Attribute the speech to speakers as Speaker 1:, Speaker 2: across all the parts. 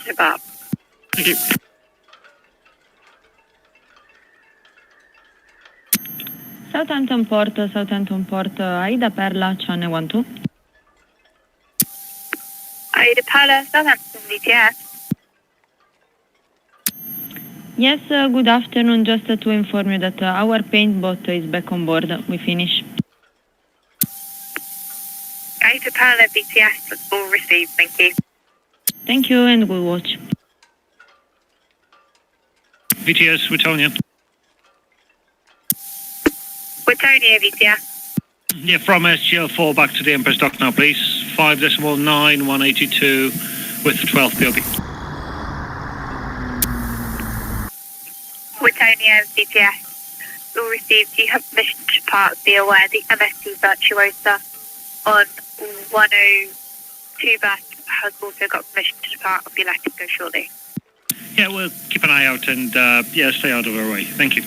Speaker 1: depart.
Speaker 2: Thank you.
Speaker 3: Southampton Port, AIDAperla, channel 12.
Speaker 1: AIDAperla, Southampton, VTS.
Speaker 3: Yes, good afternoon. Just to inform you that our paint boat is back on board. We finish.
Speaker 1: AIDAperla, VTS, all received, thank you.
Speaker 3: Thank you and good watch.
Speaker 2: VTS, Wittonia.
Speaker 1: Wittonia, VTS.
Speaker 2: Yeah, from SGL4 back to the Empress Dock now, please. 5.9182 with 12 POB.
Speaker 1: Wittonia, VTS, all received. You have permission to depart. Be aware the MSC Virtuosa on 102 back has also got permission to depart. I'll be letting go shortly.
Speaker 2: Yeah, we'll keep an eye out and, yeah, stay out of our way. Thank you.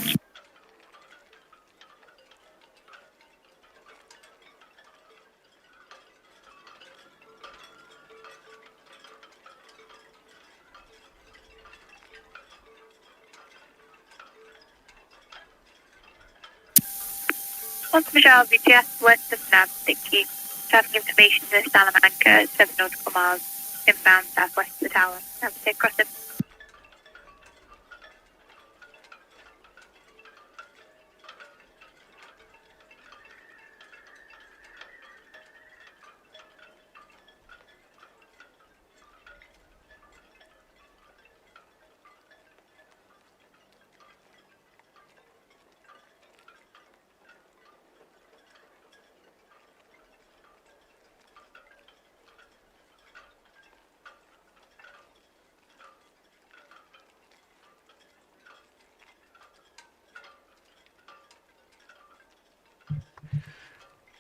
Speaker 1: Once Michelle, VTS, west of Nav, thank you. Traffic information to Salamanca, 7 nautical miles, inbound southwest of the tower. Have a safe crossing.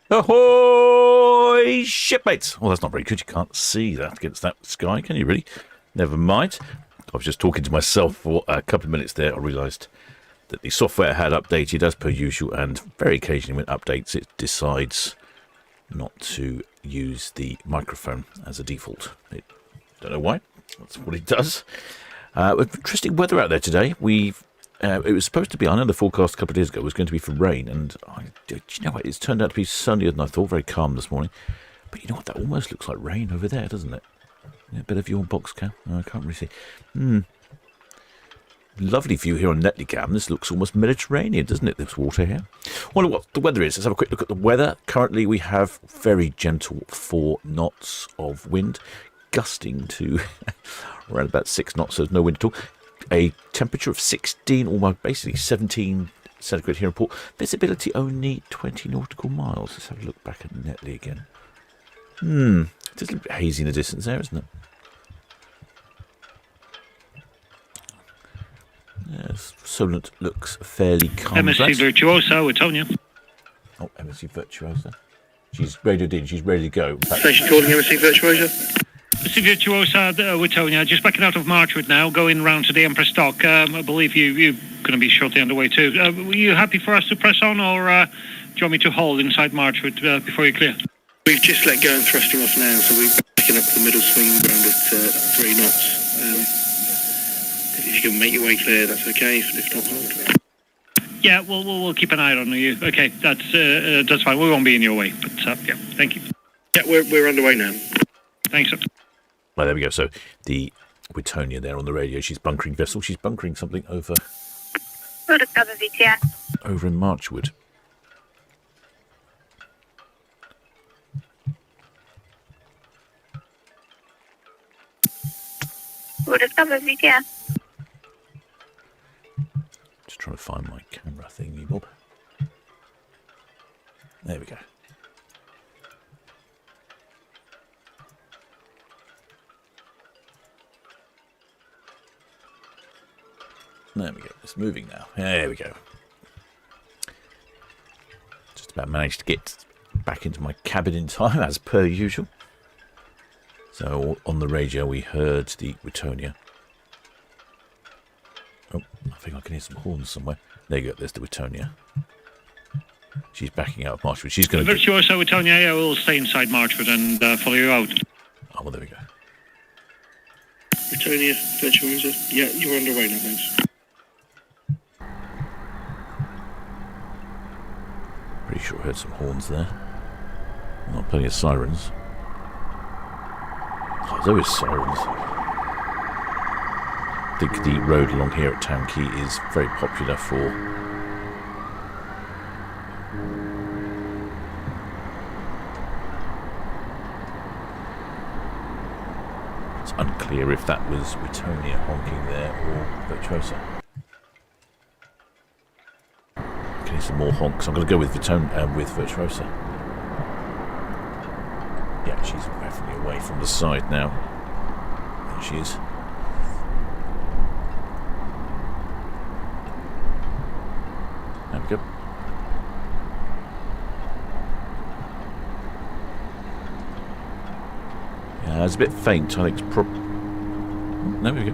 Speaker 4: Ahoy, shipmates! Well, that's not very good. You can't see that against that sky, can you really? Never mind. I was just talking to myself for a couple of minutes there. I realised that the software had updated as per usual, and very occasionally when it updates, it decides not to use the microphone as a default. Don't know why. That's what it does. Interesting weather out there today. It was supposed to be, I know the forecast a couple of days ago was going to be for rain, and you know what, it's turned out to be sunnier than I thought, very calm this morning. But you know what, that almost looks like rain over there, doesn't it? Yeah, a bit of view on box cam. No, I can't really see. Lovely view here on Netley cam. This looks almost Mediterranean, doesn't it, this water here? Wonder what the weather is. Let's have a quick look at the weather. Currently we have very gentle 4 knots of wind, gusting to around about 6 knots, so there's no wind at all. A temperature of 16, or basically 17 centigrade here in port. Visibility only 20 nautical miles. Let's have a look back at Netley again. It's a little bit hazy in the distance there, isn't it? Yes, Solent looks fairly calm.
Speaker 2: MSC Virtuosa, Wittonia.
Speaker 4: Oh, MSC Virtuosa. She's radioed in. She's ready to go.
Speaker 2: Station calling MSC Virtuosa. MSC Virtuosa, Wittonia, just backing out of Marchwood now, going round to the Empress Dock. I believe you're going to be shortly underway too. Were you happy for us to press on, or do you want me to hold inside Marchwood before you clear?
Speaker 5: We've just let go and thrusting off now, so we're backing up the middle swing ground at 3 knots. If you can make your way clear, that's okay. If not, hold.
Speaker 2: Yeah, we'll keep an eye on you. Okay, that's fine. We won't be in your way. But yeah, thank you.
Speaker 5: Yeah, we're underway now.
Speaker 2: Thanks.
Speaker 4: Well, there we go. So the Wittonia there on the radio. She's bunkering vessel. She's bunkering something over.
Speaker 1: We'll discover VTS.
Speaker 4: Over in Marchwood.
Speaker 1: We'll discover VTS.
Speaker 4: Just trying to find my camera thingy, Bob. There we go. There we go. It's moving now. There we go. Just about managed to get back into my cabin in time, as per usual. So on the radio we heard the Wittonia. Oh, I think I can hear some horns somewhere. There you go. There's the Wittonia. She's backing out of Marchwood. She's going to...
Speaker 2: Virtuosa, Wittonia, yeah, we'll stay inside Marchwood and follow you out.
Speaker 4: Oh, well, there we go.
Speaker 5: Britannia, Virtuosa. Yeah, you're underway now, thanks.
Speaker 4: Pretty sure I heard some horns there. Not plenty of sirens. Oh, there is sirens. I think the road along here at Town Quay is very popular for it's unclear if that was Britannia honking there or Virtuosa. Okay, some more honks. I'm going to go with Virtuosa. Yeah, she's definitely away from the side now. There she is. There we go. Yeah, it's a bit faint. I think it's there we go.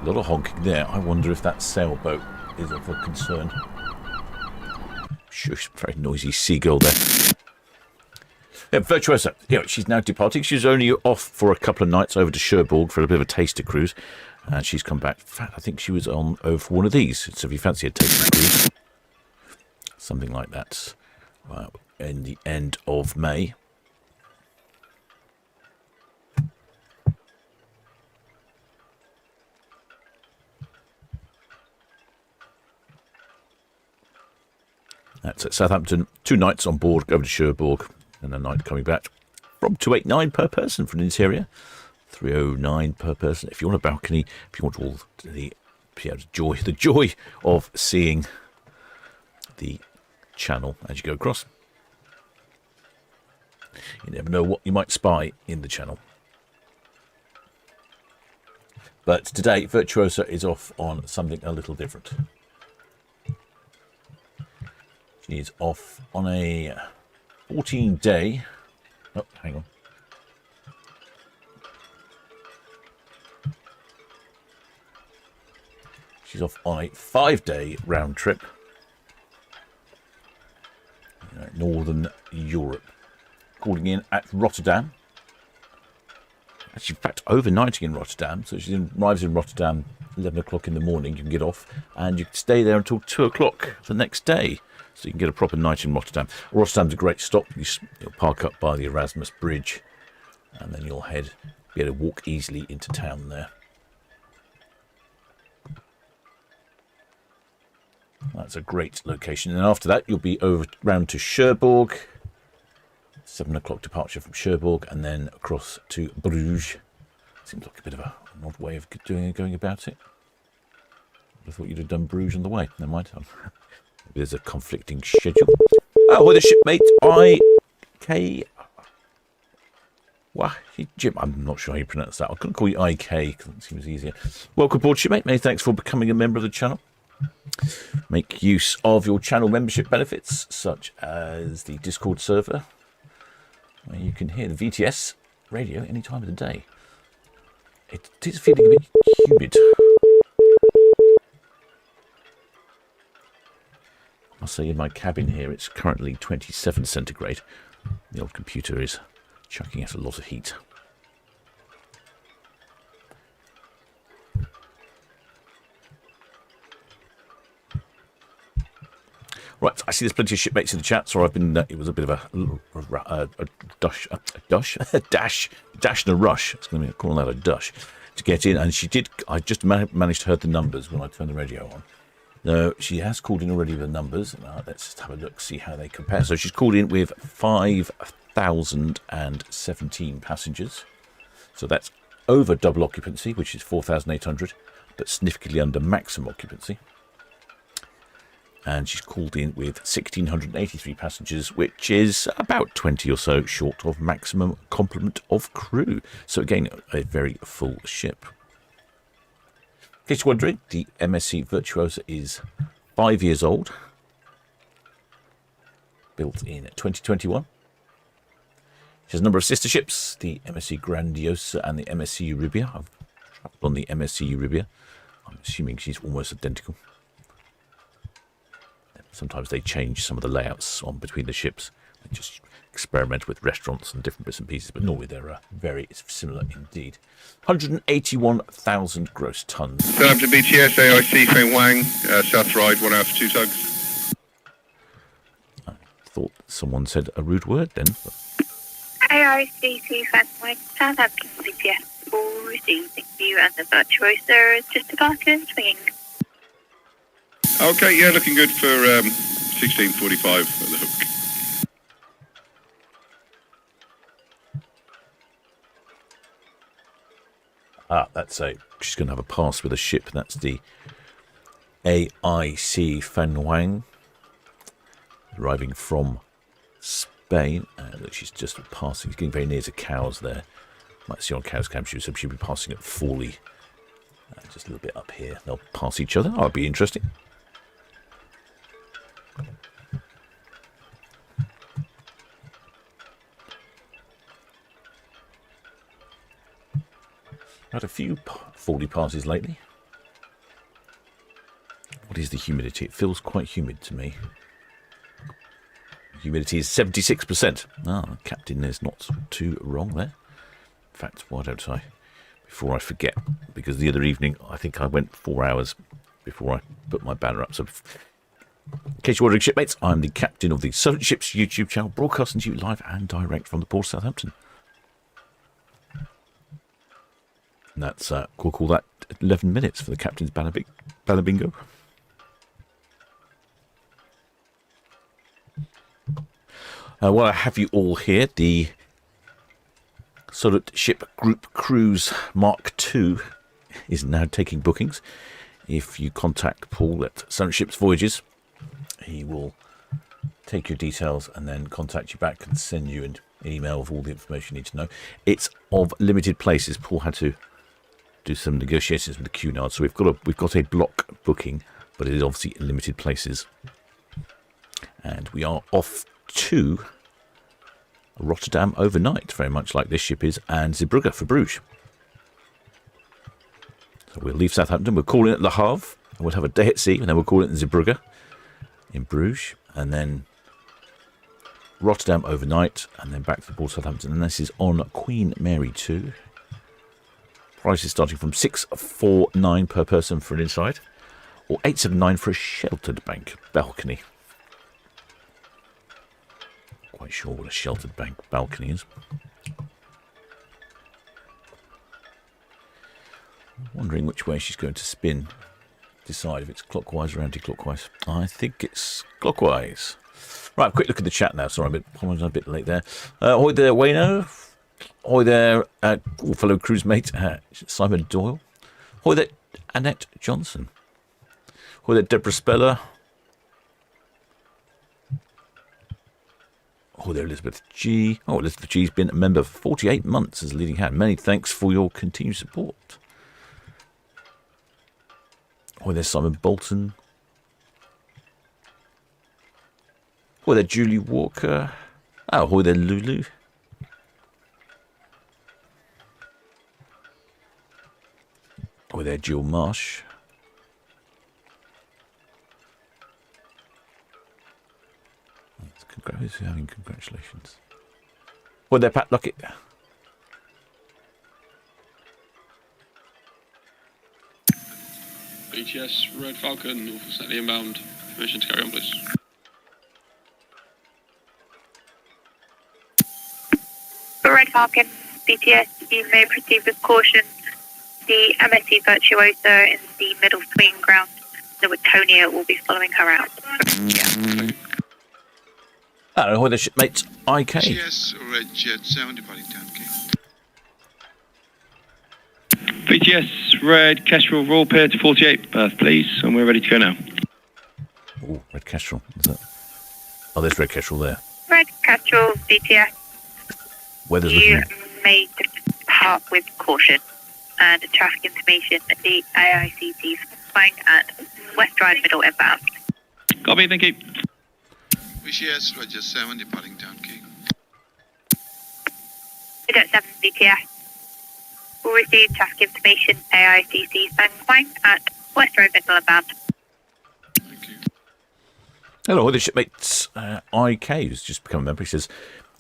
Speaker 4: A lot of honking there. I wonder if that sailboat is of a concern. Shush, very noisy seagull there. Yeah, Virtuosa. Yeah, she's now departing. She's only off for a couple of nights over to Cherbourg for a bit of a taster cruise. And she's come back. In fact, I think she was on over for one of these. So if you fancy a taster cruise, something like that, in the end of May. That's at Southampton. 2 nights on board, over to Cherbourg, and a night coming back. From 289 per person for an interior, 309 per person. If you want a balcony, if you want all the joy of seeing the channel as you go across. You never know what you might spy in the channel. But today, Virtuosa is off on something a little different. She's off on a 14-day... Oh, hang on. She's off on a 5-day round trip. Northern Europe. Calling in at Rotterdam. Actually, in fact, overnighting in Rotterdam. So she arrives in Rotterdam 11 o'clock in the morning. You can get off and you can stay there until 2 o'clock the next day. So you can get a proper night in Rotterdam. Rotterdam's a great stop. You'll park up by the Erasmus Bridge and then you'll be able to walk easily into town there. That's a great location. And after that, you'll be round to Cherbourg. 7 o'clock departure from Cherbourg and then across to Bruges. Seems like a bit of an odd way of going about it. I thought you'd have done Bruges on the way. Never mind. There's a conflicting schedule. Oh, with a shipmate, IK. What? Jim, I'm not sure how you pronounce that. I couldn't call you IK because it seems easier. Welcome aboard, shipmate. Many thanks for becoming a member of the channel. Make use of your channel membership benefits, such as the Discord server, where you can hear the VTS radio any time of the day. It is feeling a bit humid. I must say, in my cabin here, it's currently 27 centigrade. The old computer is chucking out a lot of heat. Right, I see there's plenty of shipmates in the chat, so I've been. It was a bit of a dash and a rush. It's going to be calling that a dush to get in, and she did. I just managed to hear the numbers when I turned the radio on. No, she has called in already with the numbers. Let's just have a look, see how they compare. So she's called in with 5,017 passengers. So that's over double occupancy, which is 4,800, but significantly under maximum occupancy. And she's called in with 1,683 passengers, which is about 20 or so short of maximum complement of crew. So again, a very full ship. In case you're wondering, the MSC Virtuosa is 5 years old. Built in 2021. She has a number of sister ships, the MSC Grandiosa and the MSC Eurybia. I've travelled on the MSC Eurybia. I'm assuming she's almost identical. Sometimes they change some of the layouts on between the ships. They just experiment with restaurants and different bits and pieces, but normally they're very similar indeed. 181,000 gross tons.
Speaker 6: Southampton BTS, AIC Feng Wang, South Ride, 1 hour for 2 tugs.
Speaker 4: I thought someone said a rude word then. But...
Speaker 1: AICC Fenway, Southampton BPS, all receiving you, and the Virtuosa is just departing and swinging.
Speaker 6: Okay, yeah, looking good for 16:45 at the hook.
Speaker 4: That's she's going to have a pass with a ship. That's the AIC Fenwang, arriving from Spain. She's just passing. She's getting very near to Cows there. Might see on Cows Cam, so she'll be passing at Fawley. Just a little bit up here. They'll pass each other. That'll be interesting. Had a few Fawley passes lately. What is the humidity? It feels quite humid to me. Humidity is 76%. The captain is not too wrong there. In fact, why don't I, before I forget, because the other evening I think I went 4 hours before I put my banner up. So, in case you're wondering, shipmates, I'm the captain of the Solent Ships YouTube channel, broadcasting to you live and direct from the port of Southampton. And that's, we'll call that 11 minutes for the captain's banner bingo. While I have you all here, the Solent Ship Group Cruise Mark II is now taking bookings. If you contact Paul at Solent Ships Voyages, he will take your details and then contact you back and send you an email with all the information you need to know. It's of limited places. Paul had to do some negotiations with the Cunard, so we've got a block booking, but it is obviously in limited places. And we are off to Rotterdam overnight, very much like this ship is, and Zeebrugge for Bruges. So we'll leave Southampton, we'll call in at Le Havre, and we'll have a day at sea, and then we'll call it in Zeebrugge in Bruges, and then Rotterdam overnight, and then back to the port of Southampton. And this is on Queen Mary 2. Price is starting from $649 per person for an inside, or $879 for a sheltered bank balcony. Quite sure what a sheltered bank balcony is. I'm wondering which way she's going to spin. Decide if it's clockwise or anti-clockwise. I think it's clockwise. Right, quick look at the chat now. Sorry, I'm a bit late there. Ahoy there, Wayno. Ahoy there, fellow cruise mate Simon Doyle. Ahoy there, Annette Johnson. Ahoy there, Deborah Speller. Oh, there, Elizabeth G. Oh, Elizabeth G's been a member for 48 months as a leading hand. Many thanks for your continued support. Oh, there's Simon Bolton. Oh, there, Julie Walker. Oh, there, Lulu. Oh, there, Jill Marsh. Who's having congratulations? Oh, there, Pat Lockett.
Speaker 7: BTS Red Falcon, Norfolk Stanley inbound. Permission to carry on, please.
Speaker 1: For Red Falcon, BTS, you may proceed with caution. The MSC Virtuosa in the middle swing ground. The Wittonia will be following her out.
Speaker 7: Okay.
Speaker 4: Hello, the shipmates IK.
Speaker 8: Yes, Red Jet 7 departing Town Quay.
Speaker 7: BTS Red Kestrel Royal Pier to 48 berth, please, and we're ready to go now.
Speaker 4: Oh, red kestrel. Is that? Oh, there's red kestrel there.
Speaker 1: Red Castrol BTS,
Speaker 4: Weather's
Speaker 1: you
Speaker 4: looking.
Speaker 1: may depart with caution. And traffic information at the AICT flying at West Ride Middle inbound.
Speaker 2: Copy, thank you.
Speaker 8: Busiest, Roger 7, departing Town Quay.
Speaker 1: Cadet 7 BTS will receive traffic information AICC flying at West Road Middle inbound.
Speaker 8: Thank you.
Speaker 4: Hello, the shipmates. IK, who's just become a member, he says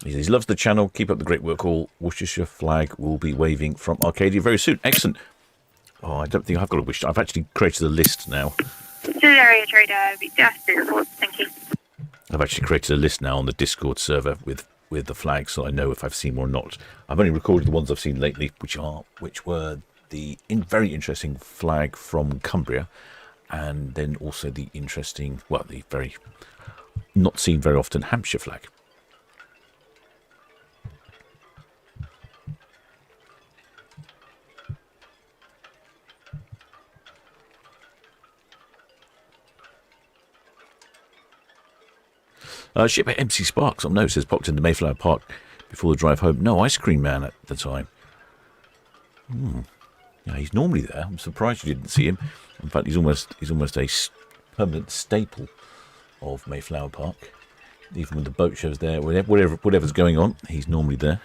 Speaker 4: he loves the channel. Keep up the great work. All Worcestershire flag will be waving from Arcadia very soon. Excellent. Oh, I don't think I've got a wish. I've actually created a list now.
Speaker 1: Area Trader BTS, thank you.
Speaker 4: I've actually created a list now on the Discord server with the flags, so I know if I've seen them or not. I've only recorded the ones I've seen lately, which were the very interesting flag from Cumbria, and then also the interesting, well, the very not seen very often Hampshire flag. Ship at MC Sparks on note says popped into Mayflower Park before the drive home. No ice cream man at the time. Yeah, he's normally there. I'm surprised you didn't see him. In fact, he's almost a permanent staple of Mayflower Park. Even when the boat show's there, whatever's going on, he's normally there.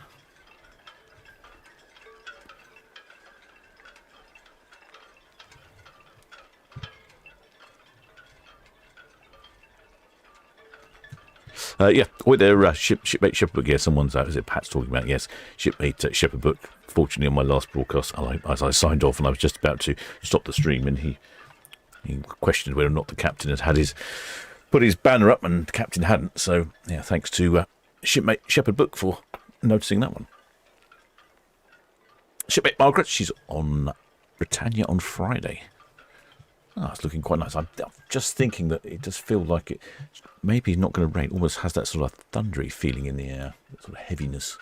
Speaker 4: Yeah, with their shipmate Shepherd Book. Yeah, someone's out. Is it Pat's talking about? Yes, shipmate Shepherd Book. Fortunately, on my last broadcast, as I signed off and I was just about to stop the stream, and he questioned whether or not the captain had put his banner up, and the captain hadn't. So yeah, thanks to shipmate Shepherd Book for noticing that one. Shipmate Margaret, she's on Britannia on Friday. Oh, it's looking quite nice. I'm just thinking that it does feel like it maybe not going to rain. It almost has that sort of thundery feeling in the air, that sort of heaviness.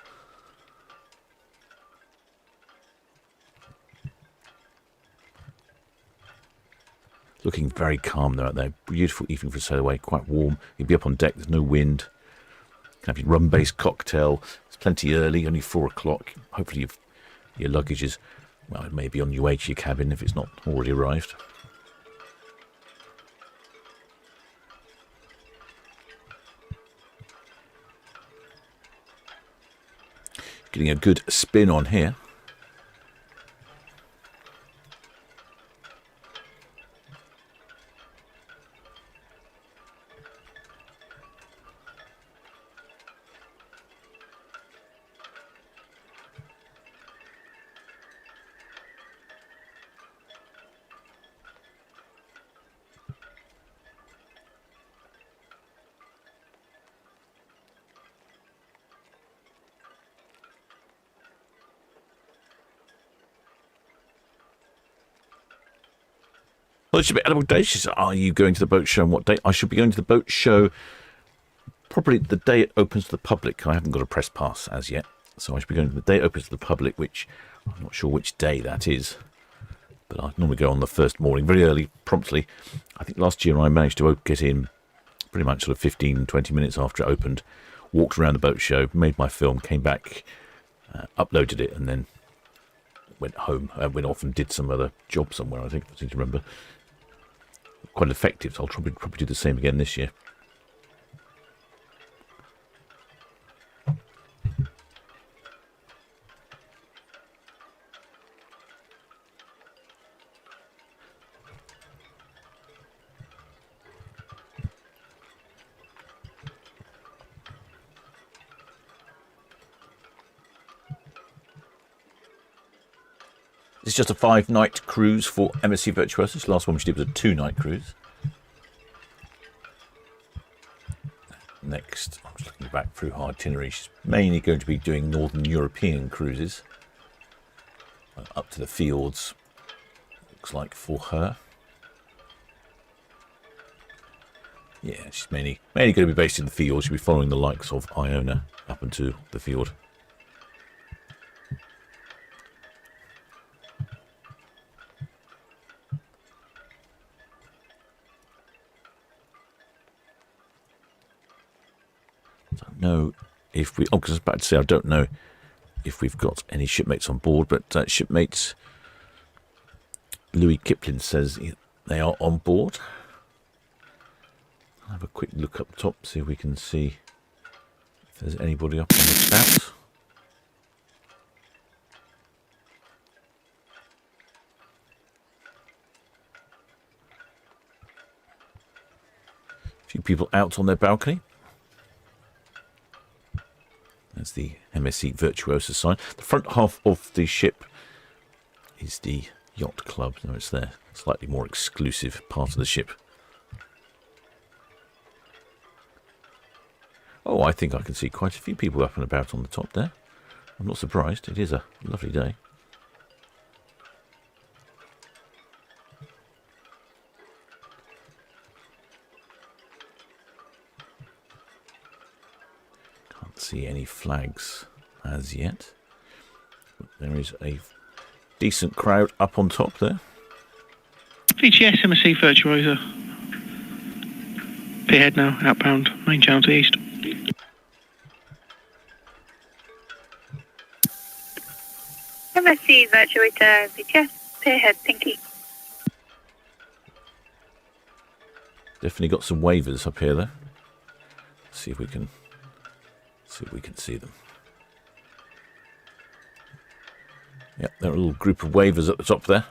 Speaker 4: Looking very calm though out there. Beautiful evening for a sail away. Quite warm. You'll be up on deck. There's no wind. Have your rum-based cocktail. It's plenty early. Only 4 o'clock. Hopefully your luggage is, well, it may be on your way to your cabin if it's not already arrived. Getting a good spin on here. Well, it should be edible day. She said, are you going to the boat show and what date? I should be going to the boat show probably the day it opens to the public. I haven't got a press pass as yet. So I should be going to the day it opens to the public, which I'm not sure which day that is. But I normally go on the first morning, very early, promptly. I think last year I managed to get in pretty much sort of 15, 20 minutes after it opened. Walked around the boat show, made my film, came back, uploaded it, and then went home. Went off and did some other job somewhere, I think, I seem to remember. Quite effective, so I'll probably do the same again this year. It's just a 5-night cruise for MSC Virtuosa. This last one she did was a 2-night cruise. Next, I'm just looking back through her itinerary. She's mainly going to be doing Northern European cruises. Up to the fjords, looks like, for her. Yeah, she's mainly going to be based in the fjords. She'll be following the likes of Iona up into the fjord. know if we... Oh, because I was about to say, I don't know if we've got any shipmates on board, but shipmates Louis Kipling says they are on board. I'll have a quick look up top, see if we can see if there's anybody up on the spout. A few people out on their balcony. There's the MSC Virtuosa sign. The front half of the ship is the yacht club. No, it's their slightly more exclusive part of the ship. Oh, I think I can see quite a few people up and about on the top there. I'm not surprised. It is a lovely day. Can't see any flags as yet. But there is a decent crowd up on top there.
Speaker 2: VGS MSC Virtuosa. Pierhead now, outbound, main channel to east.
Speaker 1: MSC Virtuosa, VGS, Pierhead, thank you.
Speaker 4: Definitely got some wavers up here, though. See if we can see them. Yep, there are a little group of wavers at the top there.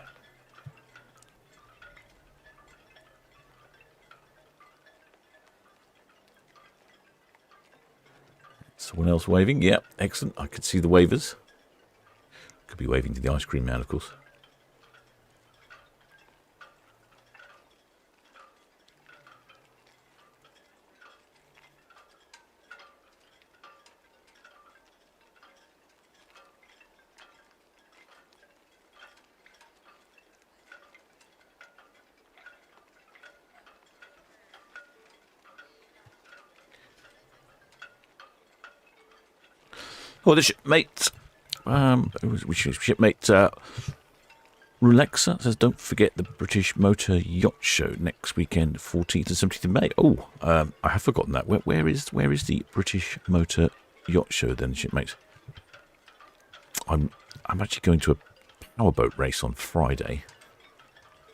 Speaker 4: Someone else waving. Yep, excellent. I could see the wavers. Could be waving to the ice cream man, of course. Well, the shipmate, shipmate Rulexa says, don't forget the British Motor Yacht Show next weekend, 14th and 17th of May. Oh, I have forgotten that. Where is the British Motor Yacht Show then, shipmate? I'm actually going to a powerboat race on Friday. I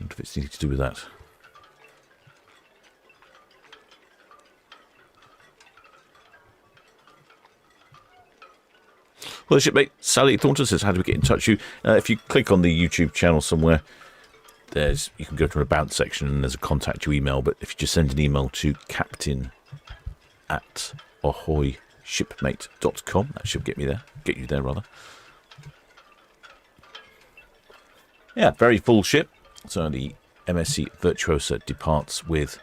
Speaker 4: wonder if it's anything to do with that. Well, shipmate Sally Thornton says, how do we get in touch with you? If you click on the YouTube channel somewhere, you can go to an about section and there's a contact you email. But if you just send an email to captain@ahoyshipmate.com, that should get you there rather. Yeah, very full ship. So the MSC Virtuosa departs with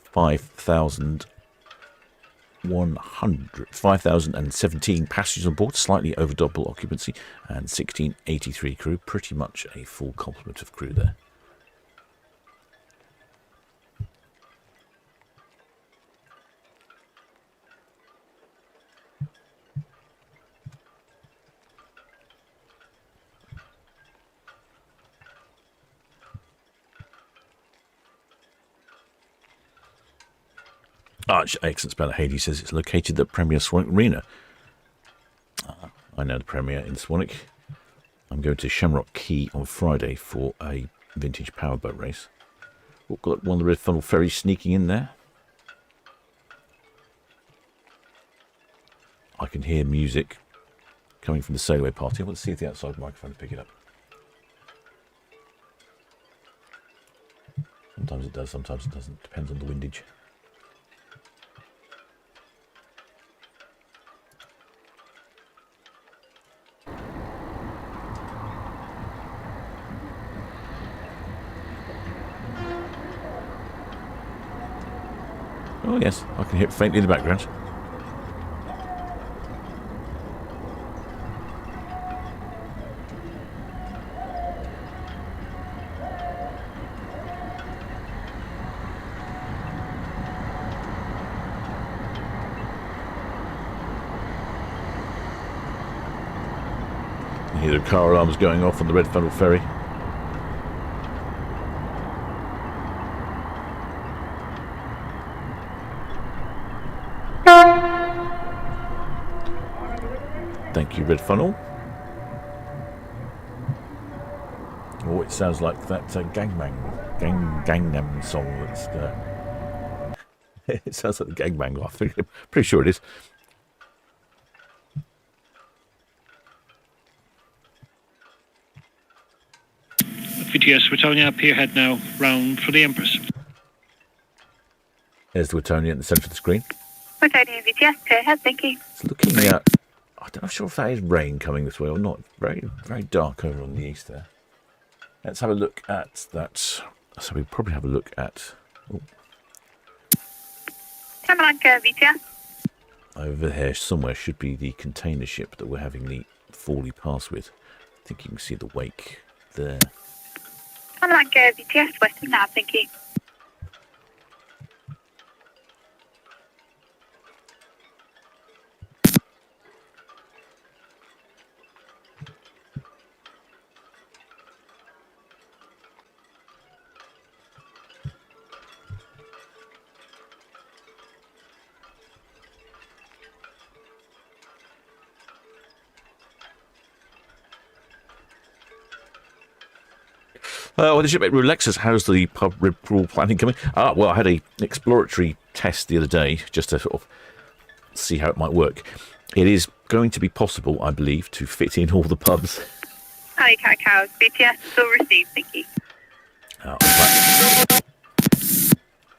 Speaker 4: 5,017 passengers on board, slightly over double occupancy, and 1683 crew. Pretty much a full complement of crew there. Excellent speller. Hayley says it's located at Premier Swanwick Arena. I know the Premier in Swanwick. I'm going to Shamrock Quay on Friday for a vintage powerboat race. We've got one of the Red Funnel ferries sneaking in there. I can hear music coming from the sailaway party. I want to see if the outside microphone to pick it up. Sometimes it does, sometimes it doesn't. Depends on the windage. Oh yes, I can hear it faintly in the background. You hear the car alarms going off on the Red Funnel ferry. Thank you, Red Funnel. Oh, it sounds like that Gangnam song. That's it sounds like the Gangbang. I think I'm pretty sure it is.
Speaker 2: VTS Wittonia, pier head now, round for the Empress.
Speaker 4: There's the Wittonia in the centre of the screen.
Speaker 1: Wittonia VTS, pier head, thank you.
Speaker 4: It's looking at. I don't know sure if that is rain coming this way or not. Very, very dark over on the east there. Let's have a look at that. So we'll probably have a look at. Oh,
Speaker 1: Tamalanka VTS.
Speaker 4: over here somewhere should be the container ship that we're having the Forley pass with. I think you can see the wake there.
Speaker 1: Tamalanka VTS, western now, thank you.
Speaker 4: Well, the shipmate Rolexes, how's the pub rib crawl planning coming? Well, I had an exploratory test the other day just to sort of see how it might work. It is going to be possible, I believe, to fit in all the pubs.
Speaker 1: Hi, Cows VTS, still received, thank you.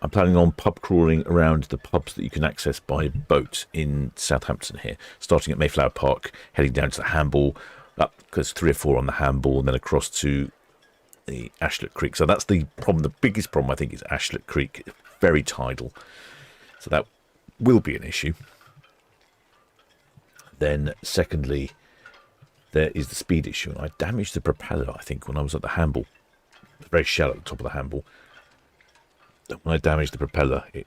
Speaker 4: I'm planning on pub crawling around the pubs that you can access by boat in Southampton here, starting at Mayflower Park, heading down to the handball, up because 3 or 4 on the handball, and then across to the Ashlet Creek. So that's the problem. The biggest problem, I think, is Ashlet Creek. It's very tidal. So that will be an issue. Then, secondly, there is the speed issue. And I damaged the propeller, I think, when I was at the handball. It's very shallow at the top of the handball. When I damaged the propeller, it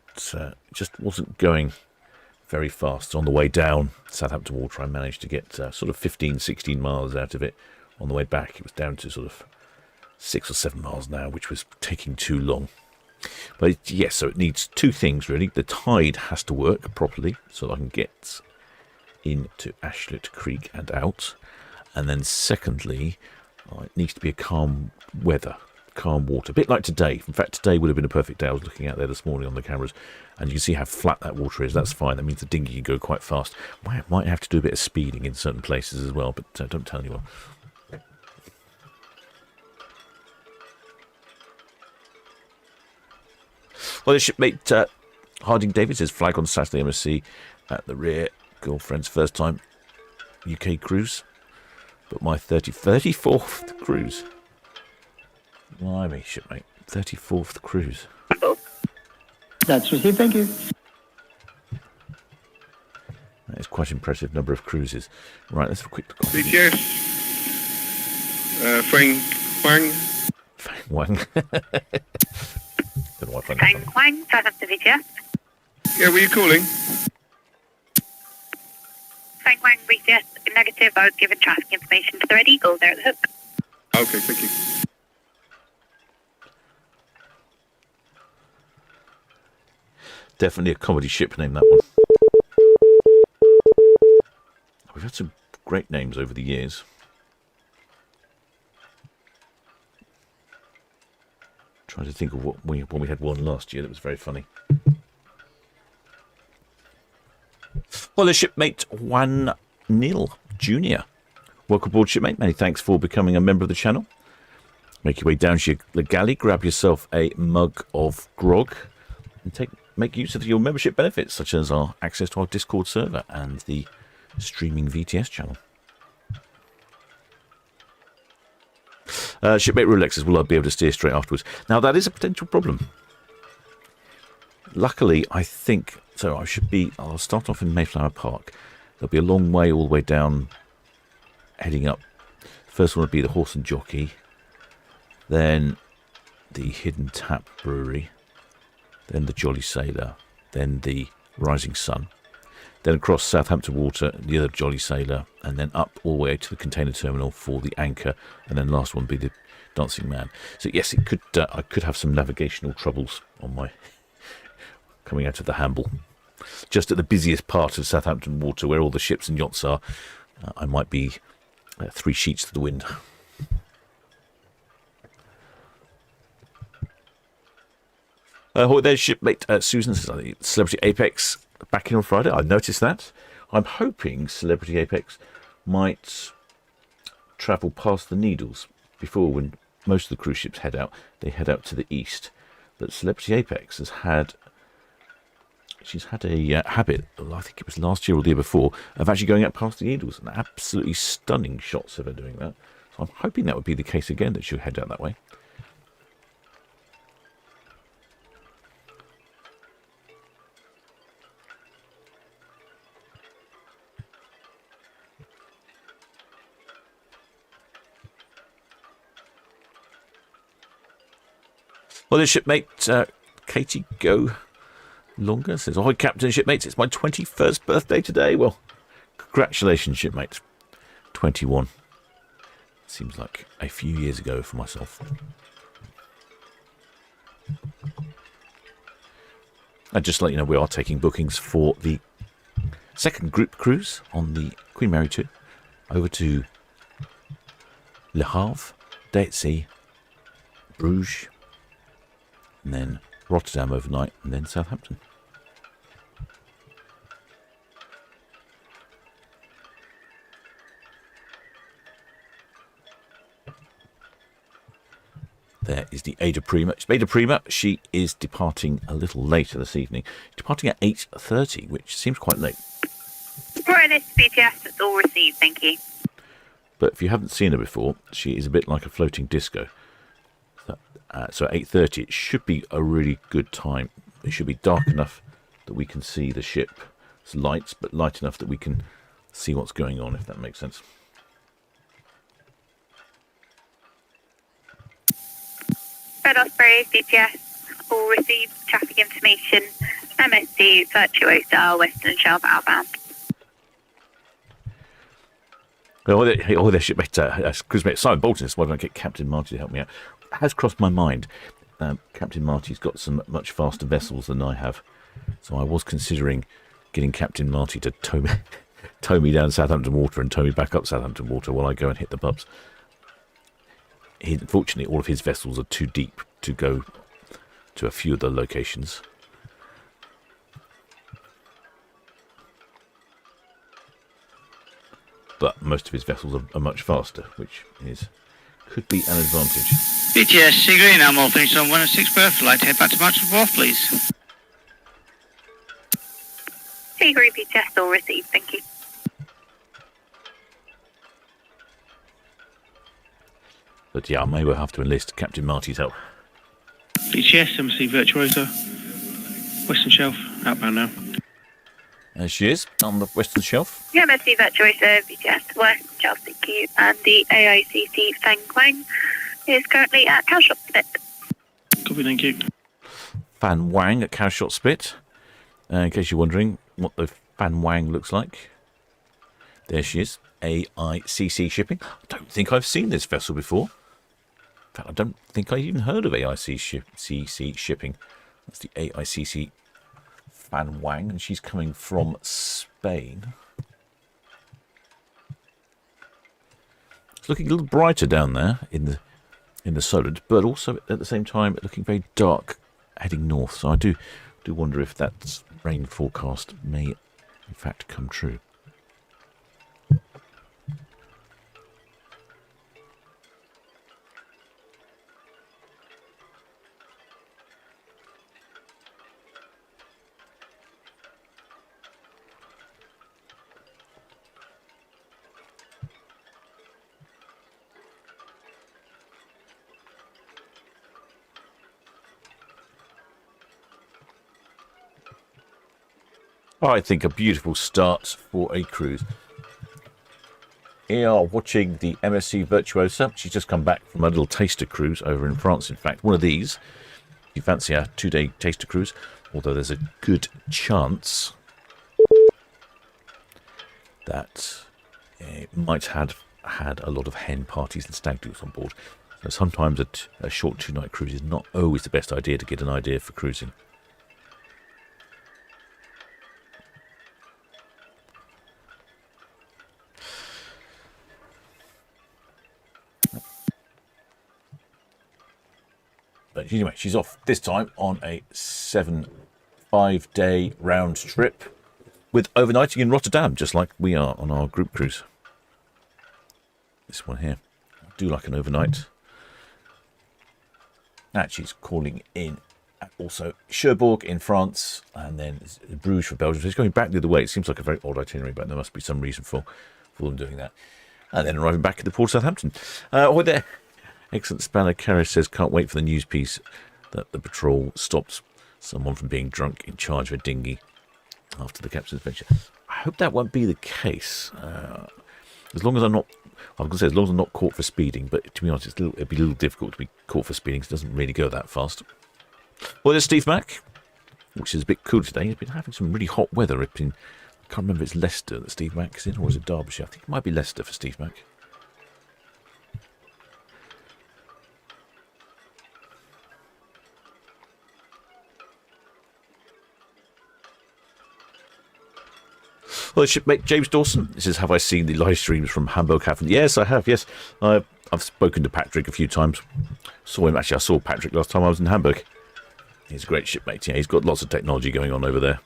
Speaker 4: just wasn't going very fast. So on the way down Southampton Water, I managed to get sort of 15, 16 miles out of it. On the way back, it was down to sort of 6 or 7 miles now, which was taking too long. But yes, so it needs 2 things really. The tide has to work properly so that I can get into Ashlet Creek and out. And then secondly, it needs to be a calm weather, calm water, a bit like today. In fact, today would have been a perfect day. I was looking out there this morning on the cameras, and you can see how flat that water is. That's fine. That means the dinghy can go quite fast. Might have to do a bit of speeding in certain places as well, but don't tell anyone. Well, the shipmate Harding David says flag on Saturday MSC at the rear. Girlfriend's first time UK cruise, but my 34th cruise. Blimey, shipmate, 34th cruise.
Speaker 9: That's received, thank you.
Speaker 4: That is quite an impressive number of cruises. Right, let's have a quick look.
Speaker 6: BTS. Frank Wang.
Speaker 4: Fang Wang. Don't know why
Speaker 1: Fang Wang, Southampton VTS.
Speaker 6: Yeah, were you calling?
Speaker 1: Fang Wang VTS, negative. I was given traffic information to the Red Eagle there at the hook.
Speaker 6: Okay, thank you.
Speaker 4: Definitely a comedy ship name, that one. We've had some great names over the years. Trying to think of when we had one last year that was very funny. Well, the shipmate Juan Neil Jr. Welcome aboard, shipmate. Many thanks for becoming a member of the channel. Make your way down to the galley, grab yourself a mug of grog, and make use of your membership benefits, such as our access to our Discord server and the streaming VTS channel. Shipmate Rolex says, will I be able to steer straight afterwards? Now, that is a potential problem. Luckily, I think, so I'll start off in Mayflower Park. There'll be a long way all the way down, heading up. First one would be the Horse and Jockey, then the Hidden Tap Brewery, then the Jolly Sailor, then the Rising Sun, then across Southampton Water, the other Jolly Sailor, and then up all the way to the container terminal for the Anchor, and then last one be the Dancing Man. So yes, it could I could have some navigational troubles on my coming out of the handle, just at the busiest part of Southampton Water, where all the ships and yachts are. I might be 3 sheets to the wind. There's shipmate Susan says, Celebrity Apex back in on Friday. I noticed that. I'm hoping Celebrity Apex might travel past the Needles before, when most of the cruise ships head out. They head out to the east. But Celebrity Apex has had... She's had a habit, I think it was last year or the year before, of actually going out past the Needles. And absolutely stunning shots of her doing that. So I'm hoping that would be the case again, that she'll head out that way. Well, the shipmate Katie Go Longer says, "Ahoy, Captain Shipmates, it's my 21st birthday today." Well, congratulations, shipmate. 21. Seems like a few years ago for myself. And just to let you know, we are taking bookings for the second group cruise on the Queen Mary 2 over to Le Havre, Detsea, Bruges, and then Rotterdam overnight, and then Southampton. There is the AIDAperla. She is departing a little later this evening. Departing at 8:30, which seems quite late.
Speaker 1: Right, this BTS, it's all received, thank you.
Speaker 4: But if you haven't seen her before, she is a bit like a floating disco. So at 8:30, it should be a really good time. It should be dark enough that we can see the ship's lights, but light enough that we can see what's going on, if that makes sense.
Speaker 1: Red Osprey, BTS, all received traffic information, MSC Virtuosa, Western Shelf outbound.
Speaker 4: Their shipmate, cruisemate Simon Bolton says, "Why don't I get Captain Marty to help me out?" It has crossed my mind. Captain Marty's got some much faster vessels than I have, so I was considering getting Captain Marty to tow me down Southampton Water and tow me back up Southampton Water while I go and hit the pubs. Unfortunately, all of his vessels are too deep to go to a few of the locations. But most of his vessels are much faster, which could be an advantage.
Speaker 10: BTS, Sea Green, I'm all finished on 106 berth. I'd like to head back to Marchwood Wharf, please.
Speaker 1: Sea Green, BTS, all received, thank you.
Speaker 4: But yeah, I may well have to enlist Captain Marty's help.
Speaker 5: BTS, MSC Virtuosa, Western Shelf, outbound now.
Speaker 4: There she is, on the Western Shelf.
Speaker 1: The MSC Virtuosa, BTS, Western Shelf, thank you, and the AICC Fang Quang is currently at Cowshot Spit.
Speaker 5: Copy, thank you.
Speaker 4: Fan Wang at Cowshot Spit. In case you're wondering what the Fan Wang looks like. There she is, AICC Shipping. I don't think I've seen this vessel before. In fact, I don't think I even heard of AICC Shipping. That's the AICC Fan Wang, and she's coming from Spain. It's looking a little brighter down there in the Solent, but also at the same time looking very dark heading north. So I do wonder if that rain forecast may in fact come true. I think a beautiful start for a cruise. Here are watching the MSC Virtuosa. She's just come back from a little taster cruise over in France, in fact. One of these, if you fancy a 2-day taster cruise, although there's a good chance that it might have had a lot of hen parties and stag do's on board. So sometimes a short 2-night cruise is not always the best idea to get an idea for cruising. But anyway, she's off this time on a 5-day round trip with overnighting in Rotterdam, just like we are on our group cruise. This one here. I do like an overnight. And she's calling in also Cherbourg in France, and then Bruges for Belgium. So it's going back the other way. It seems like a very odd itinerary, but there must be some reason for them doing that. And then arriving back at the port of Southampton. Oh, there. Excellent spanner. Karras says, can't wait for the news piece that the patrol stopped someone from being drunk in charge of a dinghy after the captain's adventure. I hope that won't be the case. As long as I'm not, I was going to say, as long as I'm not caught for speeding, but to be honest, it'd be a little difficult to be caught for speeding because it doesn't really go that fast. Well, there's Steve Mack, which is a bit cool today. He's been having some really hot weather. I can't remember if it's Leicester that Steve Mack's in, or is it Derbyshire? I think it might be Leicester for Steve Mack. Well, shipmate James Dawson, this is, have I seen the live streams from Hamburg Hafen? Yes, I have, yes. I've spoken to Patrick a few times. Saw him, actually, I saw Patrick last time I was in Hamburg. He's a great shipmate, yeah. He's got lots of technology going on over there.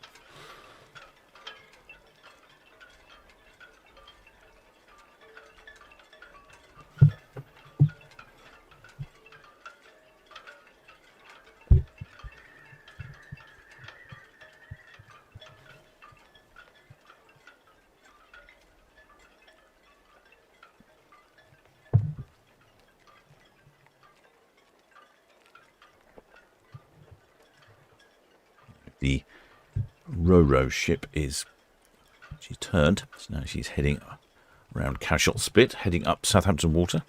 Speaker 4: The Ro-Ro ship she's turned, so now she's heading around Cashot Spit, heading up Southampton water.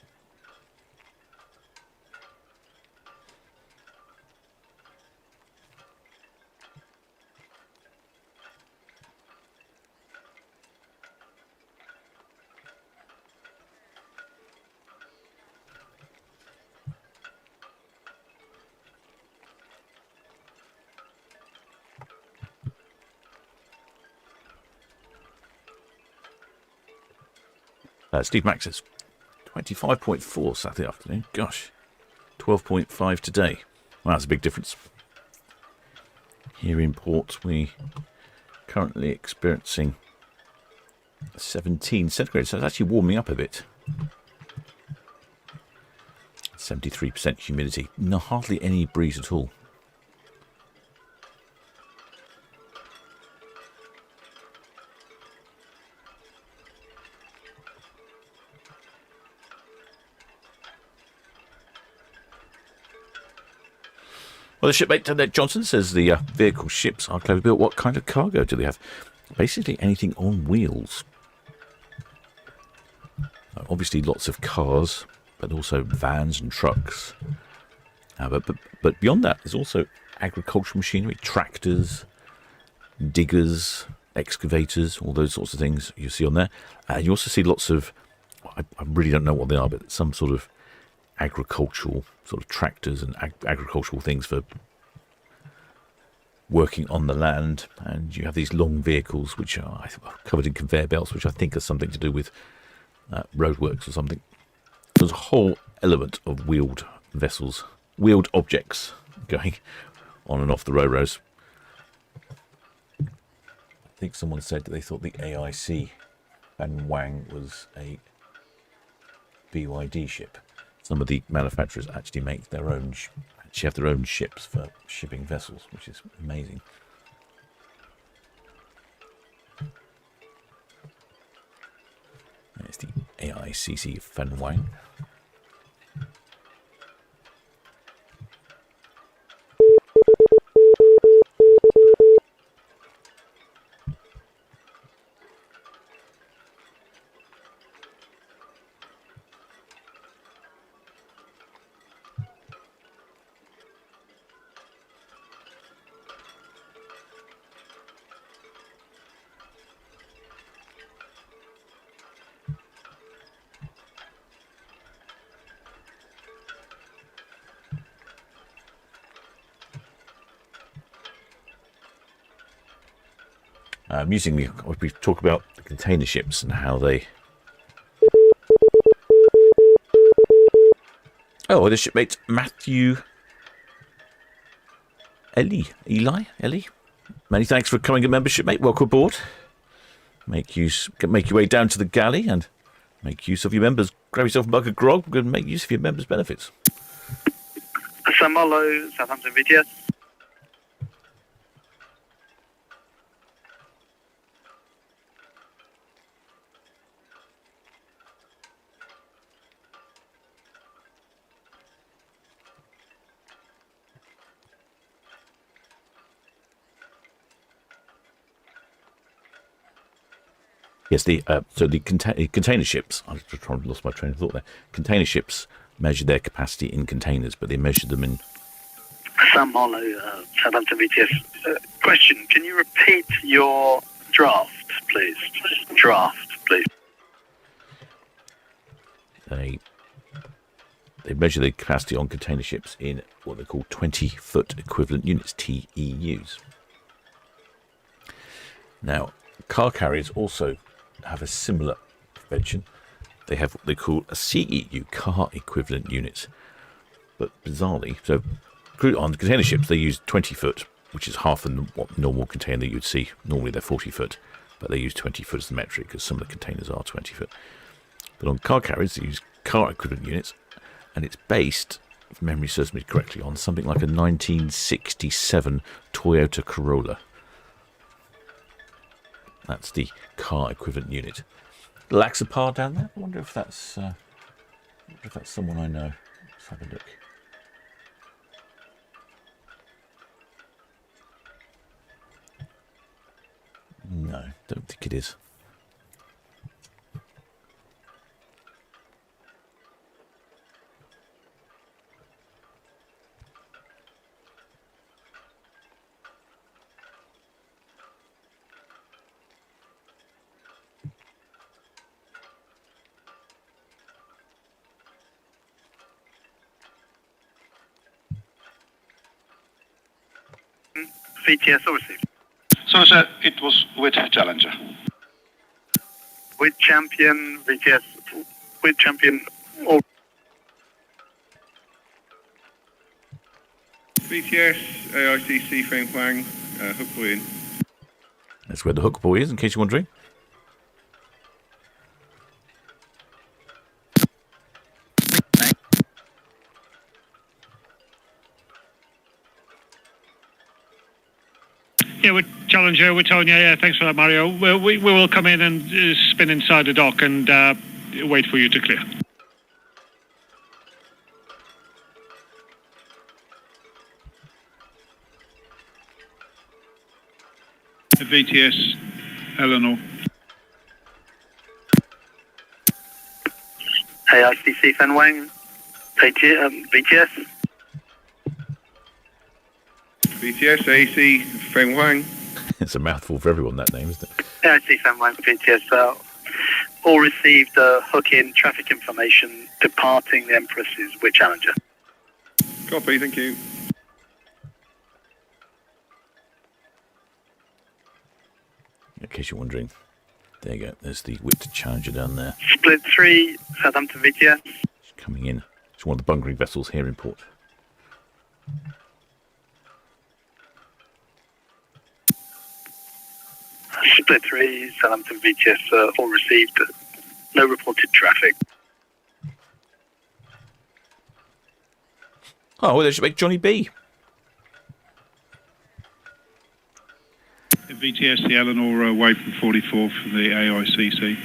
Speaker 4: Steve Mack says 25.4 Saturday afternoon. Gosh, 12.5 today. Well, that's a big difference. Here in port, we currently experiencing 17 centigrade, so it's actually warming up a bit. 73% humidity. No, hardly any breeze at all. Well, the shipmate Ted Johnson says the vehicle ships are cleverly built. What kind of cargo do they have? Basically anything on wheels. Obviously lots of cars, but also vans and trucks. But beyond that, there's also agricultural machinery, tractors, diggers, excavators, all those sorts of things you see on there. You also see lots of, I really don't know what they are, but some sort of agricultural sort of tractors and agricultural things for working on the land. And you have these long vehicles which are covered in conveyor belts, which I think has something to do with roadworks or something. There's a whole element of wheeled vessels, wheeled objects going on and off the Ro-Ros. I think someone said that they thought the AIC Van Wang was a BYD ship. Some of the manufacturers actually make their own, have their own ships for shipping vessels, which is amazing. There's the AICC Van Wang. Amusingly, we talk about the container ships and how they... Oh, the shipmate Matthew Eli. Many thanks for coming to membership, mate. Welcome aboard. Make your way down to the galley and make use of your members. Grab yourself a mug of grog and make use of your members' benefits.
Speaker 5: Samolo, Southampton VTS.
Speaker 4: Yes, the container ships. I lost my train of thought there. Container ships measure their capacity in containers, but they measure them in.
Speaker 5: Sam Marlowe, Southampton VTS. Question: can you repeat your draft, please?
Speaker 4: They measure the capacity on container ships in what they call 20-foot equivalent units, TEUs. Now, car carriers also have a similar convention. They have what they call a CEU, car equivalent units. But bizarrely, so on container ships they use 20 foot, which is half of what normal container you'd see. Normally they're 40 foot, but they use 20 foot as the metric because some of the containers are 20 foot. But on car carriers they use car equivalent units, and it's based, if memory serves me correctly, on something like a 1967 Toyota Corolla. That's the car equivalent unit. Laxapar down there. I wonder if that's someone I know. Let's have a look. No, don't think it is.
Speaker 5: VTS all received.
Speaker 6: So, sir, it was with Challenger.
Speaker 5: With champion VTS. With champion. All.
Speaker 6: VTS, AICC, Feng Huang, Hook Boy in.
Speaker 4: That's where the hook boy is, in case you're wondering.
Speaker 2: Yeah, with Challenger, we're telling you, yeah, thanks for that, Mario. We will come in and spin inside the dock and wait for you to clear.
Speaker 6: VTS, Eleanor.
Speaker 5: AICC Fen Wang. VTS.
Speaker 6: VTS, AC, Feng Huang.
Speaker 4: It's a mouthful for everyone, that name, isn't it?
Speaker 5: AICC Fen Wang VTS. All received hook-in traffic information departing the Empress's with Challenger.
Speaker 6: Copy, thank you.
Speaker 4: In case you're wondering, there you go. There's the Wit Challenger down there.
Speaker 5: Split 3, Southampton VTS.
Speaker 4: It's coming in. It's one of the bunkering vessels here in port.
Speaker 5: Split 3, Southampton VTS, all received. No reported traffic.
Speaker 4: Oh, well, they should make Johnny B.
Speaker 6: VTS, the Eleanor, away from 44 from the AICC.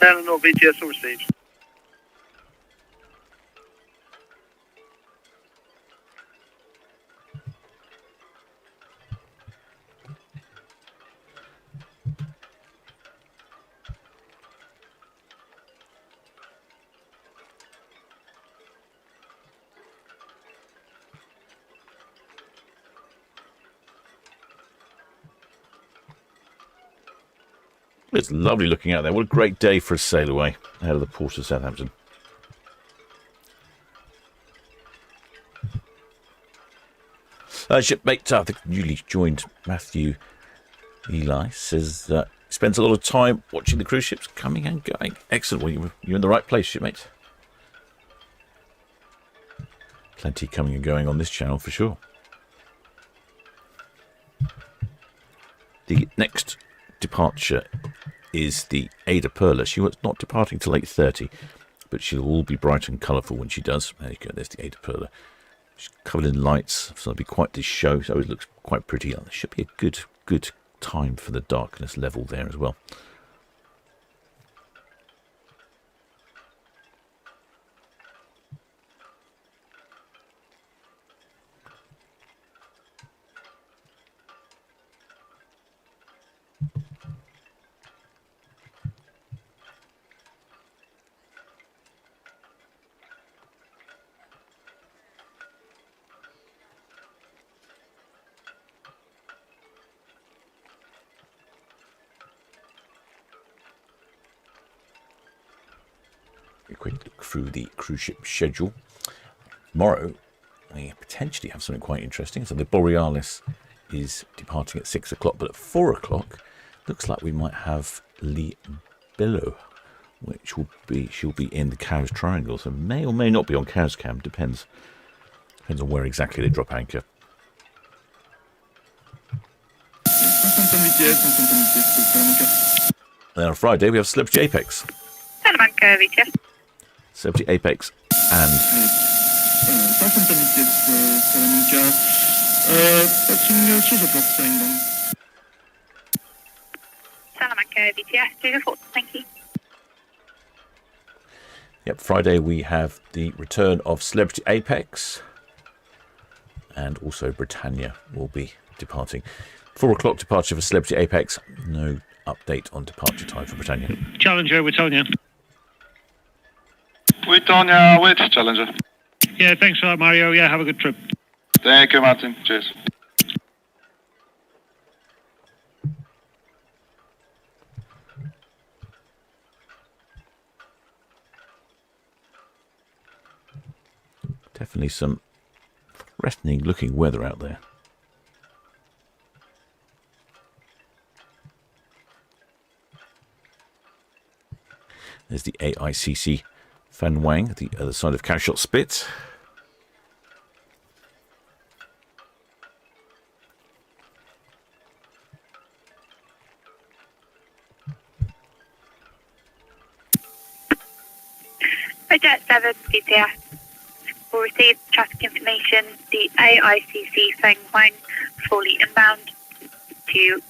Speaker 5: Eleanor VTS, all received.
Speaker 4: It's lovely looking out there. What a great day for a sail away out of the port of Southampton. Shipmate, I think newly joined Matthew Eli, says spends a lot of time watching the cruise ships coming and going. Excellent. Well, you're in the right place, shipmate. Plenty coming and going on this channel for sure. The next departure is the AIDAperla. She was not departing till 8:30, but she'll all be bright and colourful when she does. There you go, there's the AIDAperla. She's covered in lights, so it'll be quite this show. So it looks quite pretty. There should be a good time for the darkness level there as well. A quick look through the cruise ship schedule. Tomorrow we potentially have something quite interesting. So the Borealis is departing at 6 o'clock, but at 4 o'clock looks like we might have Libello, which will be, she'll be in the Cowes Triangle, so may or may not be on Cowes Cam, depends on where exactly they drop anchor. Then on Friday we have Celebrity Apex.
Speaker 1: Salamanca, VTS.
Speaker 4: Celebrity Apex and
Speaker 1: Salamanca, VTS, to the fort. Thank you.
Speaker 4: Yep, Friday we have the return of Celebrity Apex, and also Britannia will be departing. 4 o'clock departure for Celebrity Apex. No update on departure time for Britannia.
Speaker 2: Challenger, Wittonia.
Speaker 6: Wittonia, with Challenger.
Speaker 2: Yeah, thanks for that, Mario. Yeah, have a good trip.
Speaker 6: Thank you, Martin. Cheers.
Speaker 4: Definitely some threatening looking weather out there. There's the AICC Fan Wang, the other side of Cowshot Spit.
Speaker 1: Jet 7, VTS. Will receive traffic information. The AICC Feng Huang fully inbound to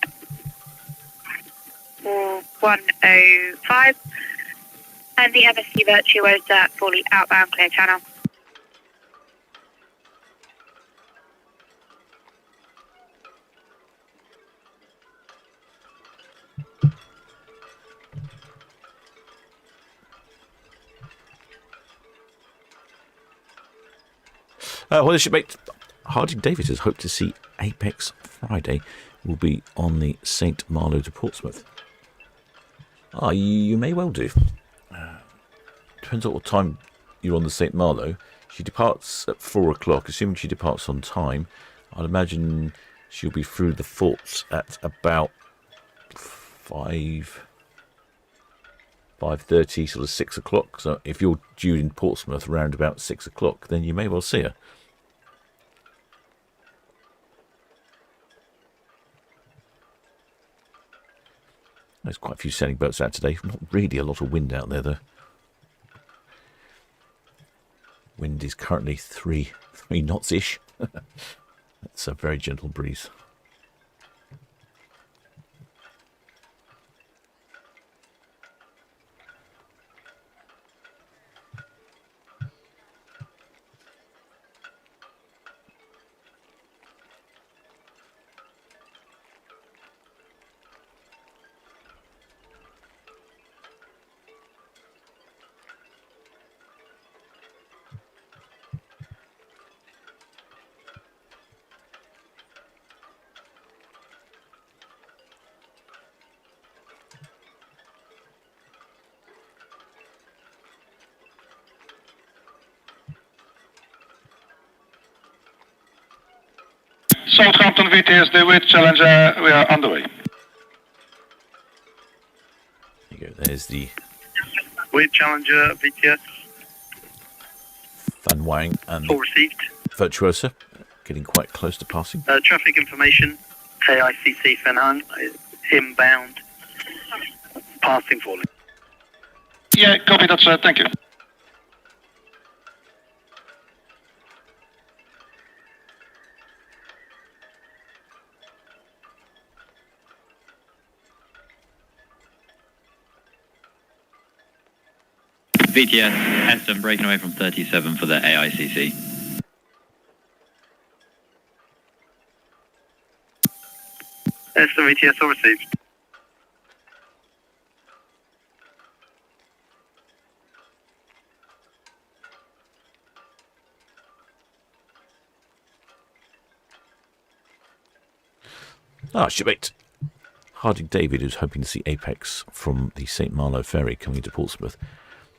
Speaker 1: 4105, and the MSC Virtuosa fully outbound clear channel.
Speaker 4: Well, the shipmate Harding Davis has hoped to see Apex Friday will be on the St. Malo to Portsmouth. You may well do. Depends on what time you're on the St. Malo. She departs at 4 o'clock. Assuming she departs on time, I'd imagine she'll be through the forts at about 5:30, sort of 6 o'clock. So if you're due in Portsmouth around about 6 o'clock, then you may well see her. There's quite a few sailing boats out today. Not really a lot of wind out there, though. Wind is currently 3 knots-ish. That's a very gentle breeze.
Speaker 6: Southampton VTSD with Challenger, we are on the way.
Speaker 4: There you go, there's the
Speaker 6: With Challenger VTS.
Speaker 4: Fan Captain Wang and
Speaker 5: All received.
Speaker 4: Virtuosa getting quite close to passing.
Speaker 5: Traffic information, KICC Fenham, inbound, passing falling.
Speaker 6: Yeah, copy that, sir. Thank you.
Speaker 10: VTS, Heston breaking away from 37 for the AICC.
Speaker 5: Heston VTS, all received.
Speaker 4: Shipmate Harding David, who's hoping to see Apex from the St. Malo ferry coming into Portsmouth.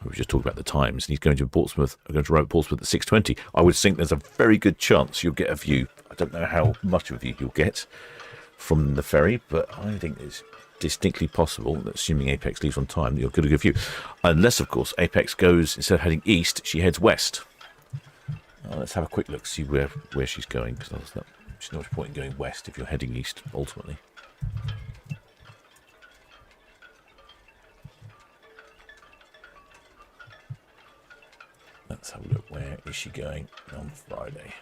Speaker 4: We were just talking about the times, and he's going to Portsmouth. Going to row at Portsmouth at 6:20. I would think there's a very good chance you'll get a view. I don't know how much of a view you'll get from the ferry, but I think it's distinctly possible that, assuming Apex leaves on time, that you'll get a good view. Unless, of course, Apex goes, instead of heading east, she heads west. Let's have a quick look, see where she's going, because there's no much point in going west if you're heading east, ultimately. Let's have a look. Where is she going on Friday?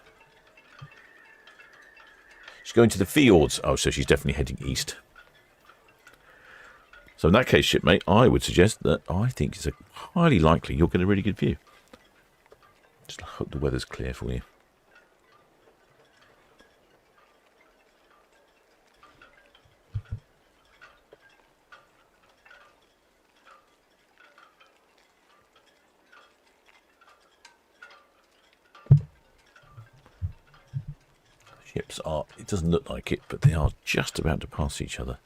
Speaker 4: She's going to the fjords. Oh, so she's definitely heading east. So in that case, shipmate, I would suggest that I think it's highly likely you'll get a really good view. Just hope the weather's clear for you. Ships are, it doesn't look like it, but they are just about to pass each other.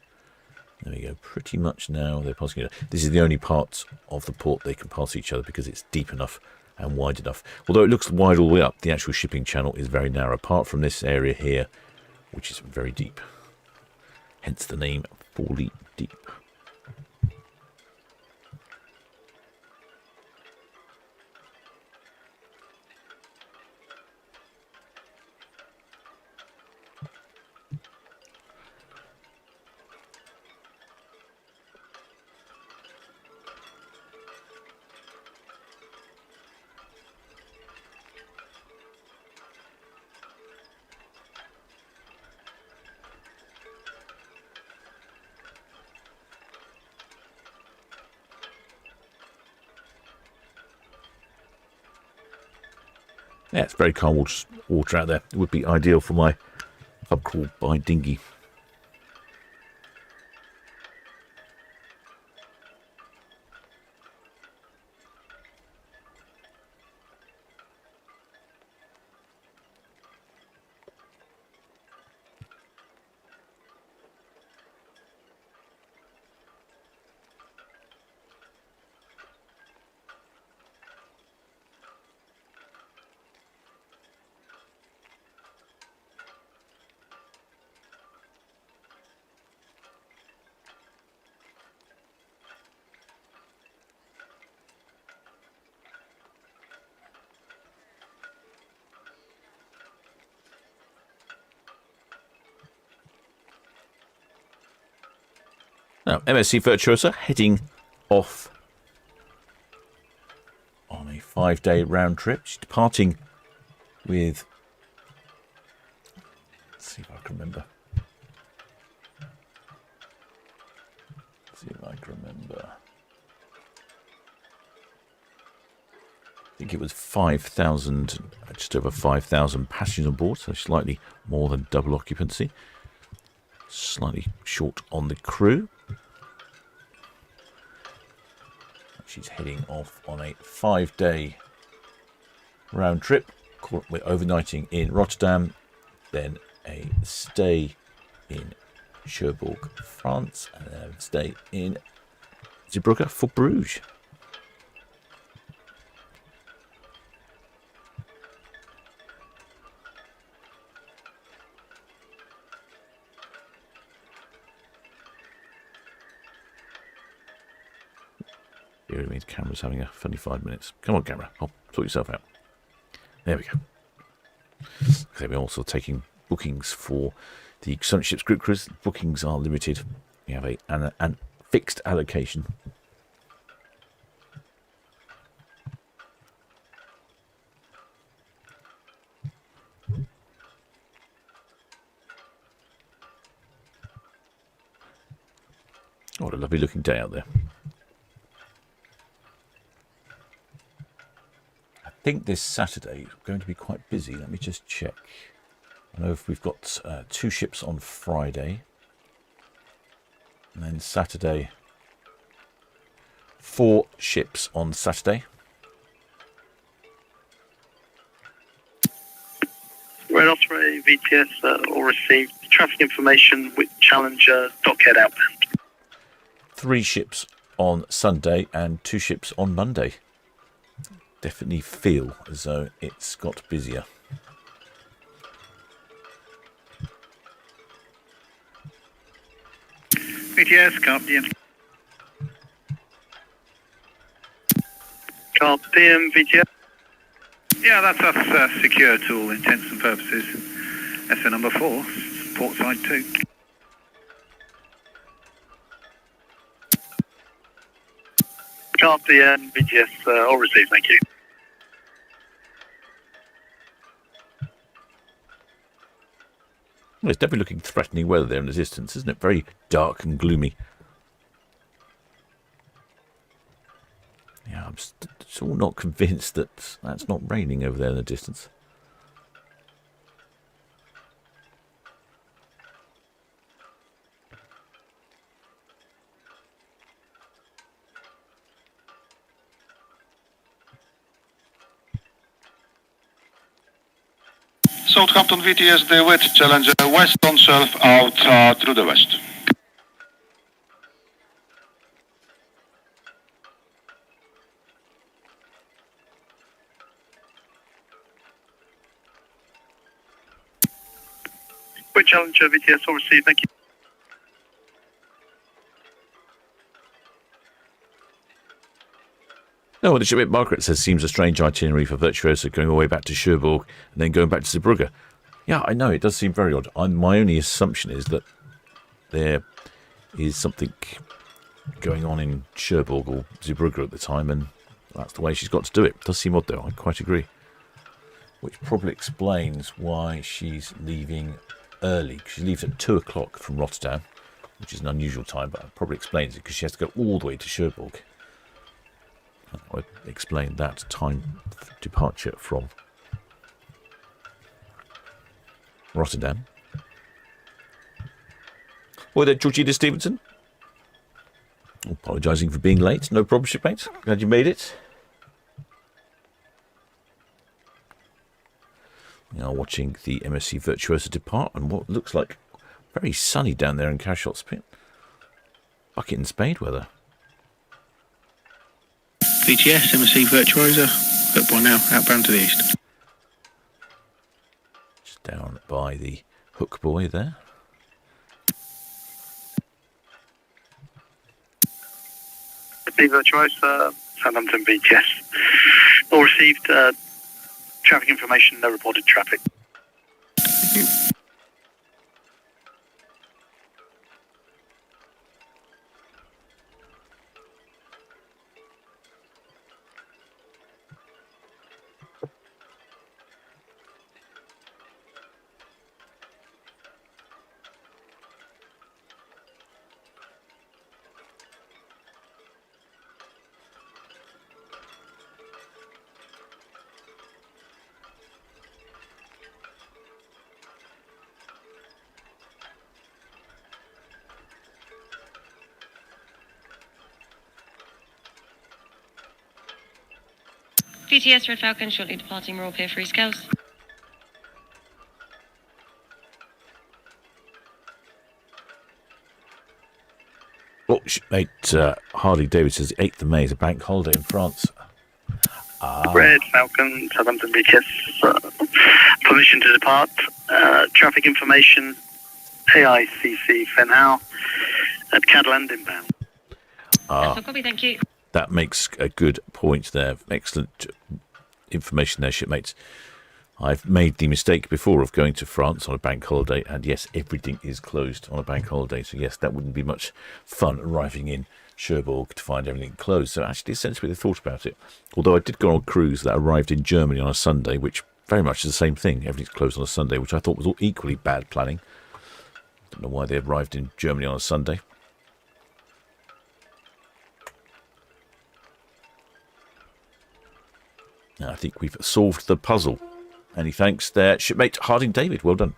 Speaker 4: There we go, pretty much now they're passing each other. This is the only part of the port they can pass each other because it's deep enough and wide enough. Although it looks wide all the way up, the actual shipping channel is very narrow, apart from this area here, which is very deep. Hence the name Folly Deep. Yeah, it's very calm water out there. It would be ideal for my pub crawl by dinghy. Now, MSC Virtuosa heading off on a 5-day round trip. She's departing with, let's see if I can remember. I think it was 5,000, just over 5,000 passengers on board, so slightly more than double occupancy. Slightly short on the crew. She's heading off on a 5-day round trip. We're overnighting in Rotterdam, then a stay in Cherbourg, France, and then a stay in Zeebrugge for Bruges. Here it means camera's having a funny 5 minutes. Come on, camera. I'll sort yourself out. There we go. Okay, we're also taking bookings for the Solent Ships group cruise. Bookings are limited. We have a fixed allocation. Oh, what a lovely looking day out there. I think this Saturday is going to be quite busy. Let me just check. I know if we've got 2 ships on Friday. And then Saturday, 4 ships on Saturday.
Speaker 5: Red Osprey, VTS, all received. Traffic information with Challenger, dockhead outbound.
Speaker 4: 3 ships on Sunday and 2 ships on Monday. Definitely feel as though it's got busier.
Speaker 10: VTS, copy.
Speaker 5: Copy, VTS.
Speaker 10: Yeah, that's us secure to all intents and purposes. SO number 4, port side 2.
Speaker 5: Copy, VTS, all received, thank you.
Speaker 4: Well, it's definitely looking threatening weather there in the distance, isn't it? Very dark and gloomy. Yeah, I'm still not convinced that that's not raining over there in the distance.
Speaker 8: Southampton VTS, the with Challenger, west on surf out through the west.
Speaker 5: With Challenger, VTS, all received, thank you.
Speaker 4: No, well, the shipmate Margaret says seems a strange itinerary for Virtuosa, going all the way back to Cherbourg and then going back to Zeebrugge. Yeah, I know, it does seem very odd. My only assumption is that there is something going on in Cherbourg or Zeebrugge at the time, and that's the way she's got to do it. It does seem odd, though, I quite agree. Which probably explains why she's leaving early. She leaves at 2 o'clock from Rotterdam, which is an unusual time, but it probably explains it, because she has to go all the way to Cherbourg. I explained that time departure from Rotterdam. Well, there, Georgina Stevenson. Apologising for being late. No problem, shipmate. Glad you made it. Now watching the MSC Virtuosa depart and what looks like very sunny down there in Cashot's Pit. Bucket and spade weather.
Speaker 10: VTS, MSC Virtuosa, hook by now, outbound to the east.
Speaker 4: Just down by the hook buoy there.
Speaker 5: MSC Virtuosa, Southampton VTS, all received. Traffic information, no reported traffic.
Speaker 10: Thank you.
Speaker 11: VTS Red Falcon shortly departing Royal Pier 3 Scouse.
Speaker 4: Oh, mate, Harley David says 8th of May is a bank holiday in France.
Speaker 5: Red Falcon, Southampton VTS, permission to depart. Traffic information, AICC Fenhal at Catalan inbound.
Speaker 11: That's all copy, thank you.
Speaker 4: That makes a good point there. Excellent information there, shipmates. I've made the mistake before of going to France on a bank holiday, and yes, everything is closed on a bank holiday. So yes, that wouldn't be much fun arriving in Cherbourg to find everything closed. So actually, essentially, they thought about it. Although I did go on a cruise that arrived in Germany on a Sunday, which very much is the same thing. Everything's closed on a Sunday, which I thought was all equally bad planning. Don't know why they arrived in Germany on a Sunday. Now, I think we've solved the puzzle. Many thanks there, shipmate Harding David. Well done.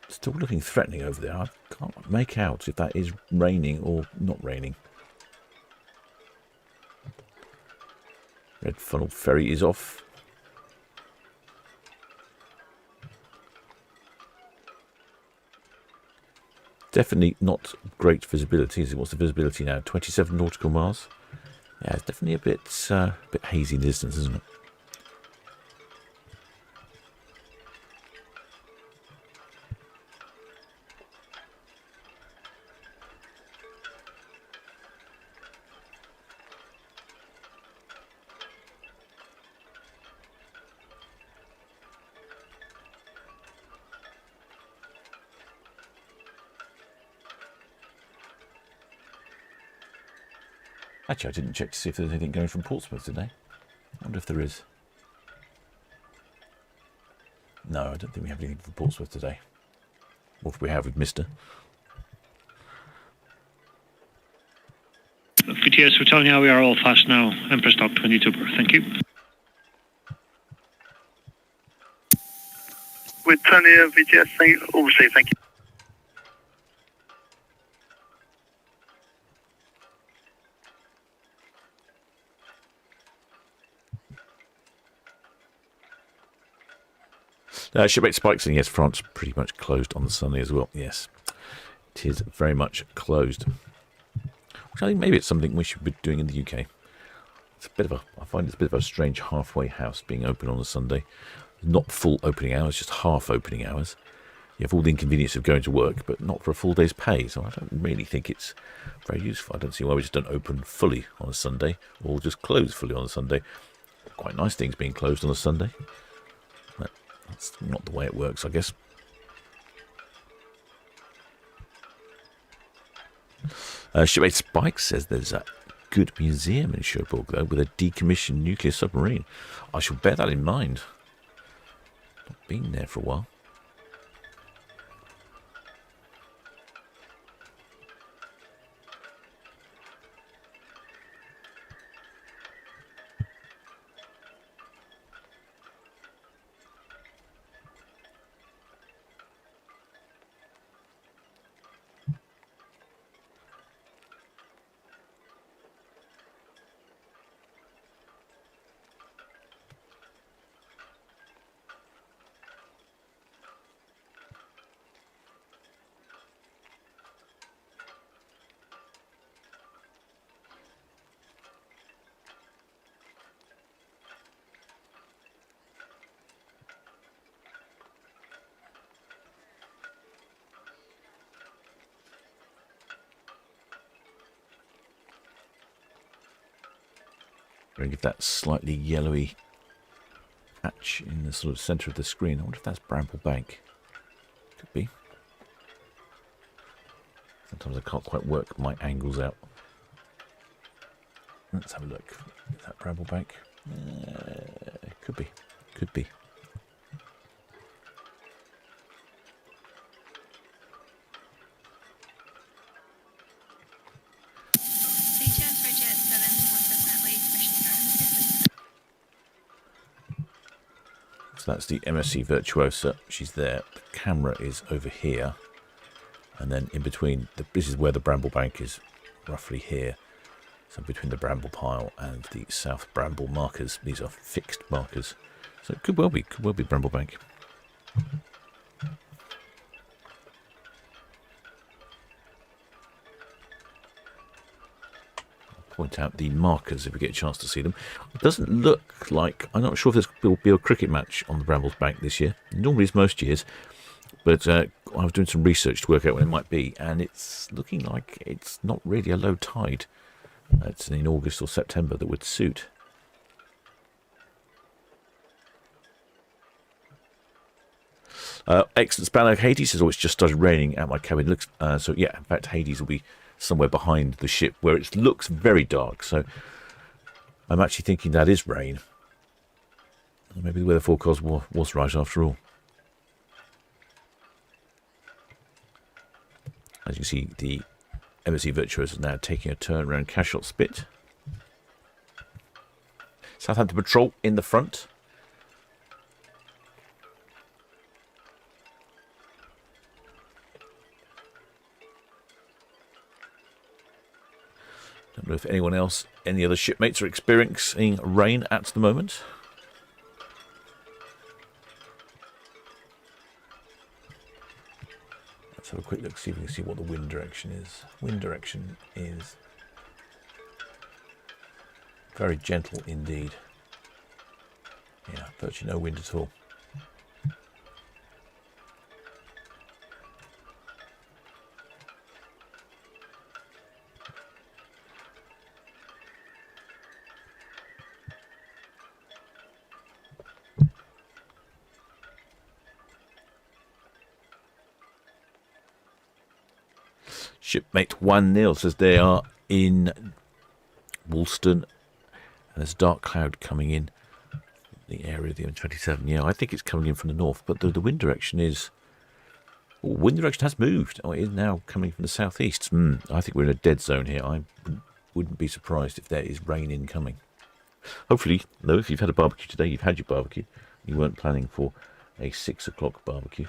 Speaker 4: Still looking threatening over there. I can't make out if that is raining or not raining. Red Funnel Ferry is off. Definitely not great visibility, is it? What's the visibility now? 27 nautical miles? Yeah, it's definitely a bit hazy in the distance, isn't it? Actually, I didn't check to see if there's anything going from Portsmouth today. I wonder if there is. No, I don't think we have anything from Portsmouth today. Or if we have, we've missed her.
Speaker 2: VTS, we're telling you we are all fast now. Empress Dock 22, thank you.
Speaker 10: With Tony VTS, all received, thank you.
Speaker 4: Shipmate Spikes, and yes, France pretty much closed on the Sunday as well. Yes, it is very much closed. Which I think maybe it's something we should be doing in the UK. It's a bit of a, I find it's a bit of a strange halfway house being open on a Sunday. Not full opening hours, just half opening hours. You have all the inconvenience of going to work, but not for a full day's pay. So I don't really think it's very useful. I don't see why we just don't open fully on a Sunday, or just close fully on a Sunday. Quite nice things being closed on a Sunday. But that's not the way it works, I guess. Shipmate Spike says there's a good museum in Cherbourg, though, with a decommissioned nuclear submarine. I shall bear that in mind. Not been there for a while. Going to give that slightly yellowy patch in the sort of centre of the screen. I wonder if that's Bramble Bank. Could be. Sometimes I can't quite work my angles out. Let's have a look. Is that Bramble Bank? Could be. Could be. So that's the MSC Virtuosa. She's there. The camera is over here. And then in between, this is where the Bramble Bank is, roughly here. So between the Bramble Pile and the South Bramble markers. These are fixed markers. So it could well be Bramble Bank. Point out the markers if we get a chance to see them. It doesn't look like, I'm not sure if there will be a cricket match on the Brambles Bank this year. Normally it's most years, but I was doing some research to work out when it might be, and it's looking like it's not really a low tide. It's in August or September that would suit. Excellent spanner. Hades says, oh, it's just started raining at my cabin. Looks so yeah, in fact, Hades will be somewhere behind the ship where it looks very dark. So I'm actually thinking that is rain. Maybe the weather forecast was right after all. As you can see, the MSC Virtuosa is now taking a turn around Cashot Spit. Southampton patrol in the front. Don't know if anyone else, any other shipmates are experiencing rain at the moment. Let's have a quick look, see if we can see what the wind direction is. Wind direction is very gentle indeed. Yeah, virtually no wind at all. Shipmate 1-0 says they are in Woolston, and there's a dark cloud coming in the area of the M27. Yeah, I think it's coming in from the north, but the wind direction is... Oh, wind direction has moved. Oh, it is now coming from the southeast. I think we're in a dead zone here. I wouldn't be surprised if there is rain incoming. Hopefully, though, if you've had a barbecue today, you've had your barbecue. You weren't planning for a 6 o'clock barbecue.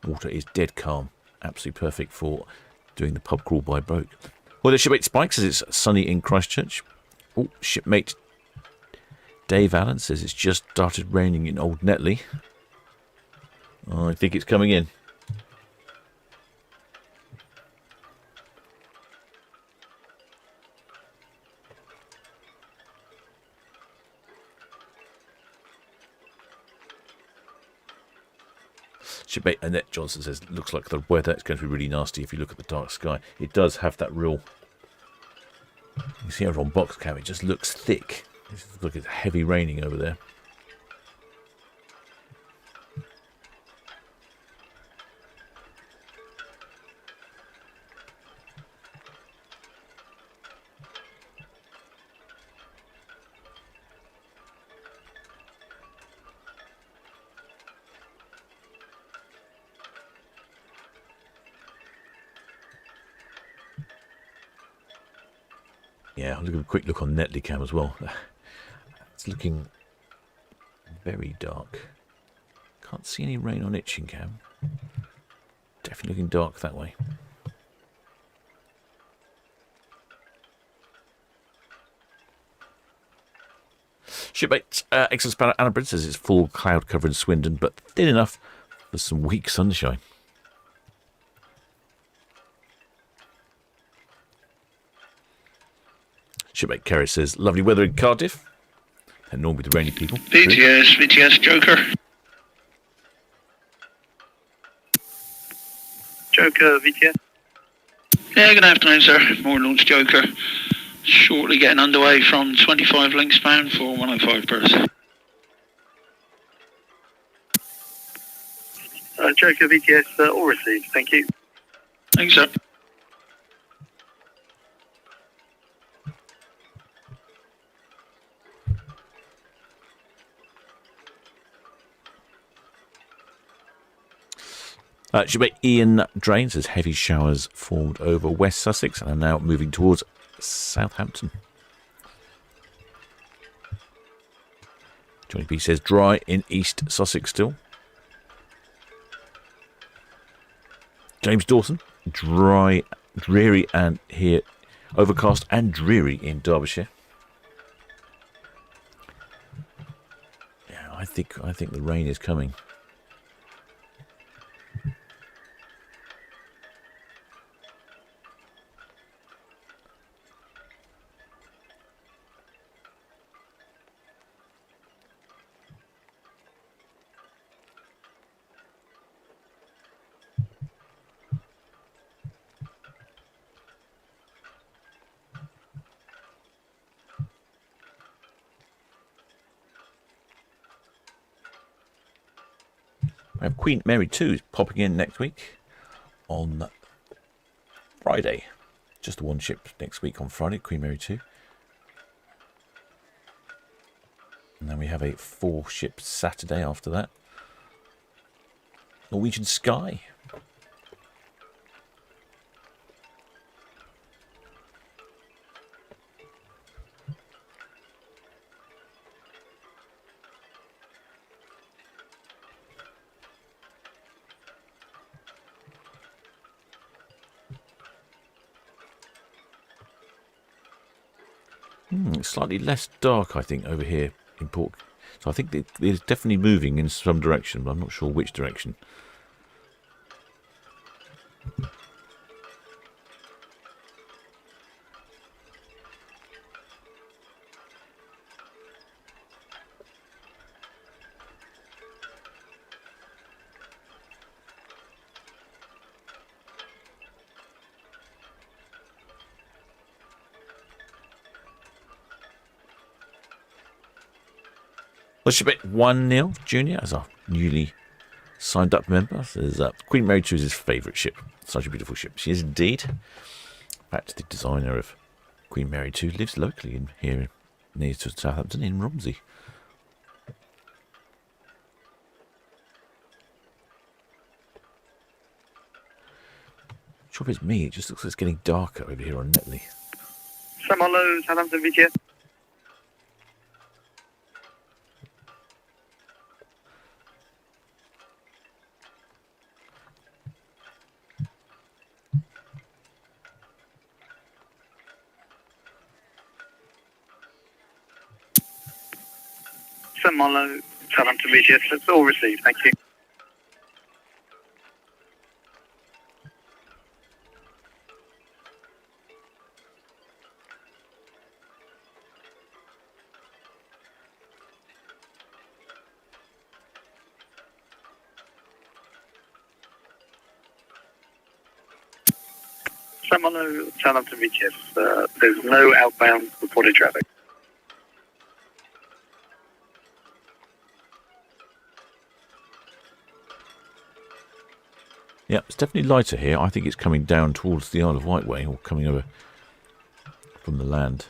Speaker 4: Water is dead calm. Absolutely perfect for doing the pub crawl by boat. Well, the shipmate Spike says it's sunny in Christchurch. Oh, shipmate Dave Allen says it's just started raining in Old Netley. Oh, I think it's coming in. Shipmate Annette Johnson says, looks like the weather is going to be really nasty if you look at the dark sky. It does have that real... You see over on box cam, it just looks thick. Look, it's heavy raining over there. Yeah, I'll look at a quick look on Netley cam as well. It's looking very dark. Can't see any rain on Itching cam. Definitely looking dark that way. Shipmate excellent spanner Annabrid says it's full cloud cover in Swindon, but thin enough for some weak sunshine. Shipmate Kerry says, lovely weather in Cardiff. And normally the rainy people.
Speaker 10: VTS, Joker. Joker, VTS.
Speaker 12: Yeah, good afternoon, sir. More launch Joker. Shortly getting underway from 25 links bound for 105 purse.
Speaker 10: Joker, VTS, all received. Thank you.
Speaker 12: Thanks, sir.
Speaker 4: Shipmate Ian Drain says heavy showers formed over West Sussex and are now moving towards Southampton. Johnny B says dry in East Sussex still. James Dawson, dry, dreary, and here overcast and dreary in Derbyshire. Yeah, I think the rain is coming. We have Queen Mary 2 popping in next week on Friday. Just the one ship next week on Friday, Queen Mary 2. And then we have a 4-ship Saturday after that. Norwegian Sky. It's slightly less dark, I think, over here in port. So I think it's definitely moving in some direction, but I'm not sure which direction. Well, ship at 1-0 Junior as our newly signed up member. Says Queen Mary 2 is his favourite ship. Such a beautiful ship. She is indeed. In fact, the designer of Queen Mary 2 lives locally in here near to Southampton in Romsey. Sure if it's me, it just looks like it's getting darker over here on Netley.
Speaker 10: Samolo, Southampton VGS. Samolo, Southampton VGS. That's all received, thank you. Samolo, Southampton VGS. There's no outbound reported traffic.
Speaker 4: Yeah, it's definitely lighter here. I think it's coming down towards the Isle of Wight way, or coming over from the land.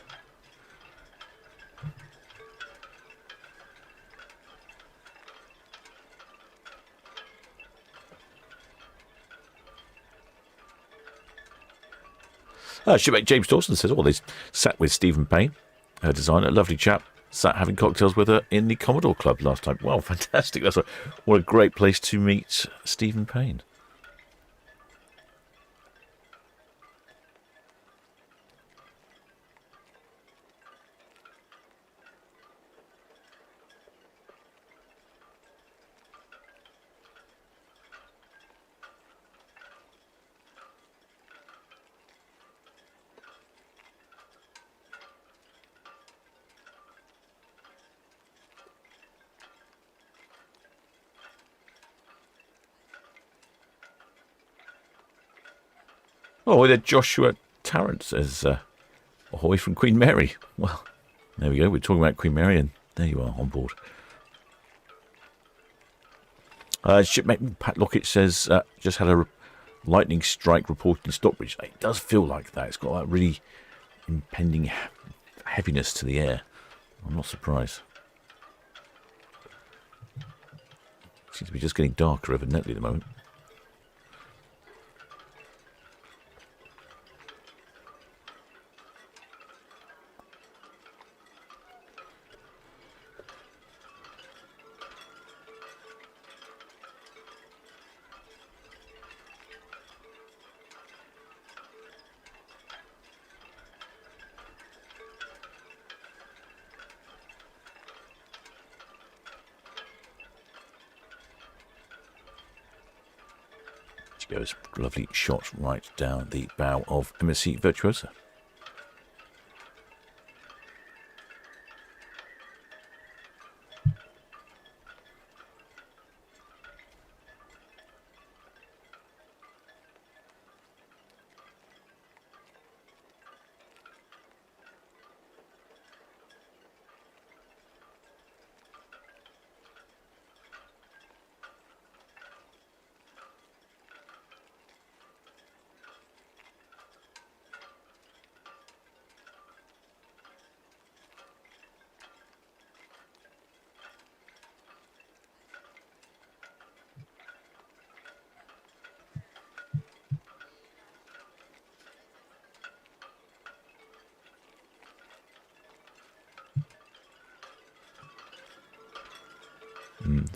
Speaker 4: Shipmate James Dawson says, oh, they sat with Stephen Payne, her designer, lovely chap, sat having cocktails with her in the Commodore Club last time. Wow, fantastic. What a great place to meet Stephen Payne. Oh, there Joshua Tarrant says, ahoy from Queen Mary. Well, there we go. We're talking about Queen Mary, and there you are on board. Shipmate Pat Lockett says, just had a lightning strike reported in Stockbridge. It does feel like that. It's got that really impending heaviness to the air. I'm not surprised. Seems to be just getting darker over Netley at the moment. Goes lovely shot right down the bow of MSC Virtuosa.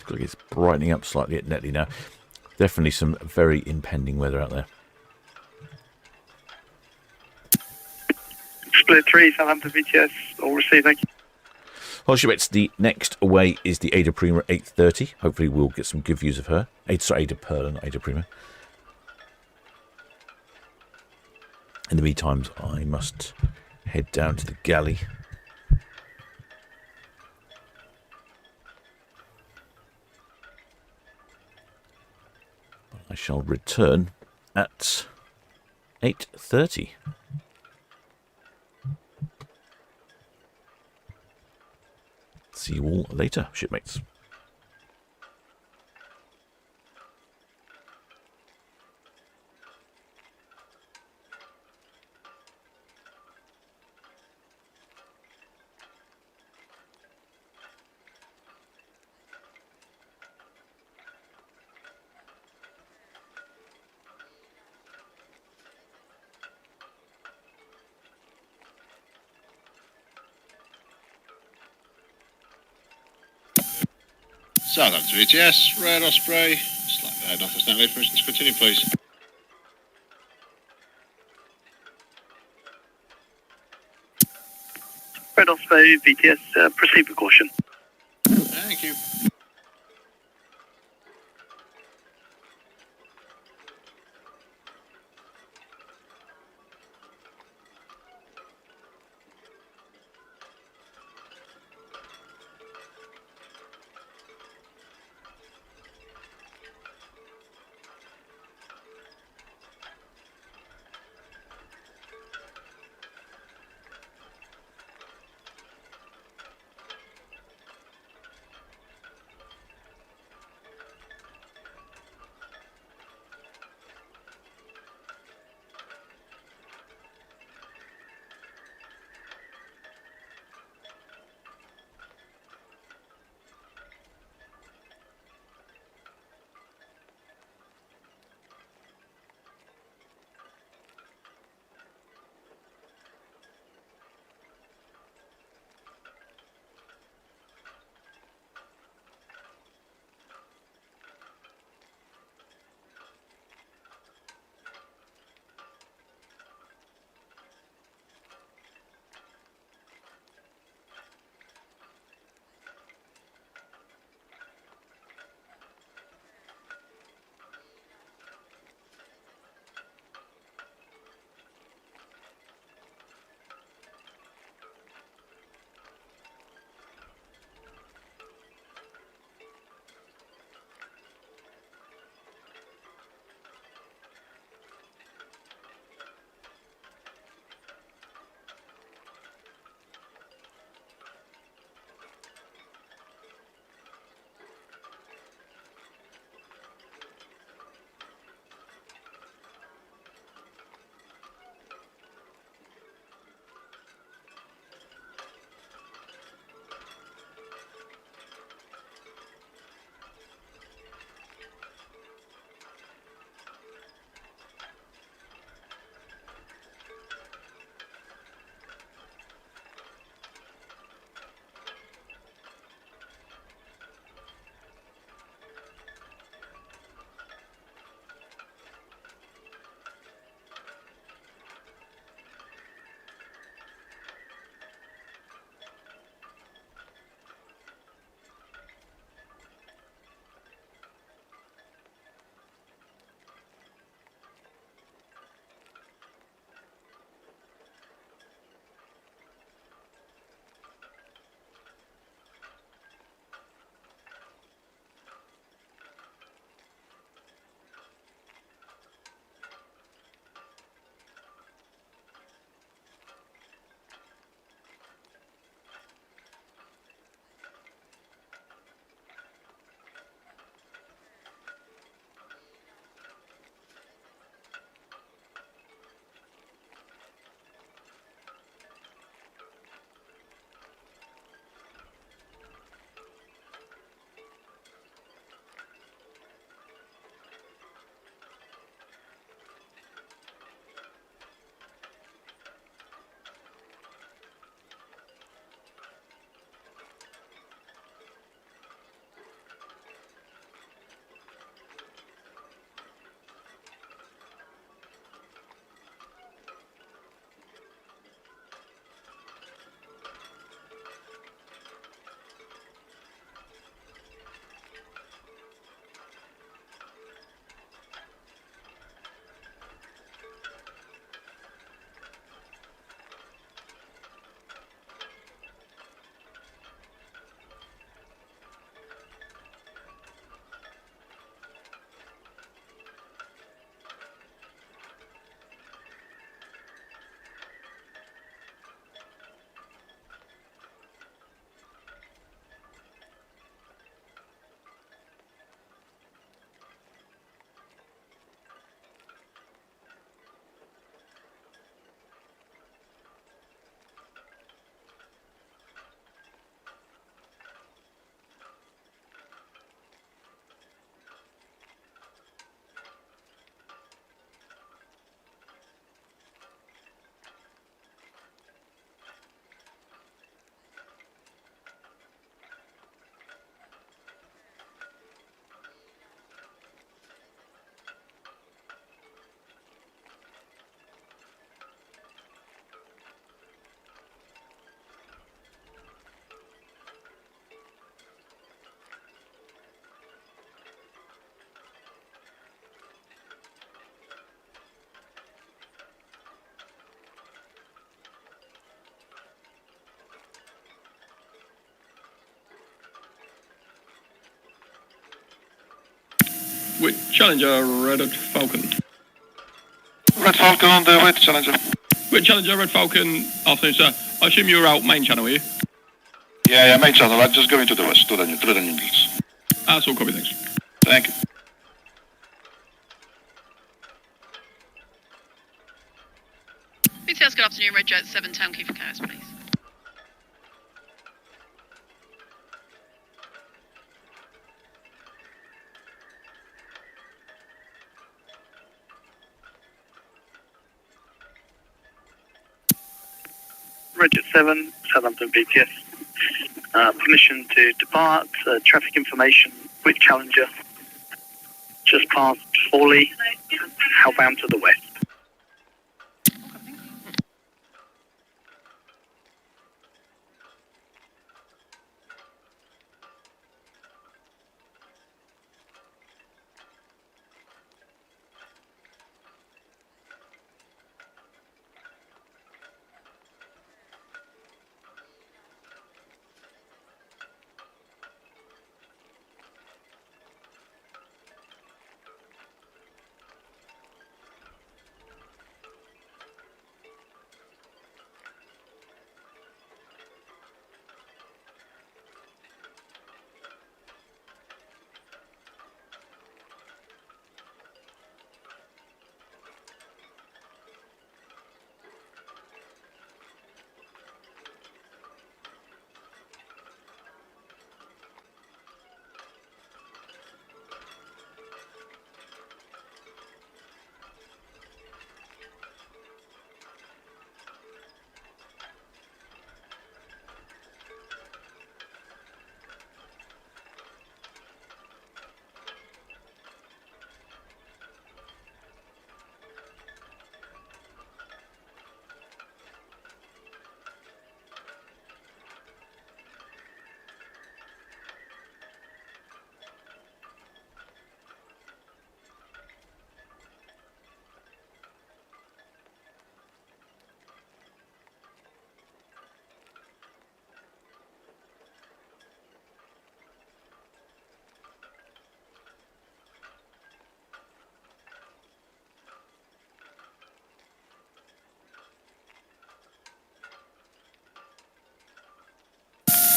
Speaker 4: Looks like it's brightening up slightly at Netley now. Definitely some very impending weather out there.
Speaker 10: Split 3, Southampton VTS, all received, thank you.
Speaker 4: Well, Shipmates, the next away is the AIDAperla at 8:30. Hopefully we'll get some good views of her. AIDAperla, not AIDAperla. In the meantime, I must head down to the galley. I shall return at 8:30. See you all later, shipmates.
Speaker 6: Southampton VTS, Red Osprey, slightly ahead off the Stanley, permission to continue, please.
Speaker 10: Red Osprey VTS, proceed with caution.
Speaker 6: Thank you.
Speaker 7: With Challenger, Red Falcon.
Speaker 8: Red Falcon on the with Challenger.
Speaker 7: With Challenger, Red Falcon, afternoon, sir. I assume you're out main channel, are you?
Speaker 8: Yeah, main channel. I'm just going to the west, to the needles.
Speaker 7: That's all, copy, thanks.
Speaker 8: Thank you.
Speaker 11: BTS, good afternoon, Red Jet 7, Town Quay for chaos, please.
Speaker 10: Red 7, Southampton BTS. Permission to depart, traffic information with Challenger. Just past Forley, outbound to the west.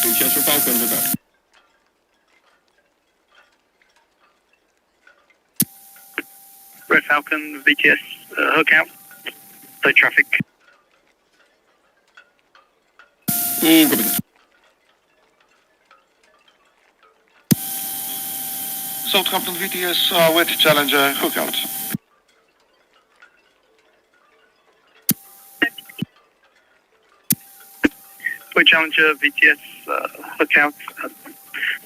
Speaker 7: BTS, Red Falcon, over.
Speaker 10: Red Falcon, VTS, hook out. No traffic.
Speaker 7: All copy.
Speaker 8: Southampton VTS with Challenger, hook out.
Speaker 10: With Challenger, VTS, hook out.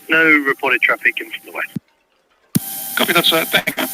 Speaker 10: No reported traffic in from the west.
Speaker 8: Copy that, sir. Thank you.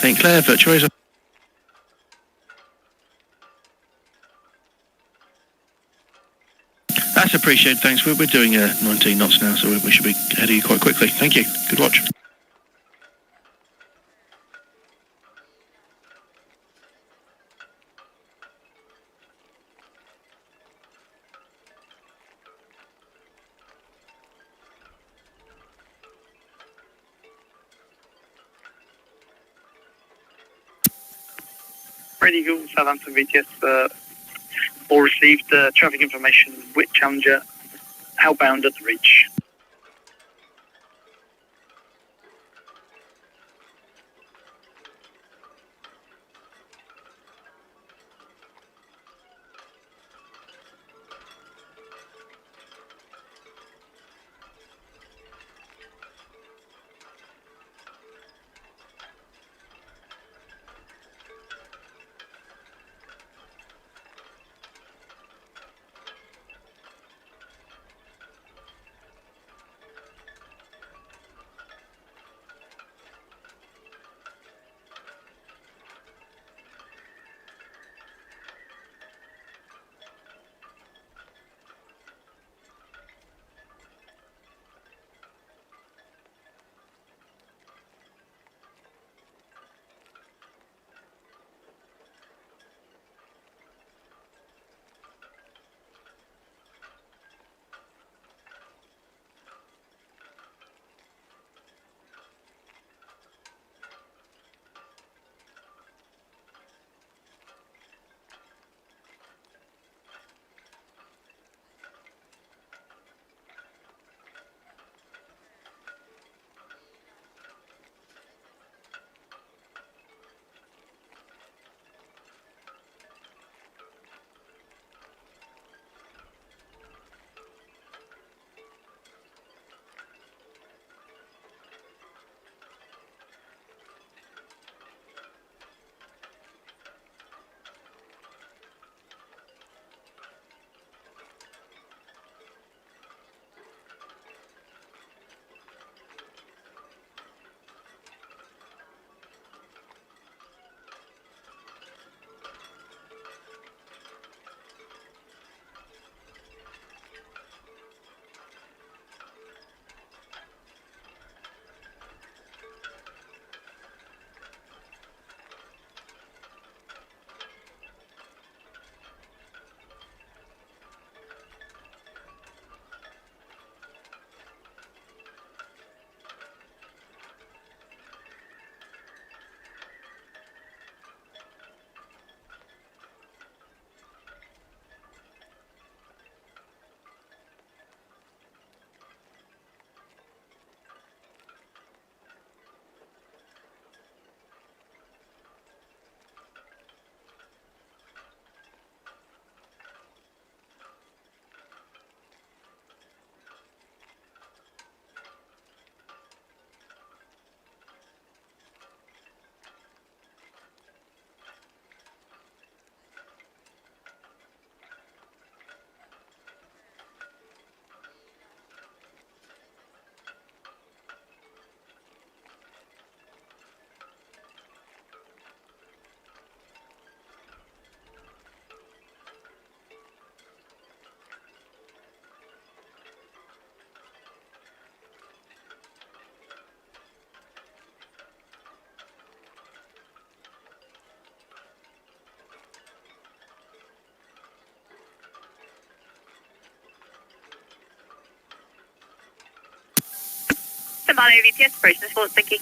Speaker 5: St Clair, Virtuosa. That's appreciated, thanks. We're doing 19 knots now, so we should be ahead of you quite quickly. Thank you. Good watch.
Speaker 10: Ready Google Southampton VTS, all received traffic information with Challenger outbound at the reach.
Speaker 1: Somebody VTS, Operation Support, thank you.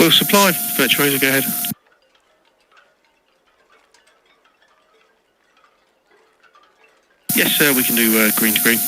Speaker 5: Full supply, Virtuosa, go ahead. Yes, sir, we can do green to green.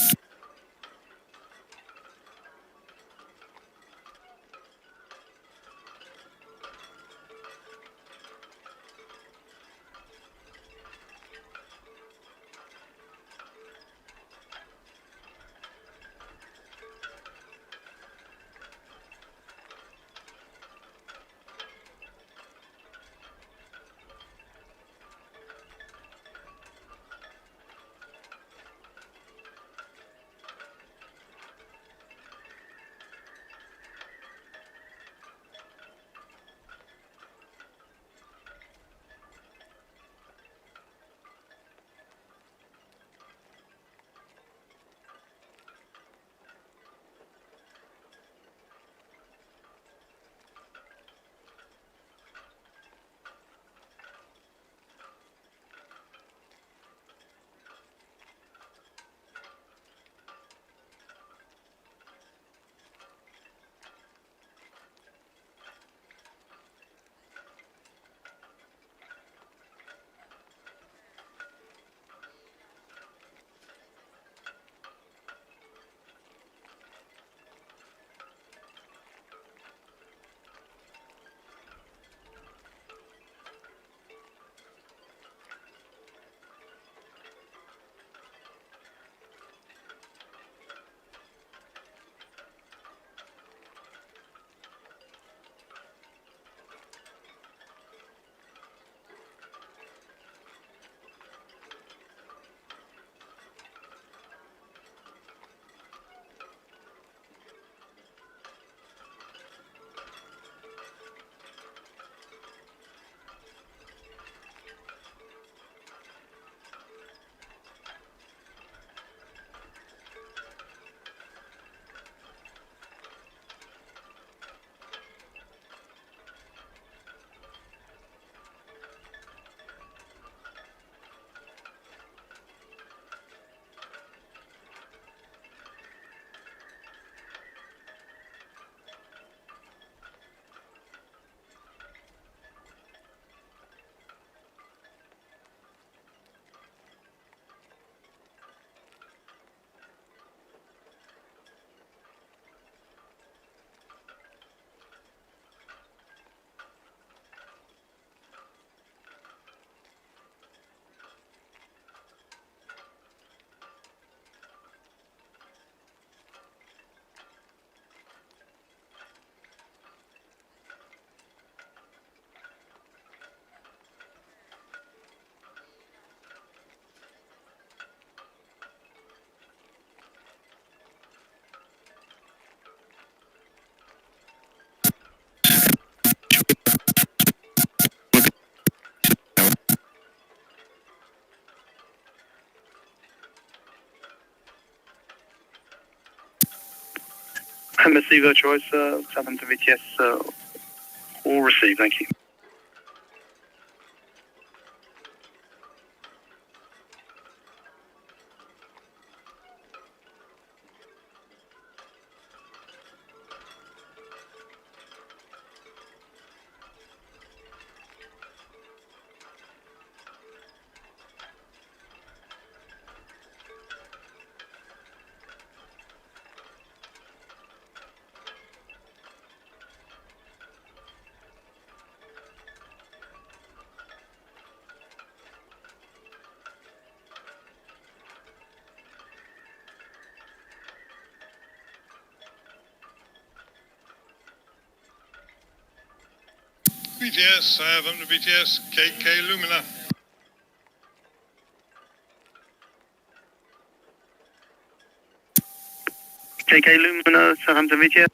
Speaker 10: MSC Virtuosa, Southampton VTS, all received, thank you.
Speaker 6: BTS, Southampton BTS, KK Lumina.
Speaker 10: KK Lumina, Southampton VTS.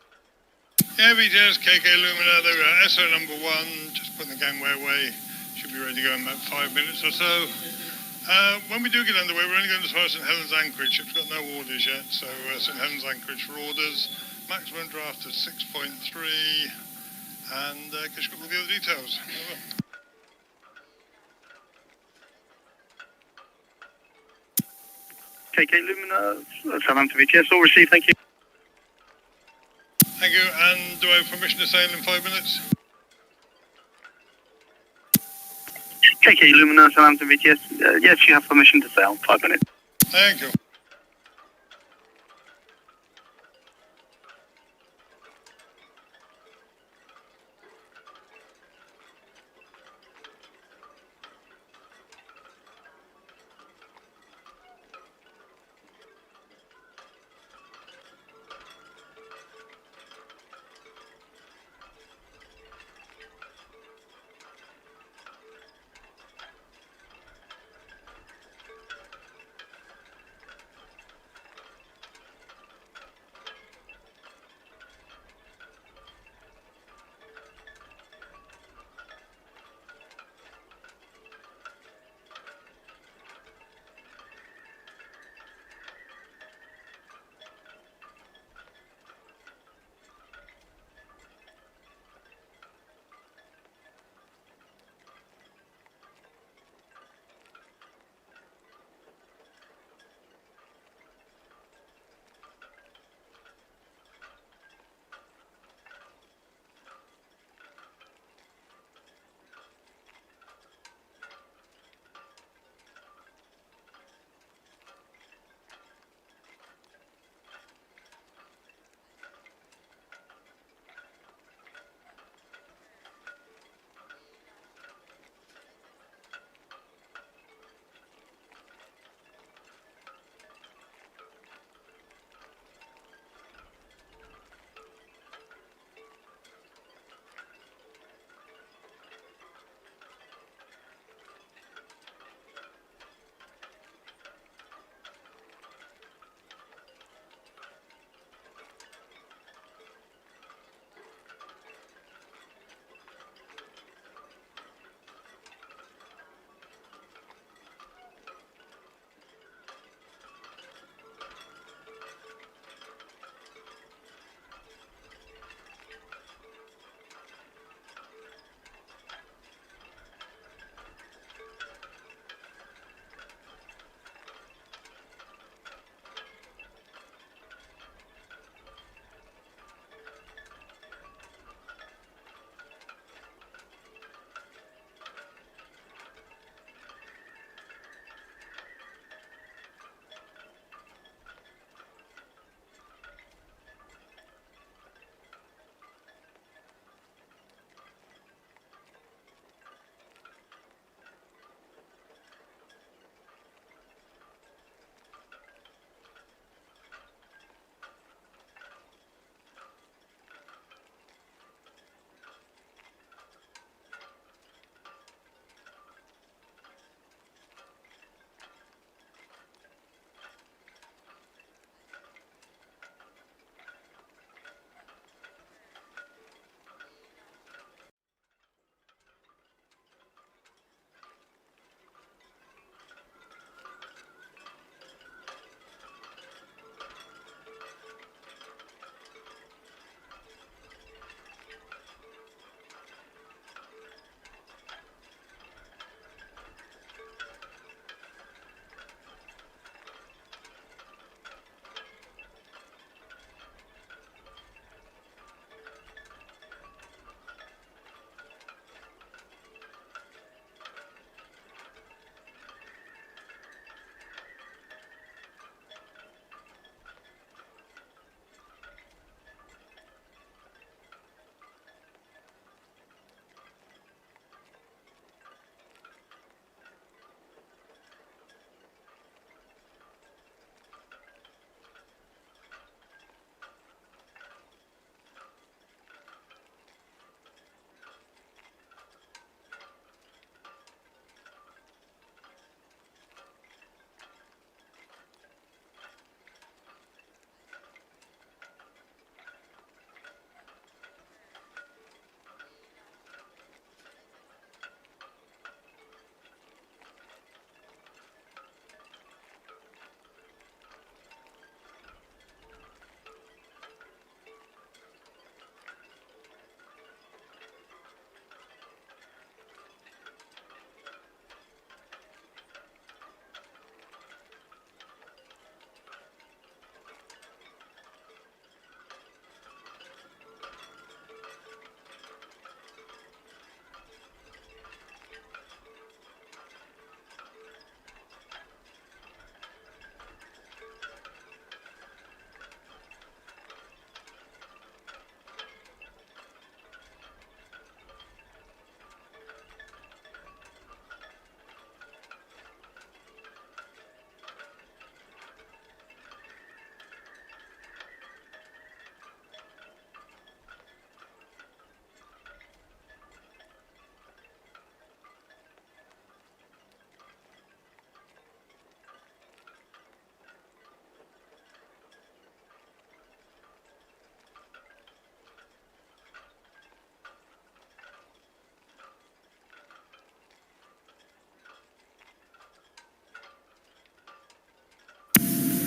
Speaker 6: Yeah, BTS, KK Lumina, there we are, SO number 1, just putting the gangway away. Should be ready to go in about 5 minutes or so. When we do get underway, we're only going as far as St Helens Anchorage. Ship's got no orders yet, so St Helens Anchorage for orders. Maximum draft is 6.3, and just got all the other details. Over.
Speaker 10: KK Lumina, Southampton VTS, all received, thank you.
Speaker 6: Thank you, and do I have permission to sail in 5 minutes?
Speaker 10: KK Lumina, Southampton VTS. Yes, you have permission to sail. 5 minutes.
Speaker 6: Thank you.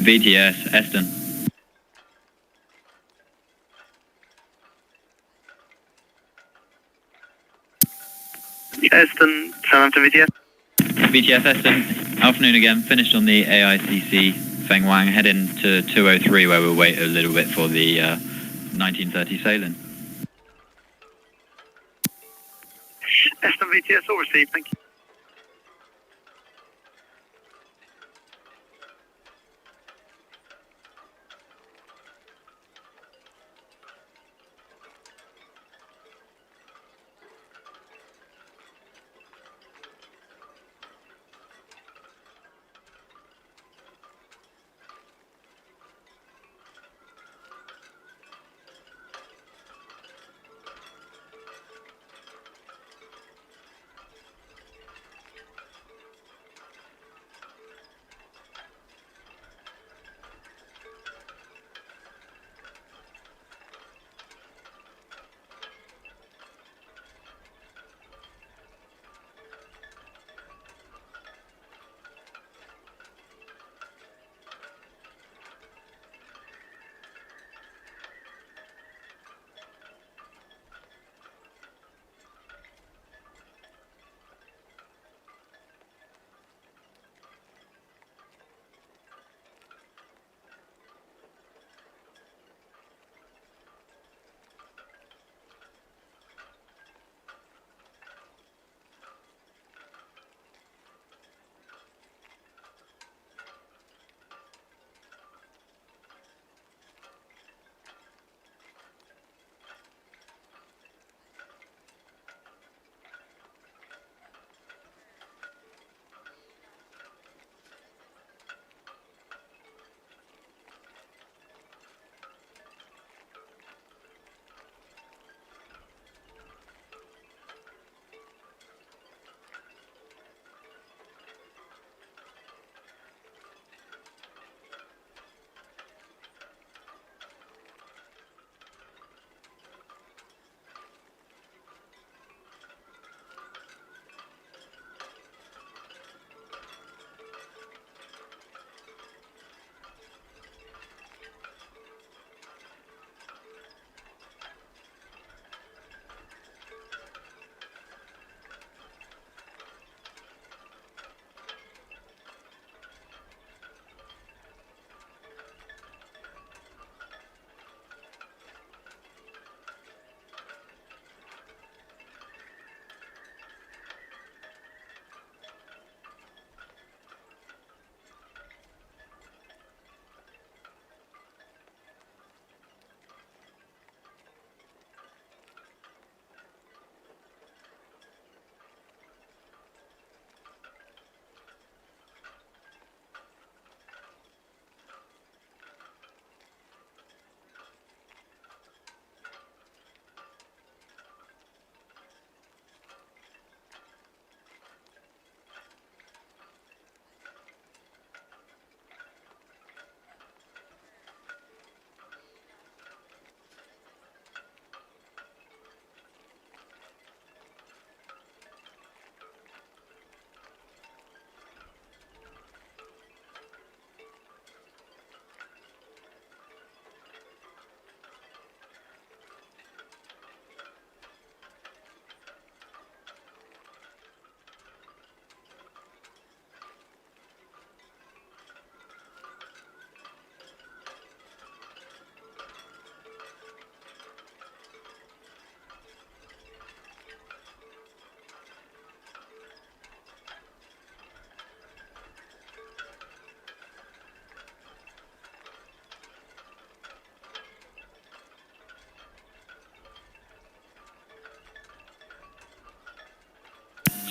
Speaker 13: VTS, Eston.
Speaker 10: Eston, Southampton VTS.
Speaker 13: VTS, Eston. Afternoon again. Finished on the AICC Feng Wang. Head into 203 where we'll wait a little bit for the 1930 sailing.
Speaker 10: Eston VTS, all received, thank you.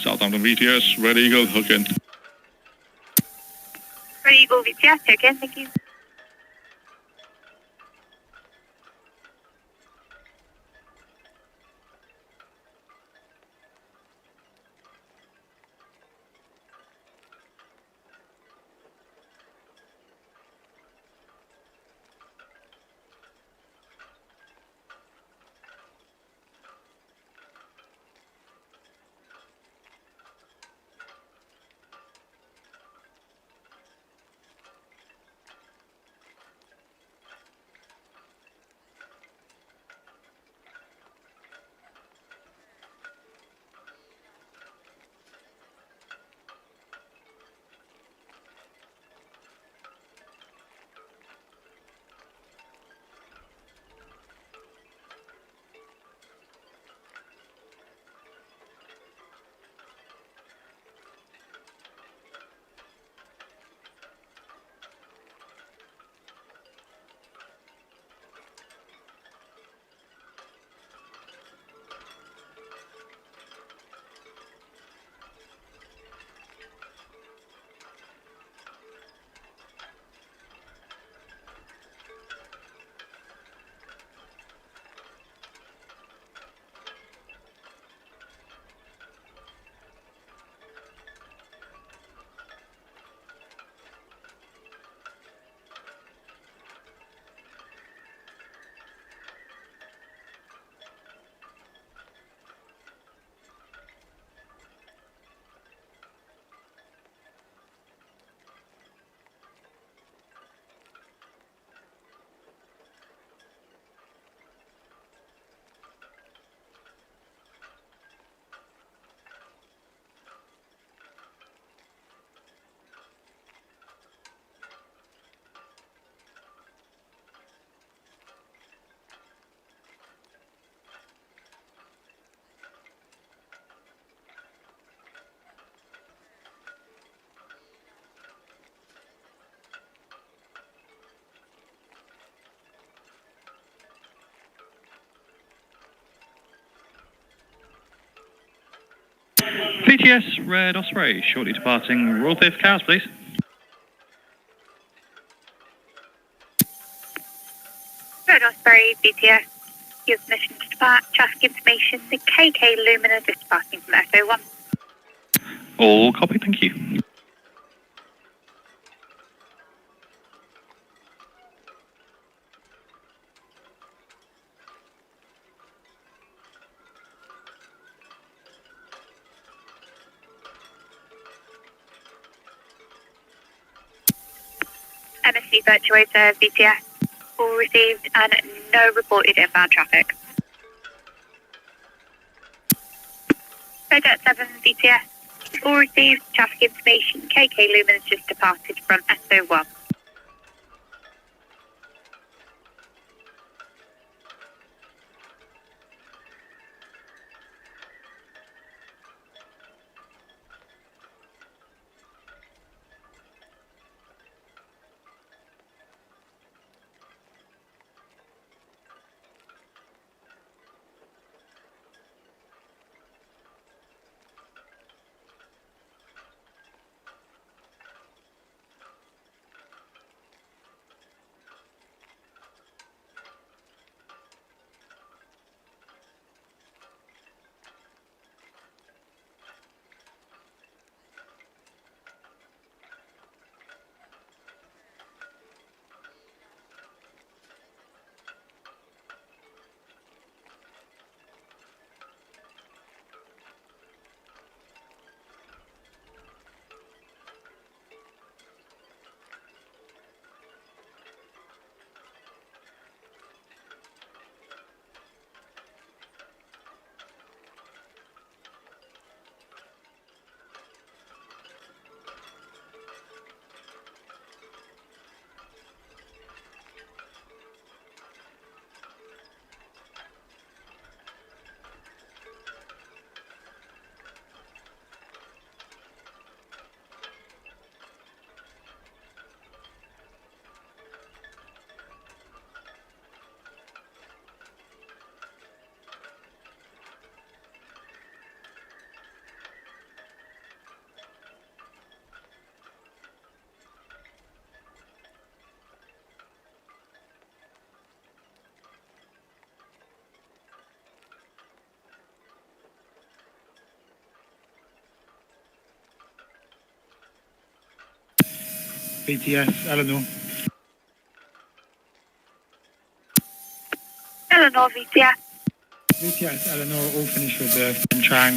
Speaker 6: Southampton VTS, Red Eagle, hook in.
Speaker 1: Red Eagle VTS, again, thank you.
Speaker 13: BTS, Red Osprey, shortly departing Royal Fifth Cows, please.
Speaker 1: Red Osprey, BTS, your permission to depart. Traffic information, the KK Lumina just departing from SO1.
Speaker 13: All copy, thank you.
Speaker 1: MSC Virtuosa, BTS, all received and no reported inbound traffic. Jet 7, BTS, all received traffic information. KK Lumen has just departed from SO1.
Speaker 14: BTS, Eleanor.
Speaker 1: Eleanor, VTS.
Speaker 14: BTS, Eleanor, all finished with the Chang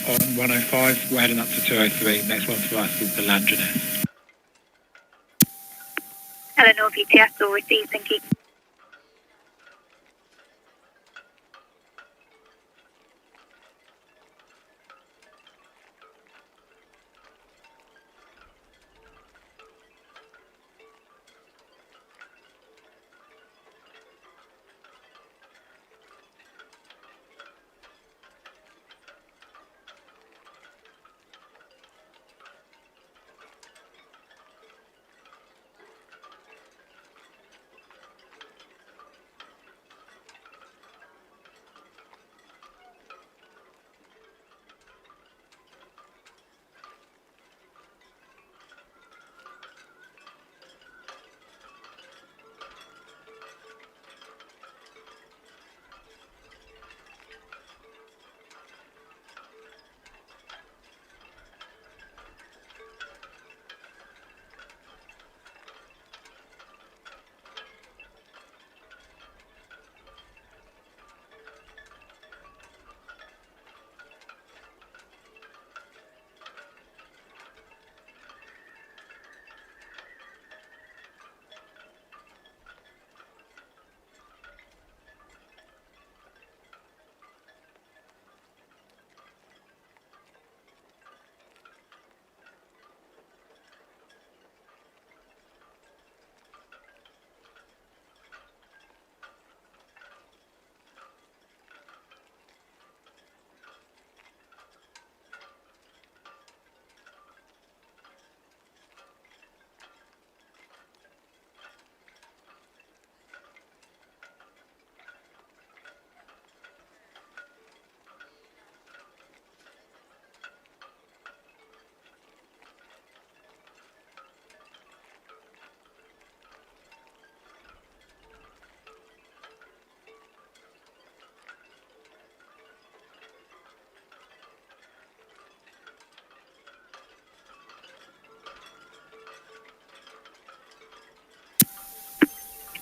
Speaker 14: on 105. We're heading up to 203. Next one for us is the Landroness.
Speaker 1: Eleanor, VTS, all received, thank you.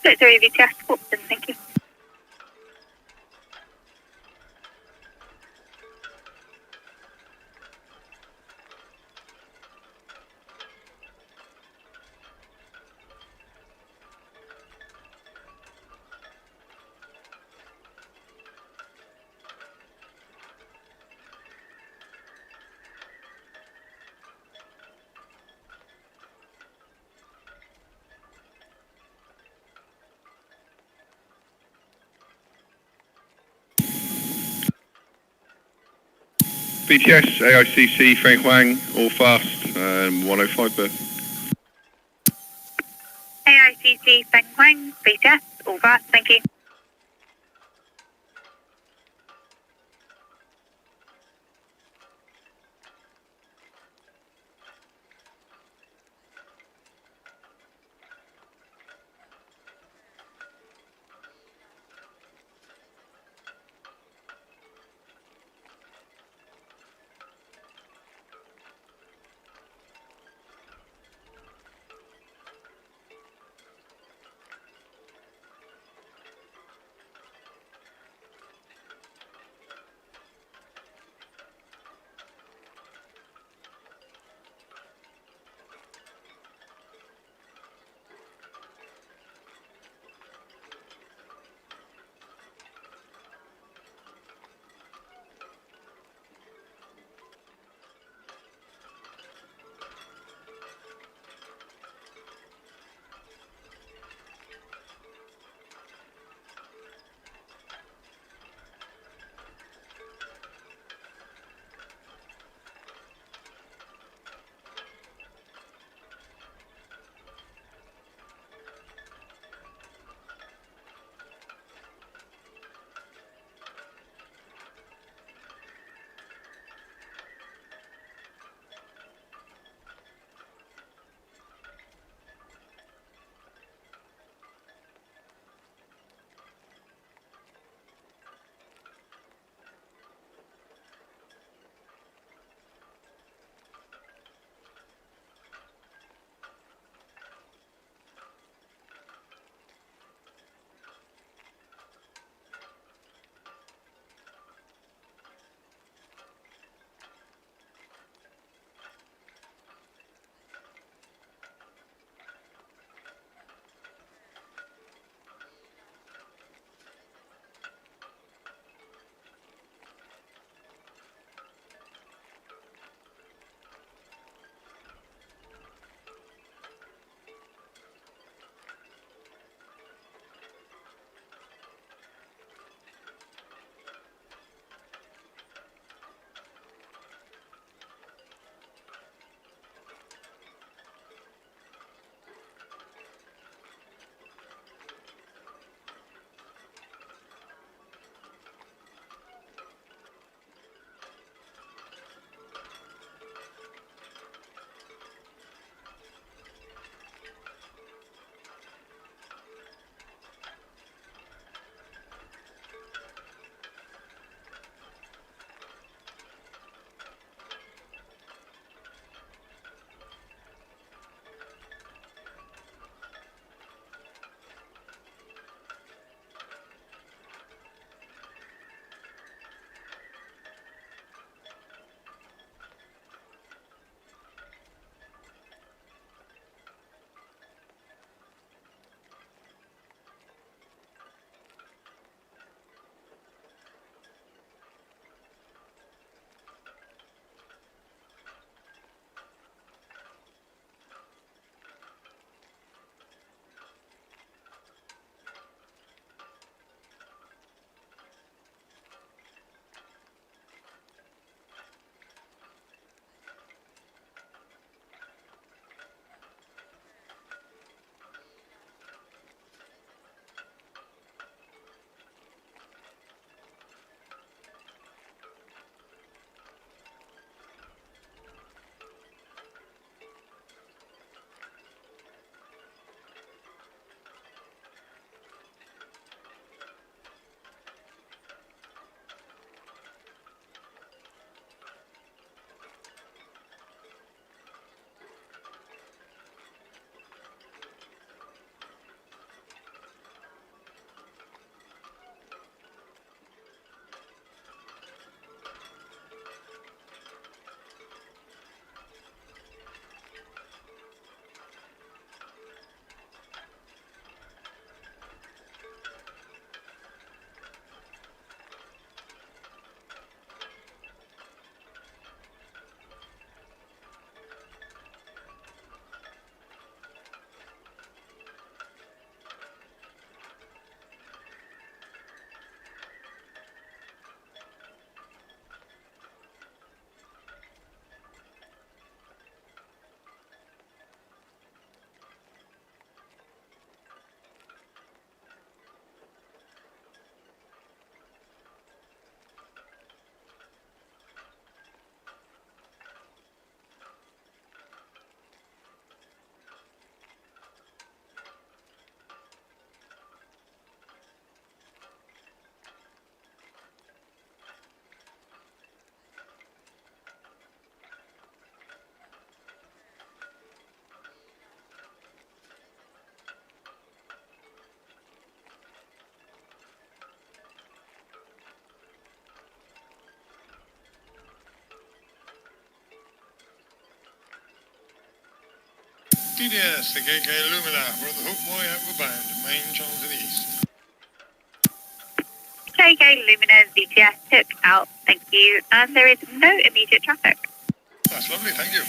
Speaker 1: Split 3 VTS, Watson, thank you.
Speaker 15: BTS, AICC, Feng Huang, all fast, 105 berth.
Speaker 1: AICC, Feng Huang, VTS, all fast, thank you.
Speaker 6: DDS, the KK Lumina, we're on the Hook Boy outward bound, main channel to the east.
Speaker 1: KK Lumina VTS took out, thank you, and there is no immediate traffic.
Speaker 6: That's lovely, thank you.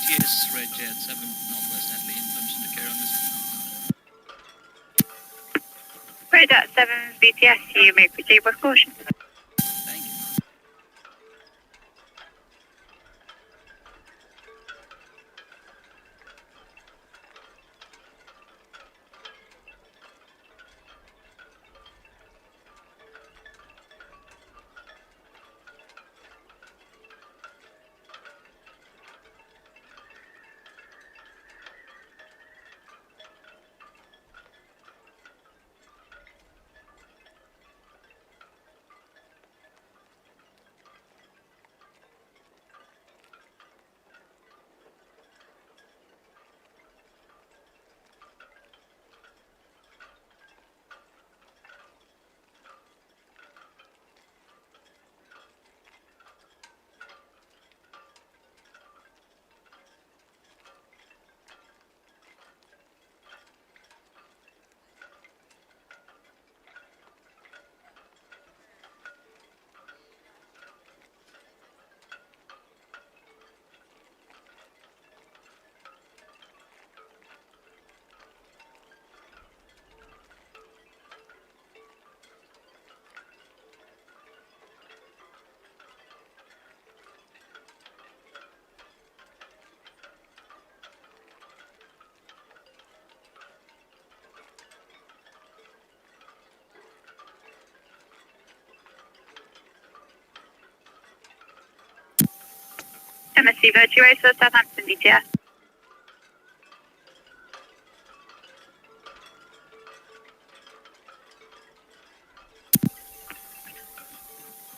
Speaker 16: BTS, Red Jet 7, Northwest Headley, in permission to carry on this.
Speaker 1: Red Jet 7 BTS, you may proceed with caution.
Speaker 16: Thank you.
Speaker 1: MSC Virtuosa, Southampton BTS.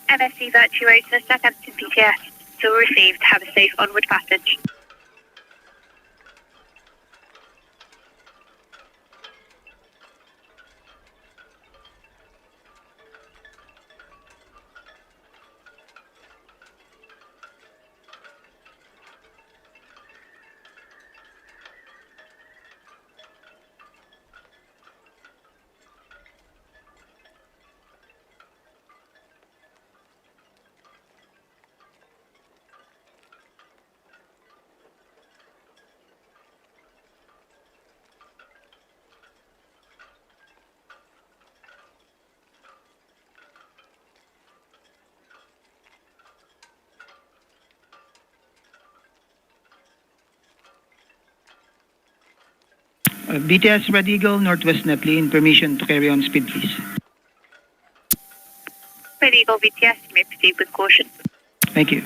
Speaker 1: MSC Virtuosa, Southampton BTS. Still received. Have a safe onward passage.
Speaker 9: BTS Red Eagle, Northwest Netley, in permission to carry on speed, please.
Speaker 1: Red Eagle BTS, you may proceed with caution.
Speaker 9: Thank you.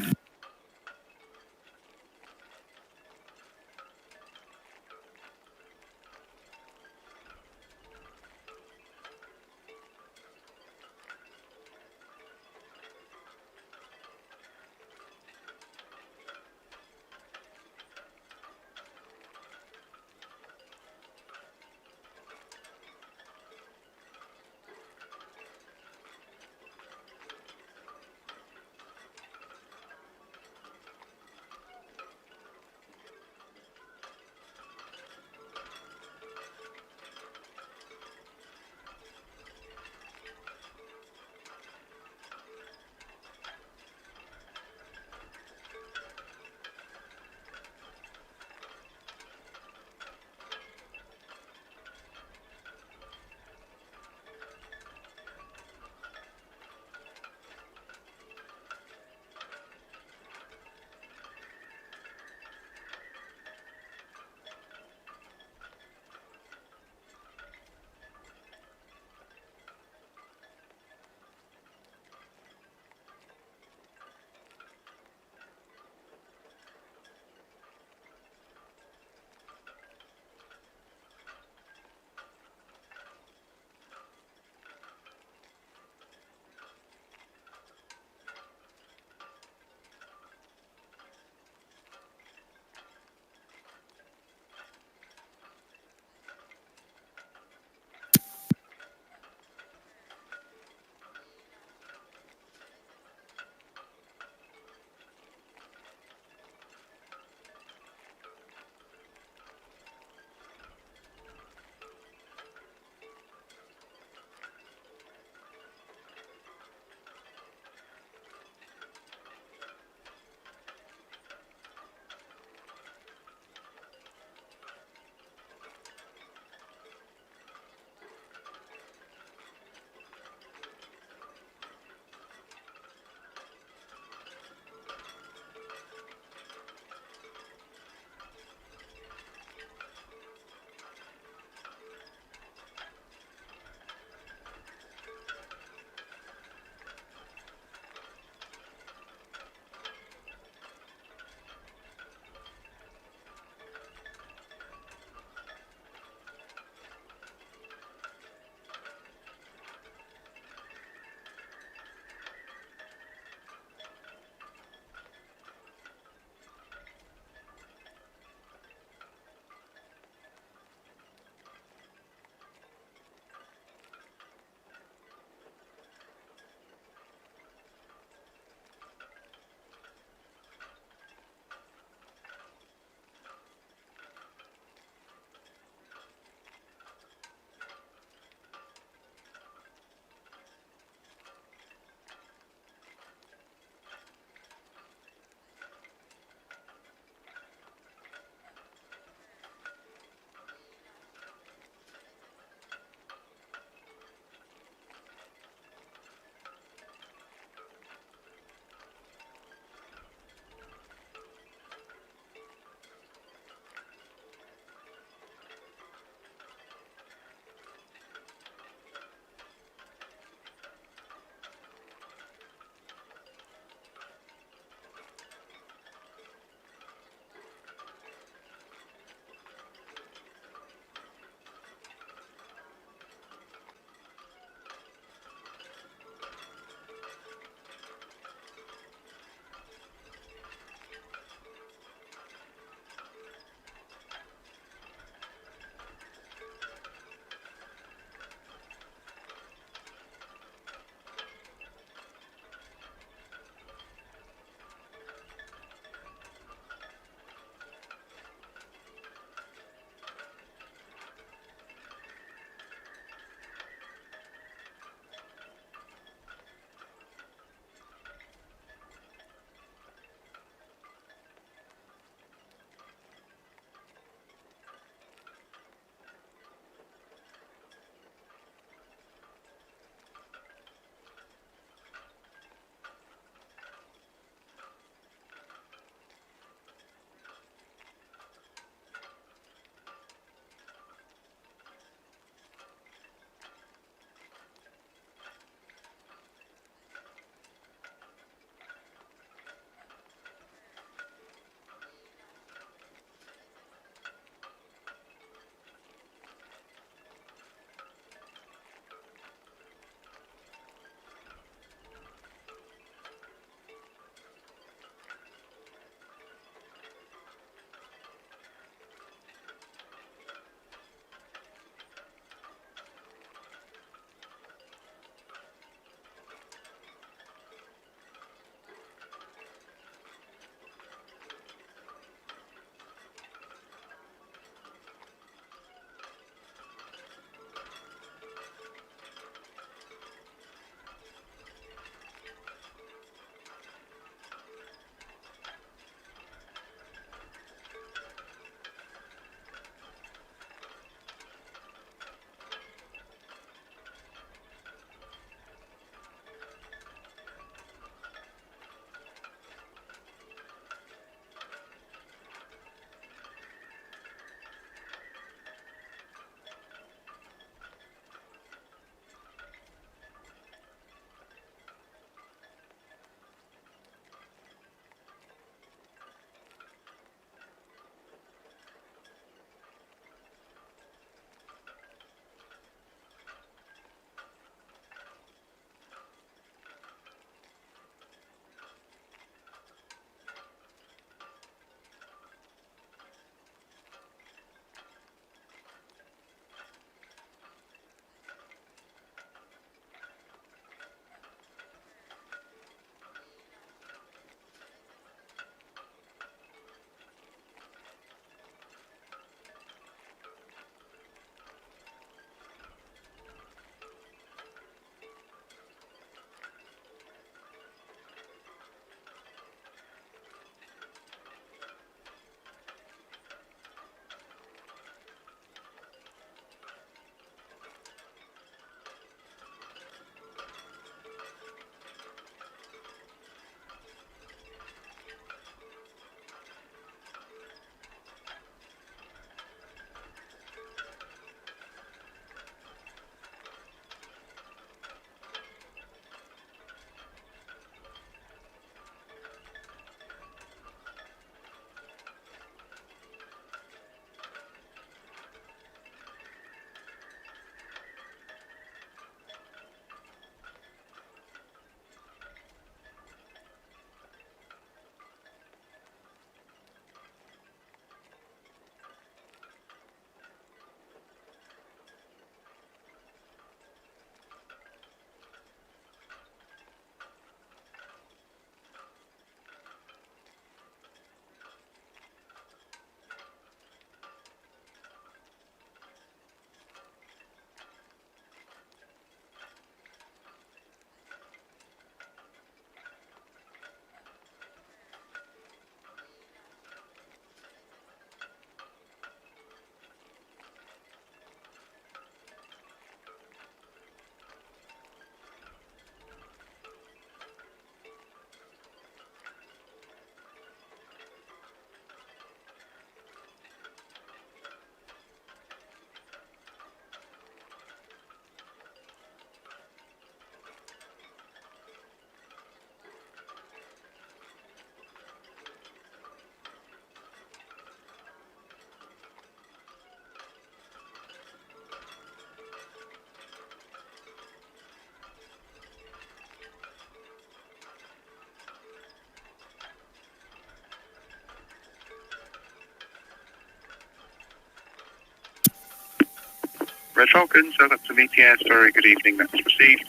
Speaker 8: Red Falcon, Southampton VTS, very good evening, that's received.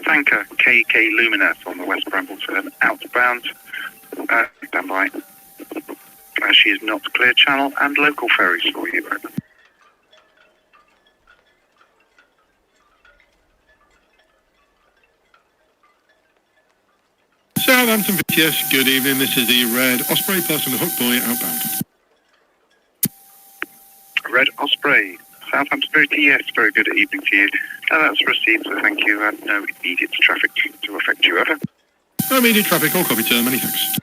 Speaker 8: Tanker KK Luminous on the West Brambleton outbound. Stand by. She is not clear channel and local ferries for you. Over.
Speaker 6: Southampton VTS, good evening. This is the Red Osprey passing the Hook Boy outbound.
Speaker 8: Red Osprey, Southampton VTS, very good evening to you. That's received, so thank you. No immediate traffic to affect you, over.
Speaker 6: No immediate traffic, all copy, many thanks.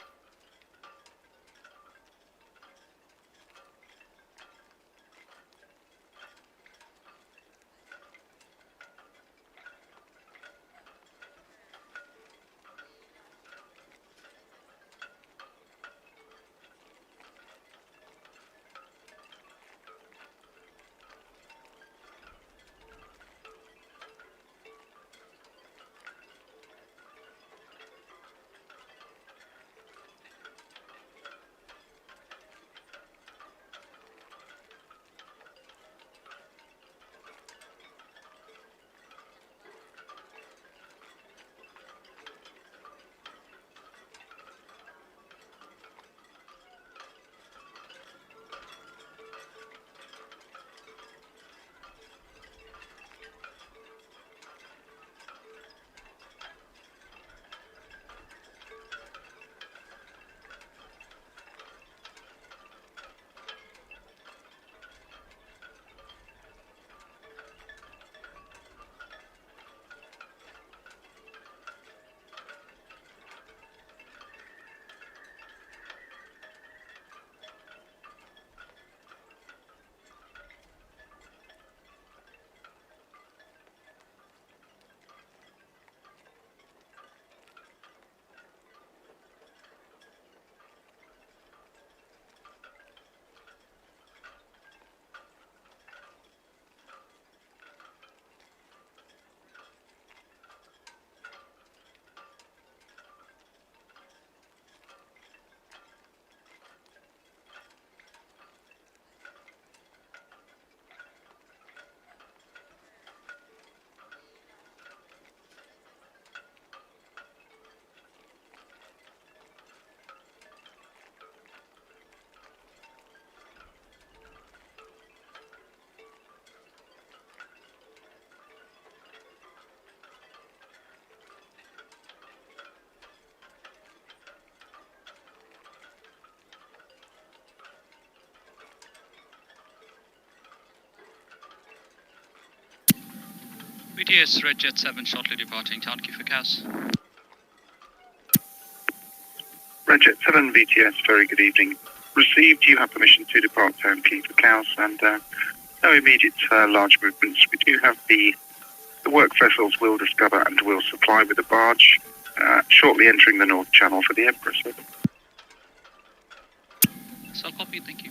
Speaker 16: BTS Red Jet 7 shortly departing Town Quay for CAS.
Speaker 8: Red Jet 7 VTS, very good evening. Received, you have permission to depart Town Quay for Cows and no immediate large movements. We do have the work vessels will discover and will supply with a barge shortly entering the North Channel for the Empress.
Speaker 16: So copy, thank you.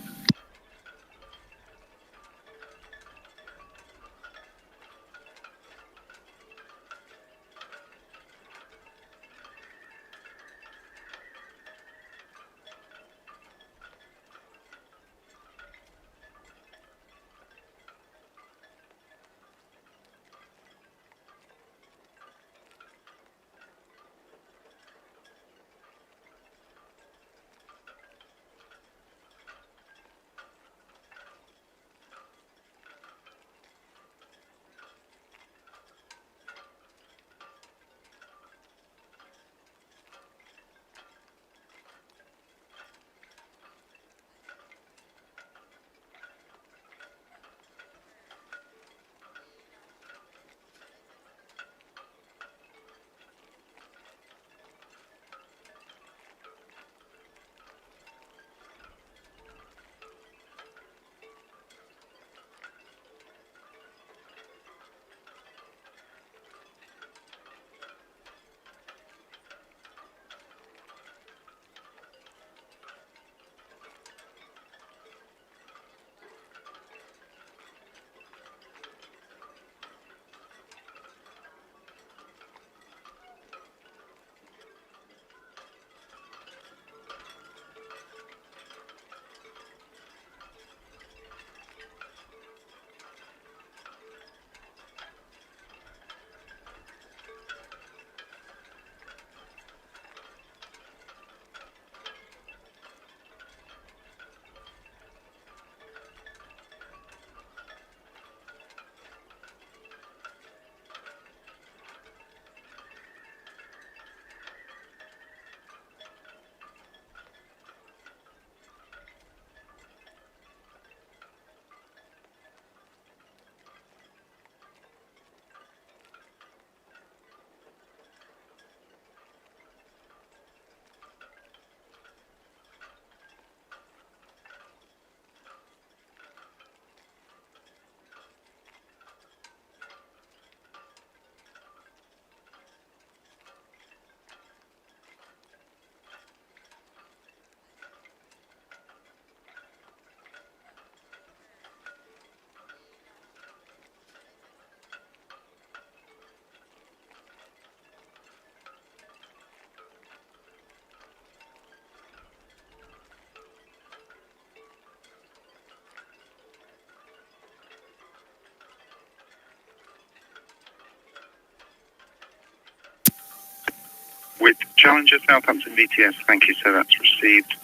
Speaker 8: with Challenger, Southampton VTS. Thank you, sir. That's received.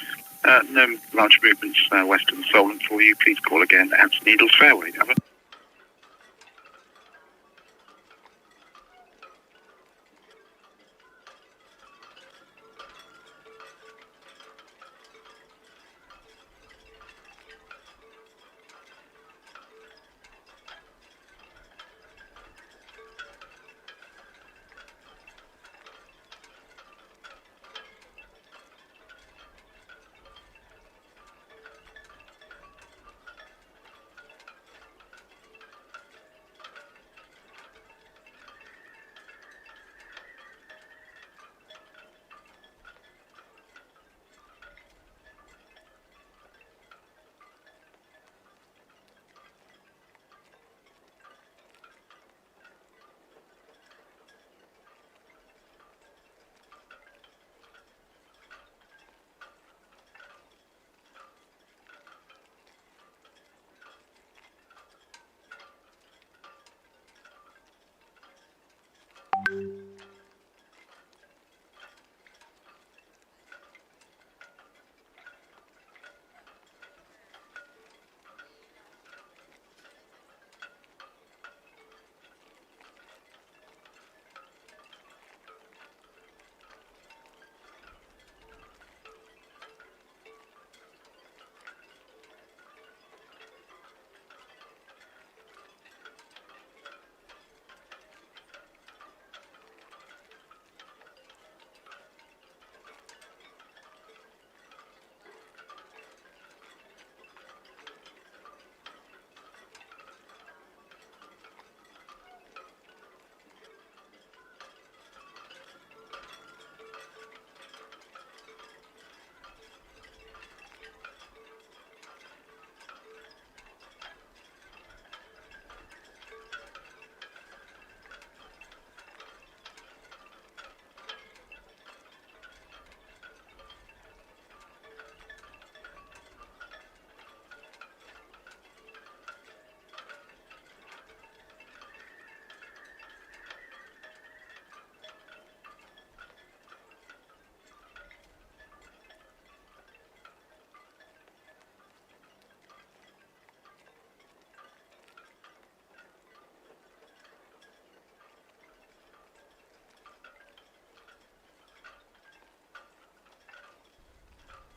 Speaker 8: No large movements western Solent for you. Please call again at Needles Fairway. Over.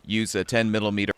Speaker 17: Use a 10 millimeter.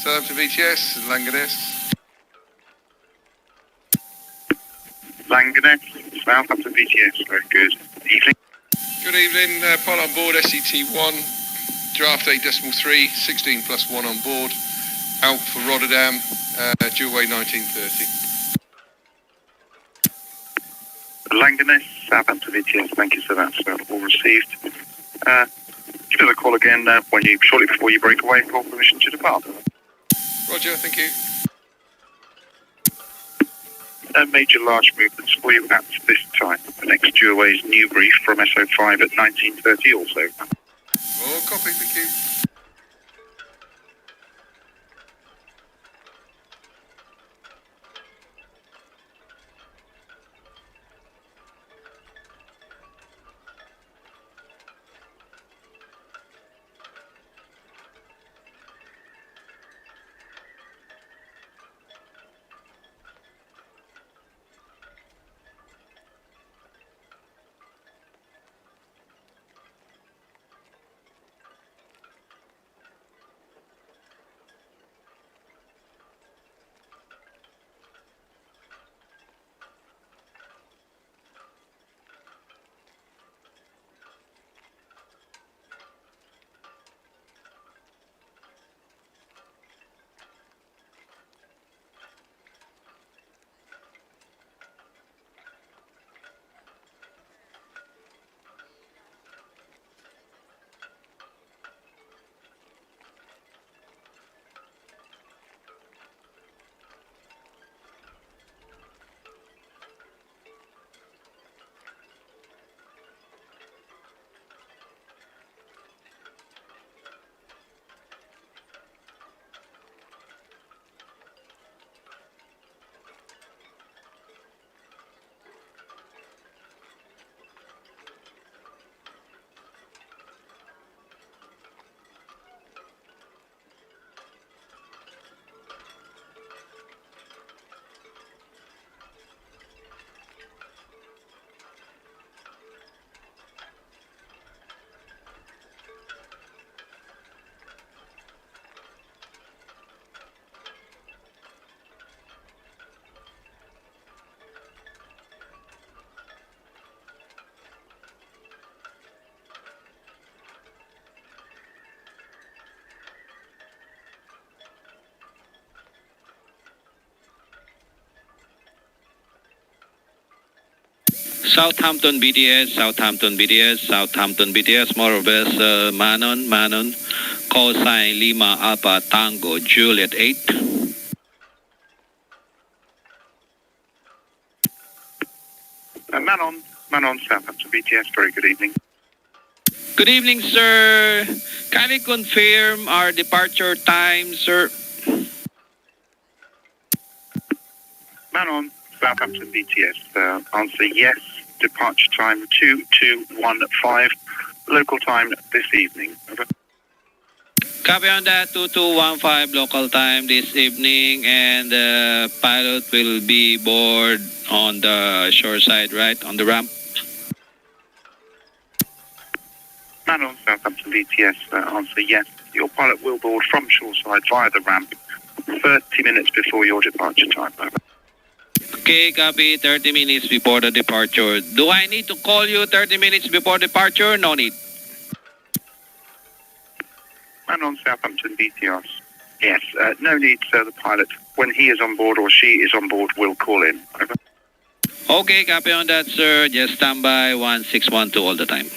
Speaker 18: Southampton VTS, Langanes.
Speaker 8: Langanes, Southampton VTS, very good. Evening.
Speaker 18: Good evening, pilot on board, SET1, draft 8.3, 16 plus 1 on board, out for Rotterdam, due away 19:30.
Speaker 8: Langanes, Southampton VTS, thank you for that, sir. All received. Give us a call again shortly before you break away for permission to depart.
Speaker 18: Roger, thank you.
Speaker 8: No major large movements for you at this time. The next due away is new brief from SO5 at 19:30 also.
Speaker 18: Oh, copy, thank you.
Speaker 19: Southampton BTS, Southampton BTS, Southampton BTS, more or less, Manon, call sign Lima Alpha Tango Juliet 8.
Speaker 8: Manon, Southampton BTS, very good evening.
Speaker 19: Good evening, sir. Can we confirm our departure time, sir?
Speaker 8: Manon, Southampton BTS, answer yes. Departure time 2215, local time this evening. Over.
Speaker 19: Copy on that, 2215 local time this evening, and the pilot will be board on the shore side, right, on the ramp.
Speaker 8: Manon, Southampton BTS, answer yes. Your pilot will board from shoreside via the ramp 30 minutes before your departure time. Over.
Speaker 19: Okay, copy, 30 minutes before the departure. Do I need to call you 30 minutes before departure? No need.
Speaker 8: Manon, Southampton BTS. Yes, no need, sir. The pilot, when he is on board or she is on board, will call in. Over.
Speaker 19: Okay, copy on that, sir. Just stand by 1612 all the time.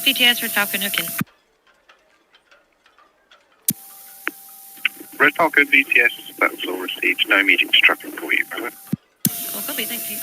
Speaker 11: BTS Red Falcon hooking.
Speaker 8: Red Falcon VTS, that's all received. No immediate instruction for you, brother.
Speaker 11: Cool, copy, thank you.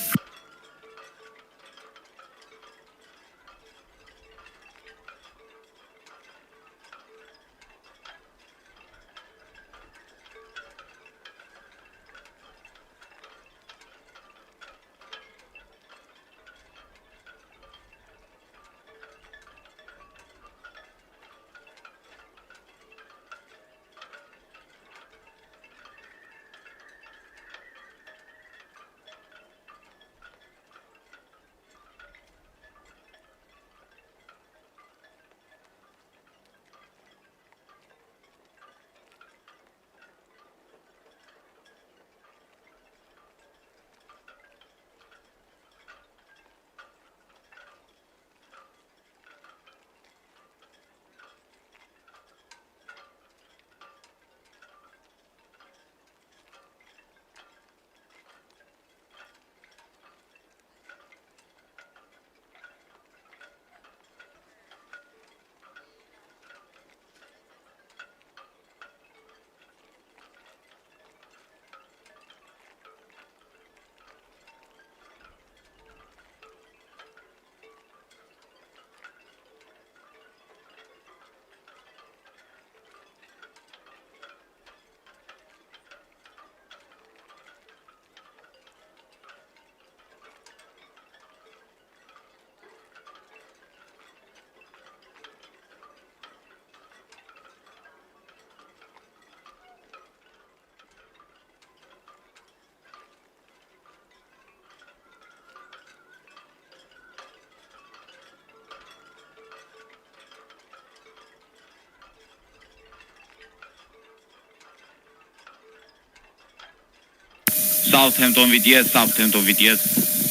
Speaker 20: Southampton VTS,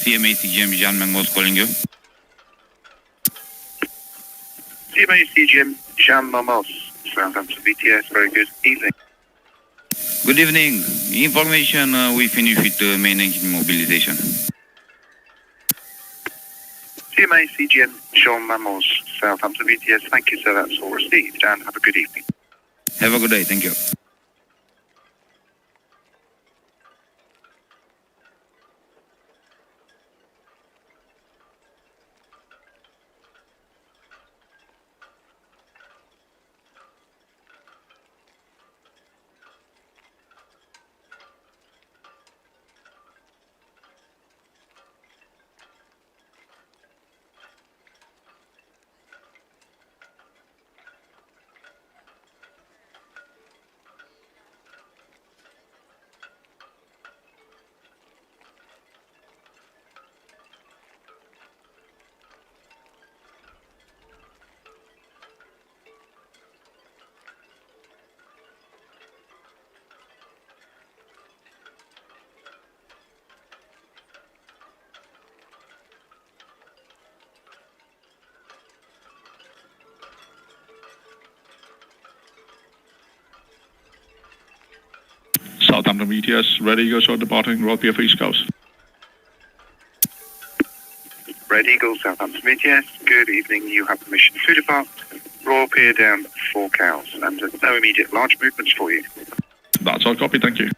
Speaker 20: CMA CGM Jean Mangos calling you.
Speaker 8: CMA CGM Jean Mamos, Southampton VTS, very good evening.
Speaker 20: Good evening. Information, we finished with the main engine mobilization.
Speaker 8: CMA CGM Jean Mamos, Southampton VTS, thank you, sir, that's all received, and have a good evening.
Speaker 20: Have a good day, thank you.
Speaker 21: Southampton VTS, Red Eagle, so departing Royal PF East Coast.
Speaker 8: Red Eagle, Southampton VTS, good evening, you have permission to depart. Royal Pier down 4 cows, and no immediate large movements for you.
Speaker 21: That's our copy, thank you.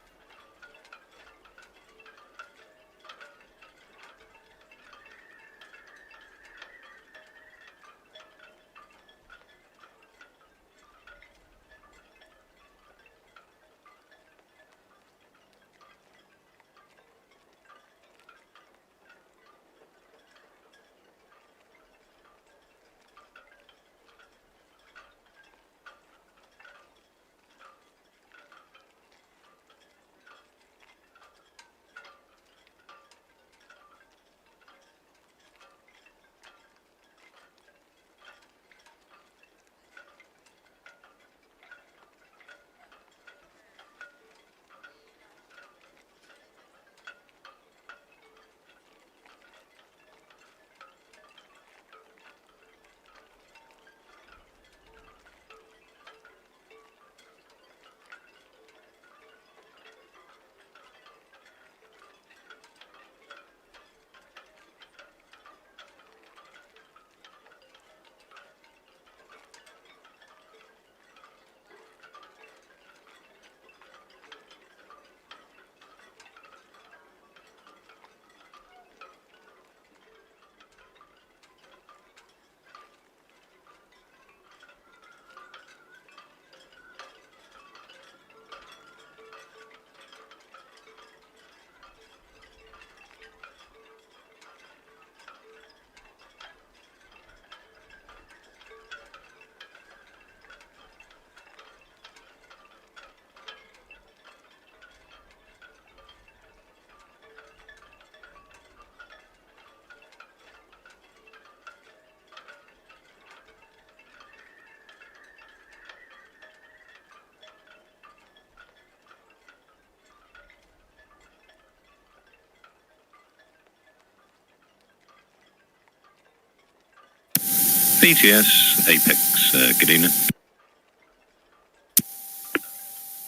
Speaker 3: BTS, Apex, good evening.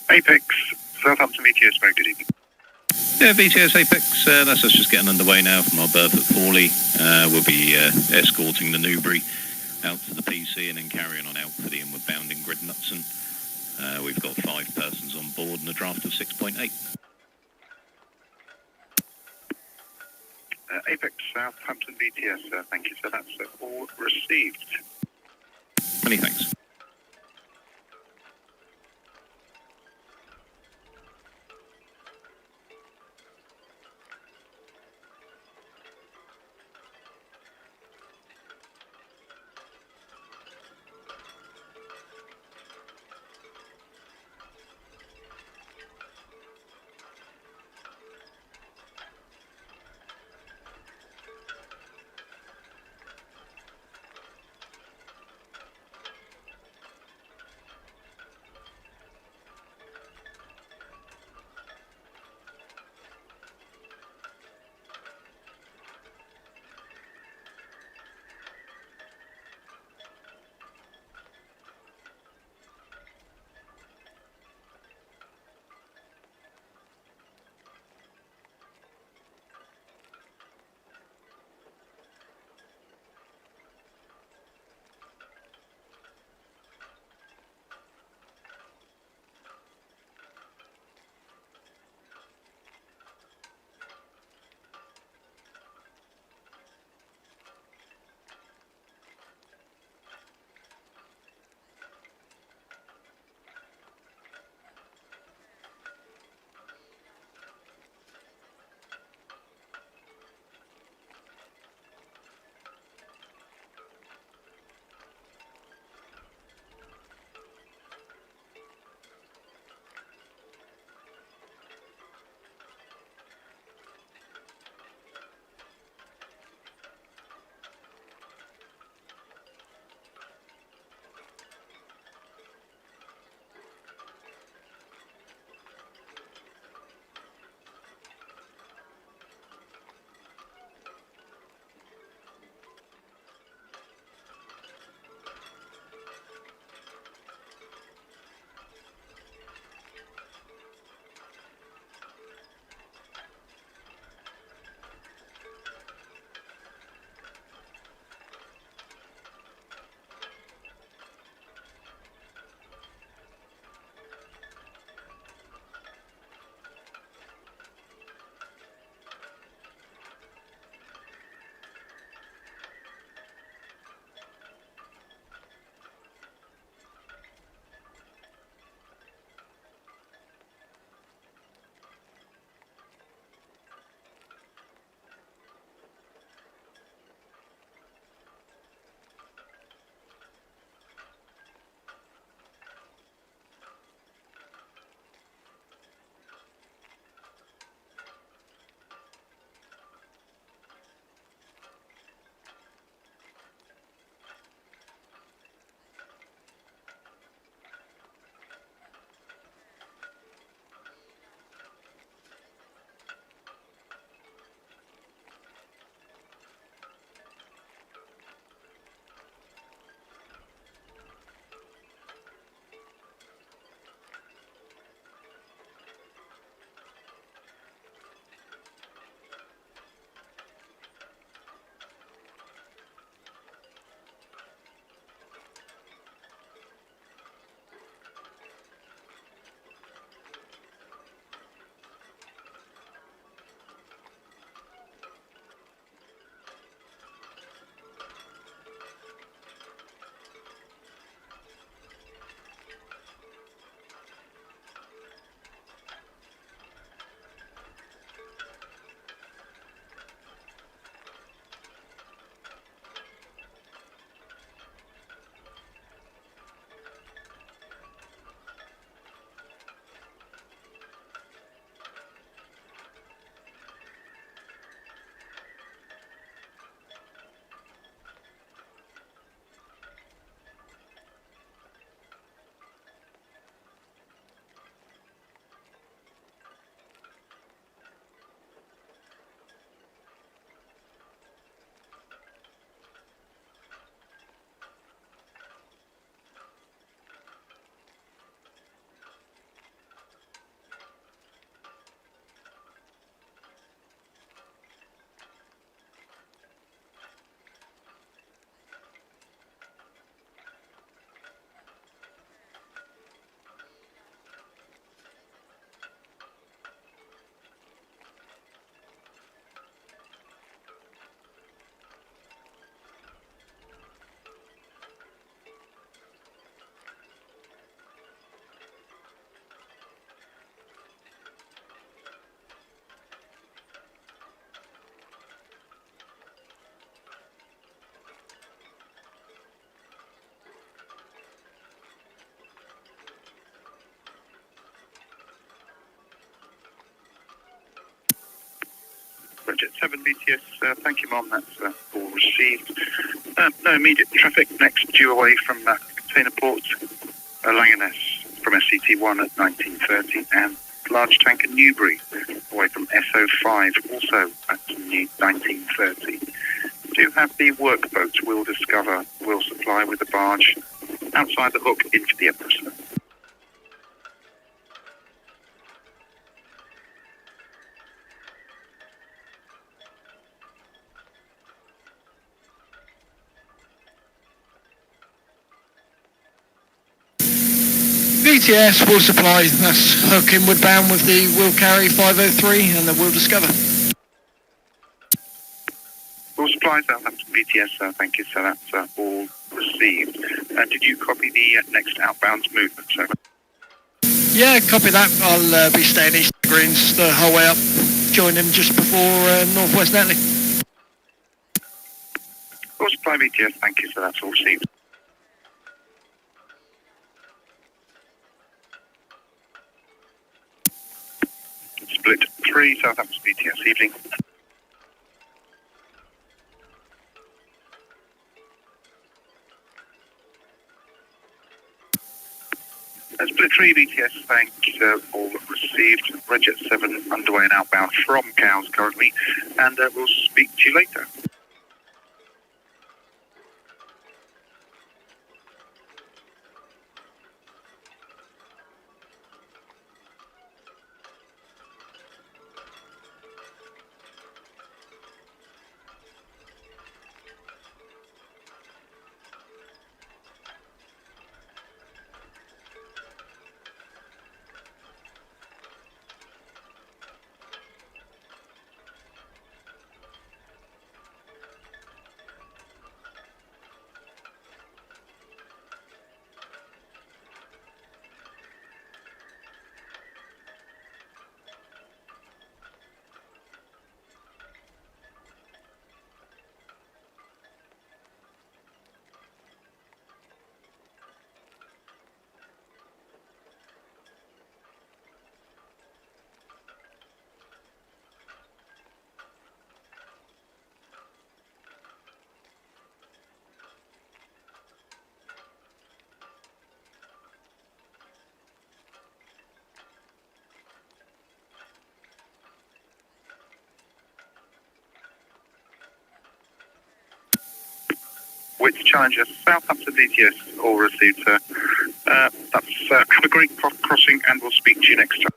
Speaker 8: Apex, Southampton VTS, very good evening.
Speaker 3: Yeah, BTS Apex, that's us just getting underway now from our berth at Thorley. We'll be escorting the Newbury out to the PC and then carrying on out for the inward bound in Gridnutson. We've got 5 persons on board and a draft of 6.8.
Speaker 8: Apex, Southampton VTS, thank you, sir. That's all received.
Speaker 3: Many thanks.
Speaker 8: Budget 7 BTS, thank you, Mom. That's all received. No immediate traffic. Next due away from container port, Langeness from SCT1 at 19:30, and large tanker Newbury away from SO5 also at 19:30. Do have the workboat Will Discover, Will Supply with the barge outside the hook into the Empress.
Speaker 2: BTS will supply, that's hook inward bound with the Will Carry 503 and the Will Discover.
Speaker 8: Will Supply, Southampton BTS, thank you, so that's all received. Did you copy the next outbound movement? So,
Speaker 2: Yeah, copy that. I'll be staying east of Greens the whole way up, join them just before Northwest Netley.
Speaker 8: Will Supply BTS, thank you, so that's all received. Split 3, Southampton BTS, evening. Split 3 BTS, thanks, all received. Rejet 7 underway and outbound from Cowes currently, and we'll speak to you later. With Challenger, Southampton BTS, all received, sir. Have a great crossing, and we'll speak to you next time.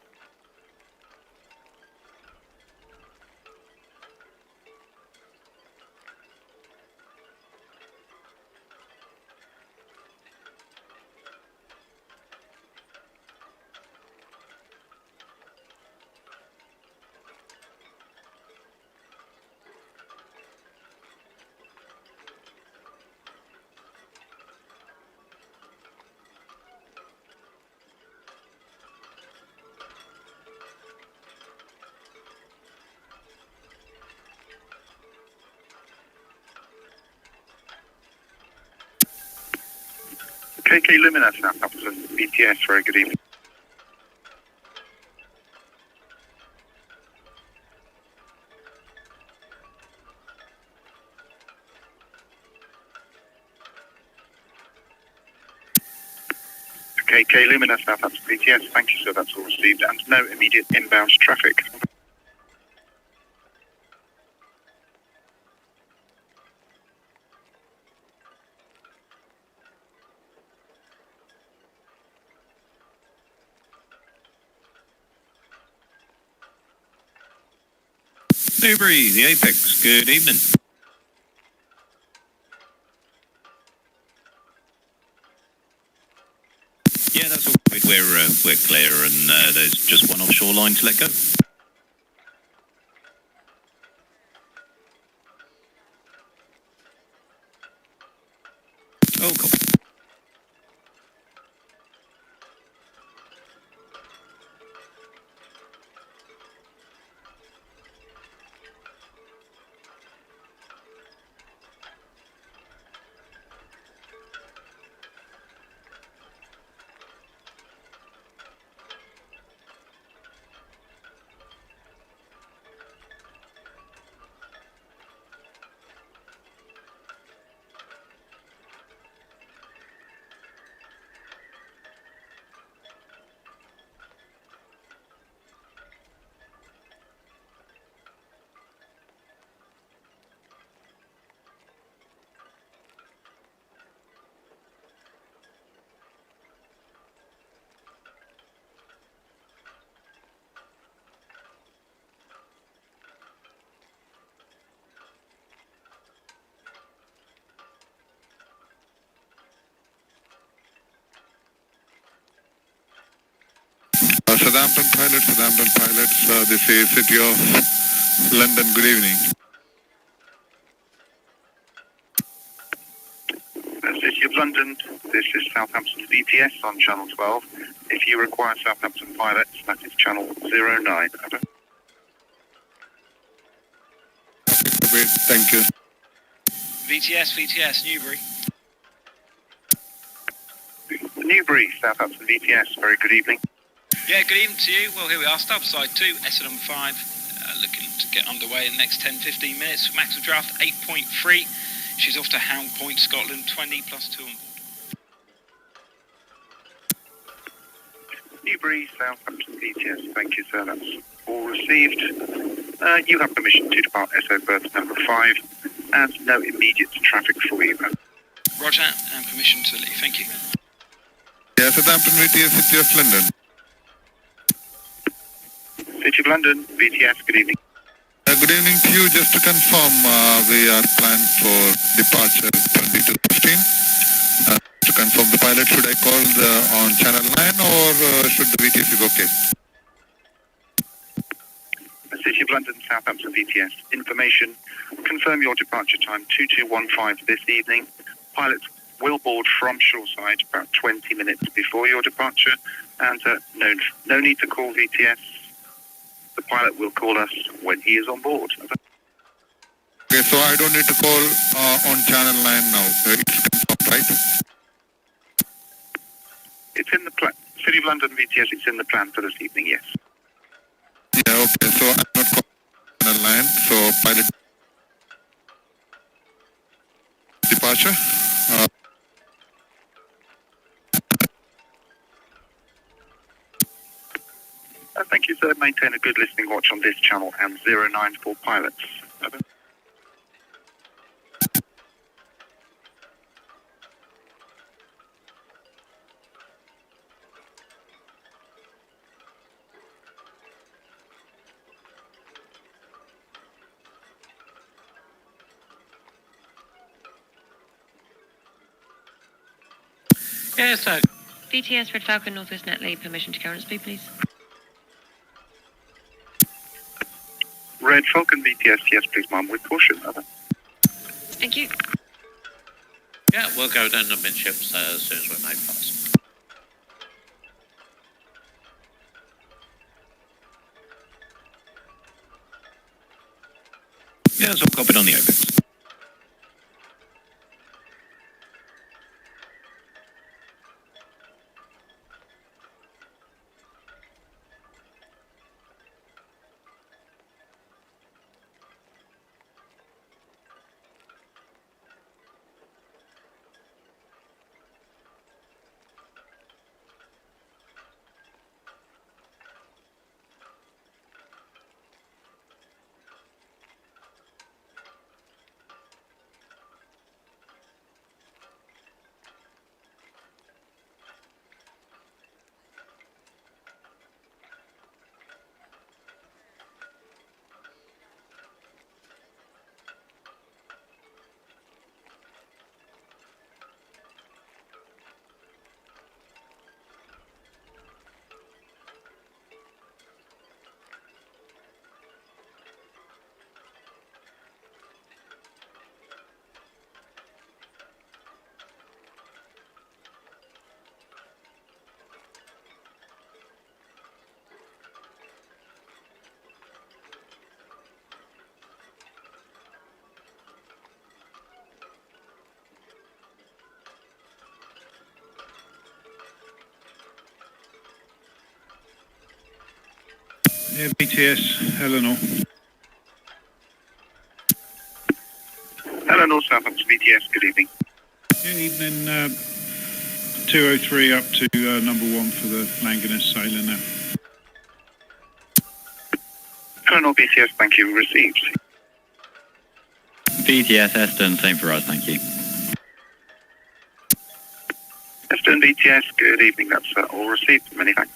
Speaker 8: KK Lumina, Southampton BTS, very good evening. KK Lumina, Southampton BTS, thank you, sir, that's all received, and no immediate inbound traffic.
Speaker 3: Newbury, the Apex, good evening. Yeah, that's all right. We're clear, and there's just one offshore line to let go. Oh, cool.
Speaker 12: Southampton pilots, this is City of London, good evening.
Speaker 8: City of London, this is Southampton VTS on channel 12. If you require Southampton pilots, that is channel 09. Over.
Speaker 12: Thank you.
Speaker 22: VTS, Newbury.
Speaker 8: Newbury, Southampton VTS, very good evening.
Speaker 22: Yeah, good evening to you. Well, here we are, start side 2, SN5, looking to get underway in the next 10-15 minutes. Maximum draft 8.3. She's off to Hound Point, Scotland, 20 plus 2 on board.
Speaker 8: Newbury, Southampton VTS, thank you, sir. That's all received. You have permission to depart SO berth number 5 and no immediate traffic for you.
Speaker 22: Roger, and permission to leave. Thank you.
Speaker 12: Yeah, Southampton VTS, City of London.
Speaker 8: City of London, VTS, good evening.
Speaker 12: Good evening to you. Just to confirm, we are planned for departure 20 to 15. To confirm the pilot, should I call on channel 9 or should the VTS is okay?
Speaker 8: City of London, Southampton VTS, information. Confirm your departure time 2215 this evening. Pilot will board from shoreside about 20 minutes before your departure, and no need to call VTS. The pilot will call us when he is on board.
Speaker 12: Okay, so I don't need to call on channel 9 now. It's confirmed, right?
Speaker 8: It's in the plan. City of London VTS, it's in the plan for this evening, yes.
Speaker 12: Yeah, okay, so I'm not calling channel 9, so pilot departure.
Speaker 8: Thank you, sir. Maintain a good listening watch on this channel and 09 for pilots. Over.
Speaker 22: Yes, sir.
Speaker 11: VTS Red Falcon Northwest Netley, permission to carry on speed, please.
Speaker 8: Red Falcon VTS, yes, please, ma'am, with caution. Over.
Speaker 11: Thank you.
Speaker 22: Yeah, we'll go down the midships as soon as we're made fast.
Speaker 3: Yeah, so copied on the OPEX.
Speaker 12: Yeah, BTS, Eleanor.
Speaker 8: Eleanor, Southampton VTS, good evening.
Speaker 12: Yeah, evening, 203 up to number 1 for the Langanus sailing now.
Speaker 8: Eleanor VTS, thank you, received.
Speaker 13: VTS Eston, same for us, thank you.
Speaker 8: Eston VTS, good evening, that's all received, many thanks.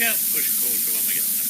Speaker 4: Yeah, push quarter when we get there.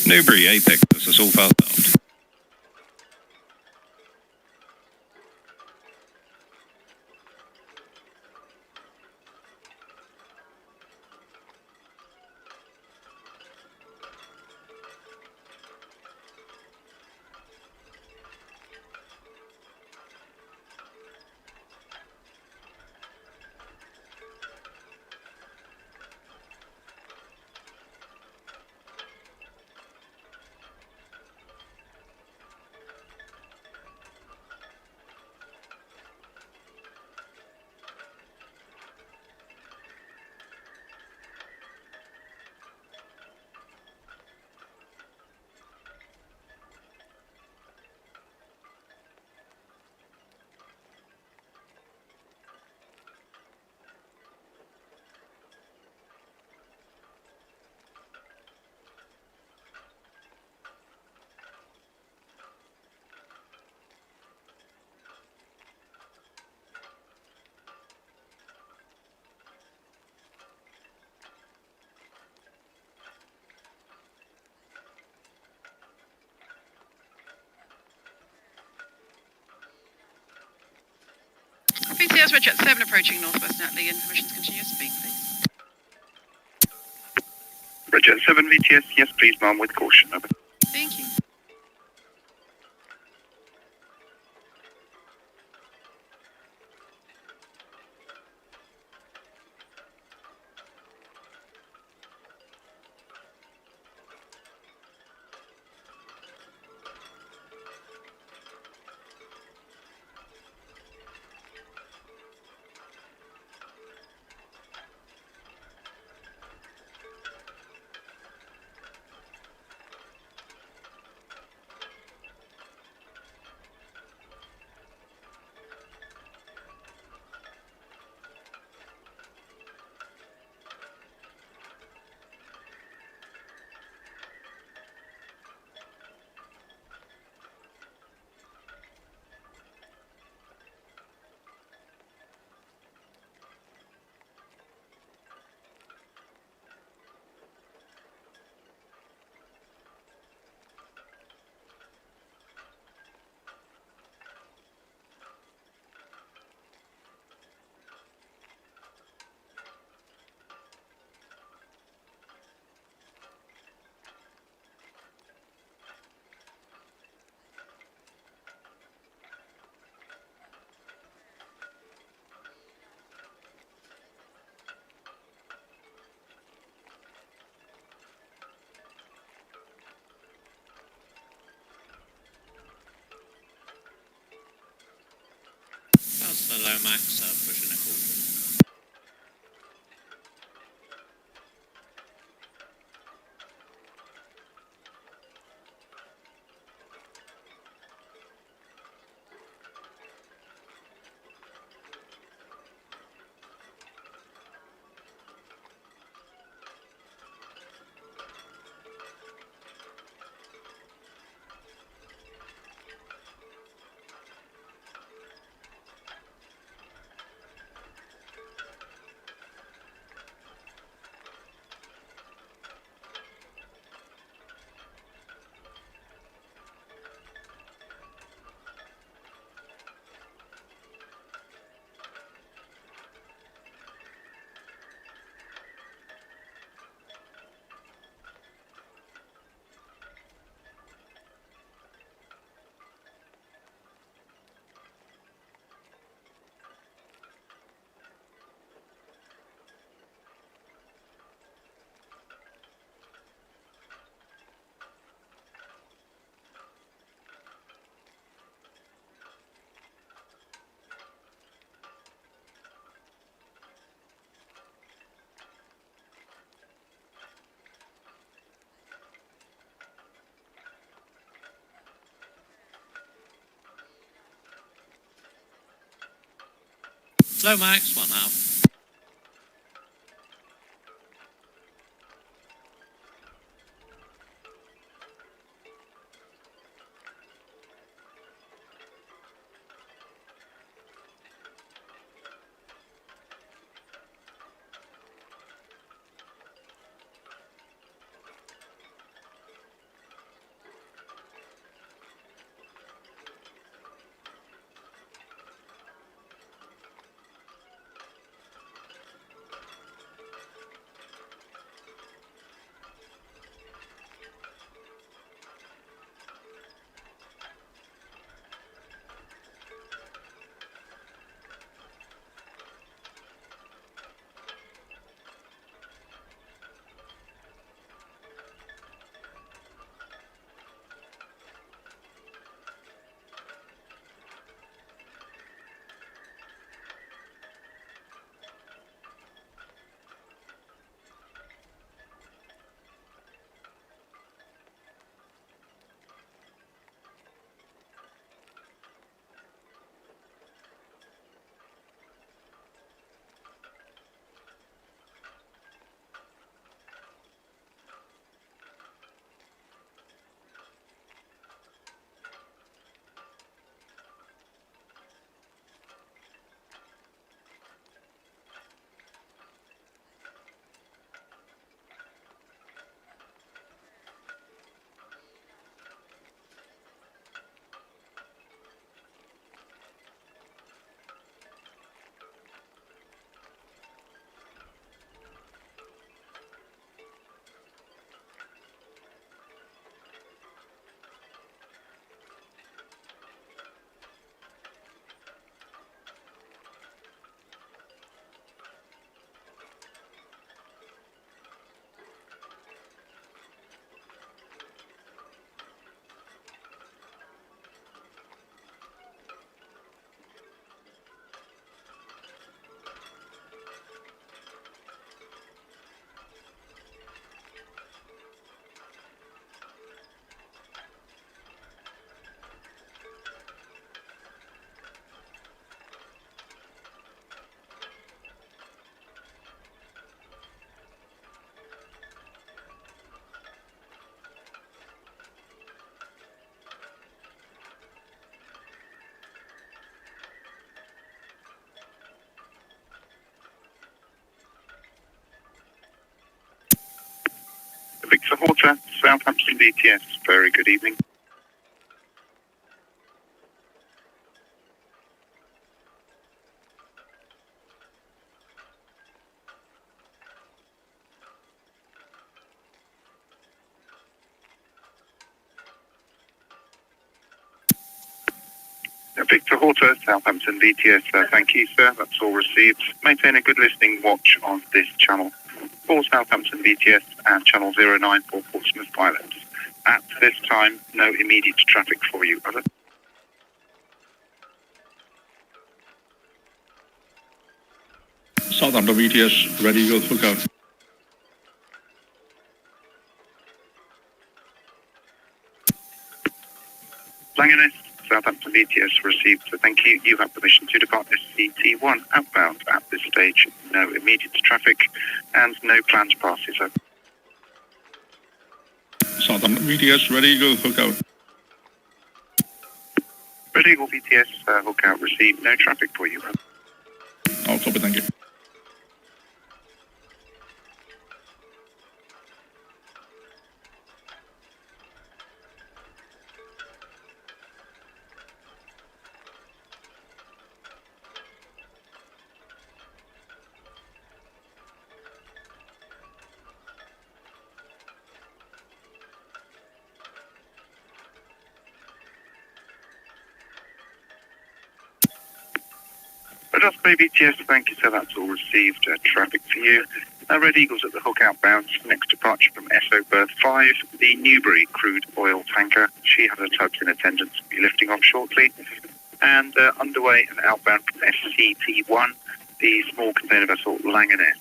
Speaker 3: Newbury, Apex, this is all fast aft.
Speaker 7: BTS Red Jet 7 approaching Northwest Netley, and permission to continue to speak, please.
Speaker 8: Red Jet 7 VTS, yes please ma'am, with caution, over.
Speaker 7: Thank you.
Speaker 4: That's the low max, pushing a quarter. Lomax, 1.5.
Speaker 8: Victor Horta, Southampton VTS. Very good evening. Victor Horta, Southampton VTS. Thank you, sir. That's all received. Maintain a good listening watch on this channel for Southampton VTS and channel 09 for Portsmouth pilots. At this time, no immediate traffic for you. Over.
Speaker 21: Southampton VTS, ready, go look out.
Speaker 8: Langeness, Southampton VTS received, so thank you. You have permission to depart SCT1 outbound at this stage. No immediate traffic and no planned passes. Over.
Speaker 21: Southampton VTS, ready, go hook out.
Speaker 8: Ready, all VTS, hook out, received. No traffic for you.
Speaker 21: Oh, copy, thank you.
Speaker 8: Just Bay VTS, thank you, sir. That's all received. Traffic for you. Red Eagles at the hook outbound. Next departure from SO Berth 5, the Newbury crude oil tanker. She has her tugs in attendance. Will be lifting off shortly. And underway and outbound from SCT1, the small container vessel Langeness.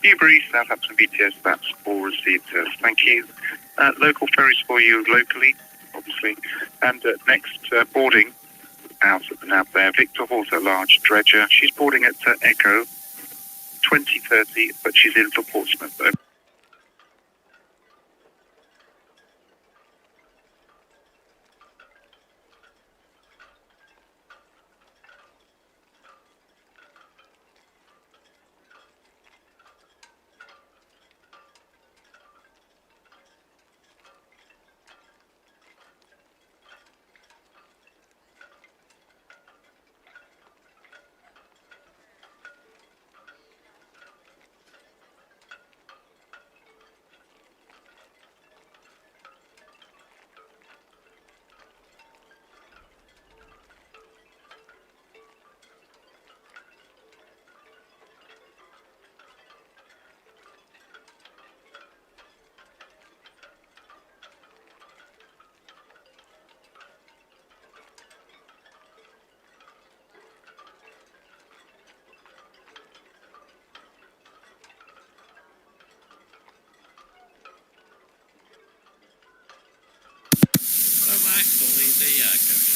Speaker 8: Newbury, Southampton VTS, that's all received. Thank you. Local ferries for you locally, obviously. And next boarding out at the nav there, Victor Horta, large dredger. She's boarding at Echo 2030, but she's in for Portsmouth.
Speaker 4: Hello, Max. We'll leave the coach.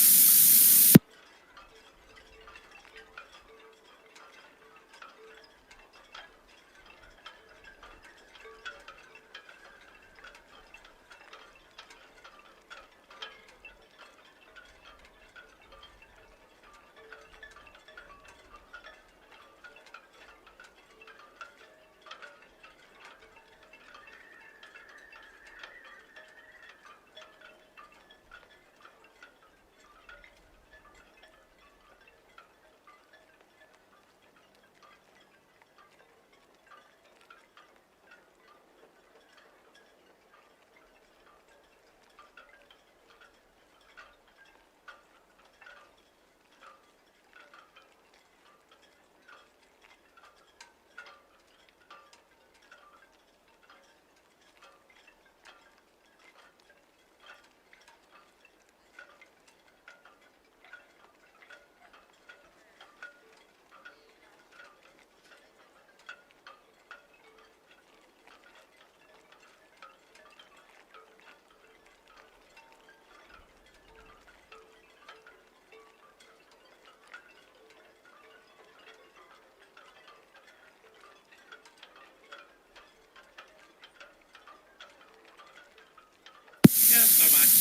Speaker 4: Yeah, hello, Max.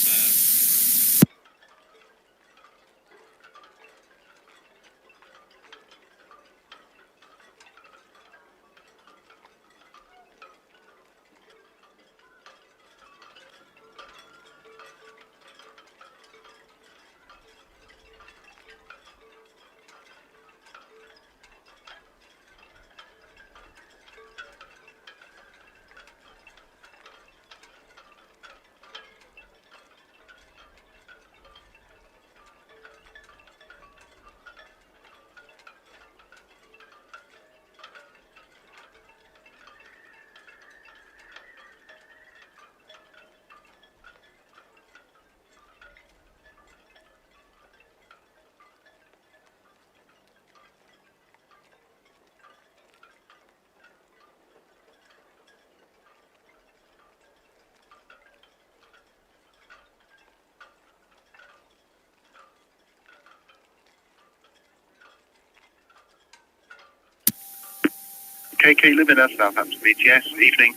Speaker 8: KK Limina, Southampton VTS, evening.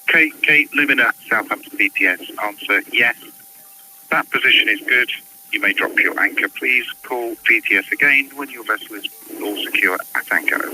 Speaker 8: KK Limina, Southampton VTS, answer yes. That position is good. You may drop your anchor. Please call VTS again when your vessel is all secure at anchor.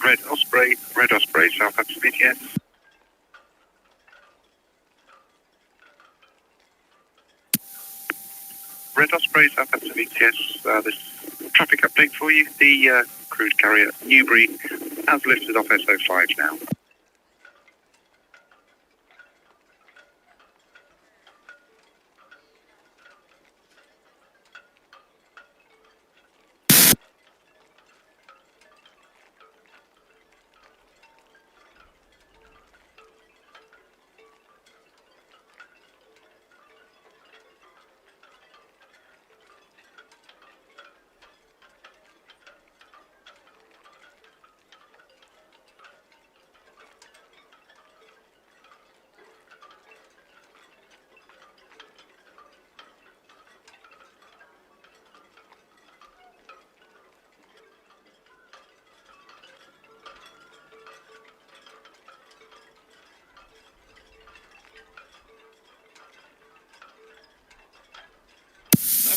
Speaker 8: Red Osprey, Southampton VTS. Red Osprey, Southampton VTS, this traffic update for you. The crude carrier Newbury has lifted off SO5 now.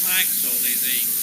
Speaker 4: Max, all easy.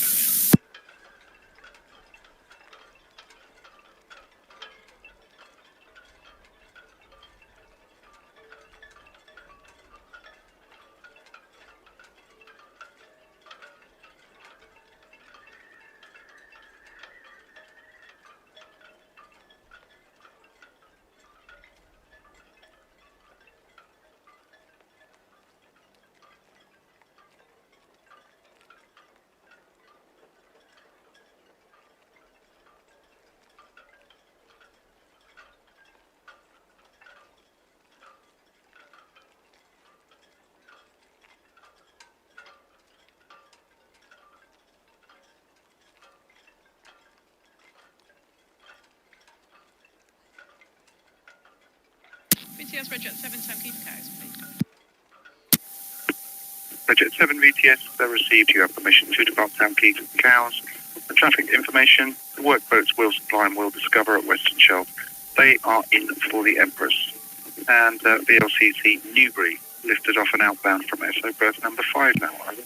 Speaker 7: BTS Red Jet 7, Town Quay for cows, please.
Speaker 8: Red Jet 7 VTS, they received. You have permission to depart Town Quay for cows. The traffic information, the workboats will supply and will discover at Western Shelf. They are in for the Empress. And VLCC Newbury lifted off an outbound from SO berth number 5 now. Over.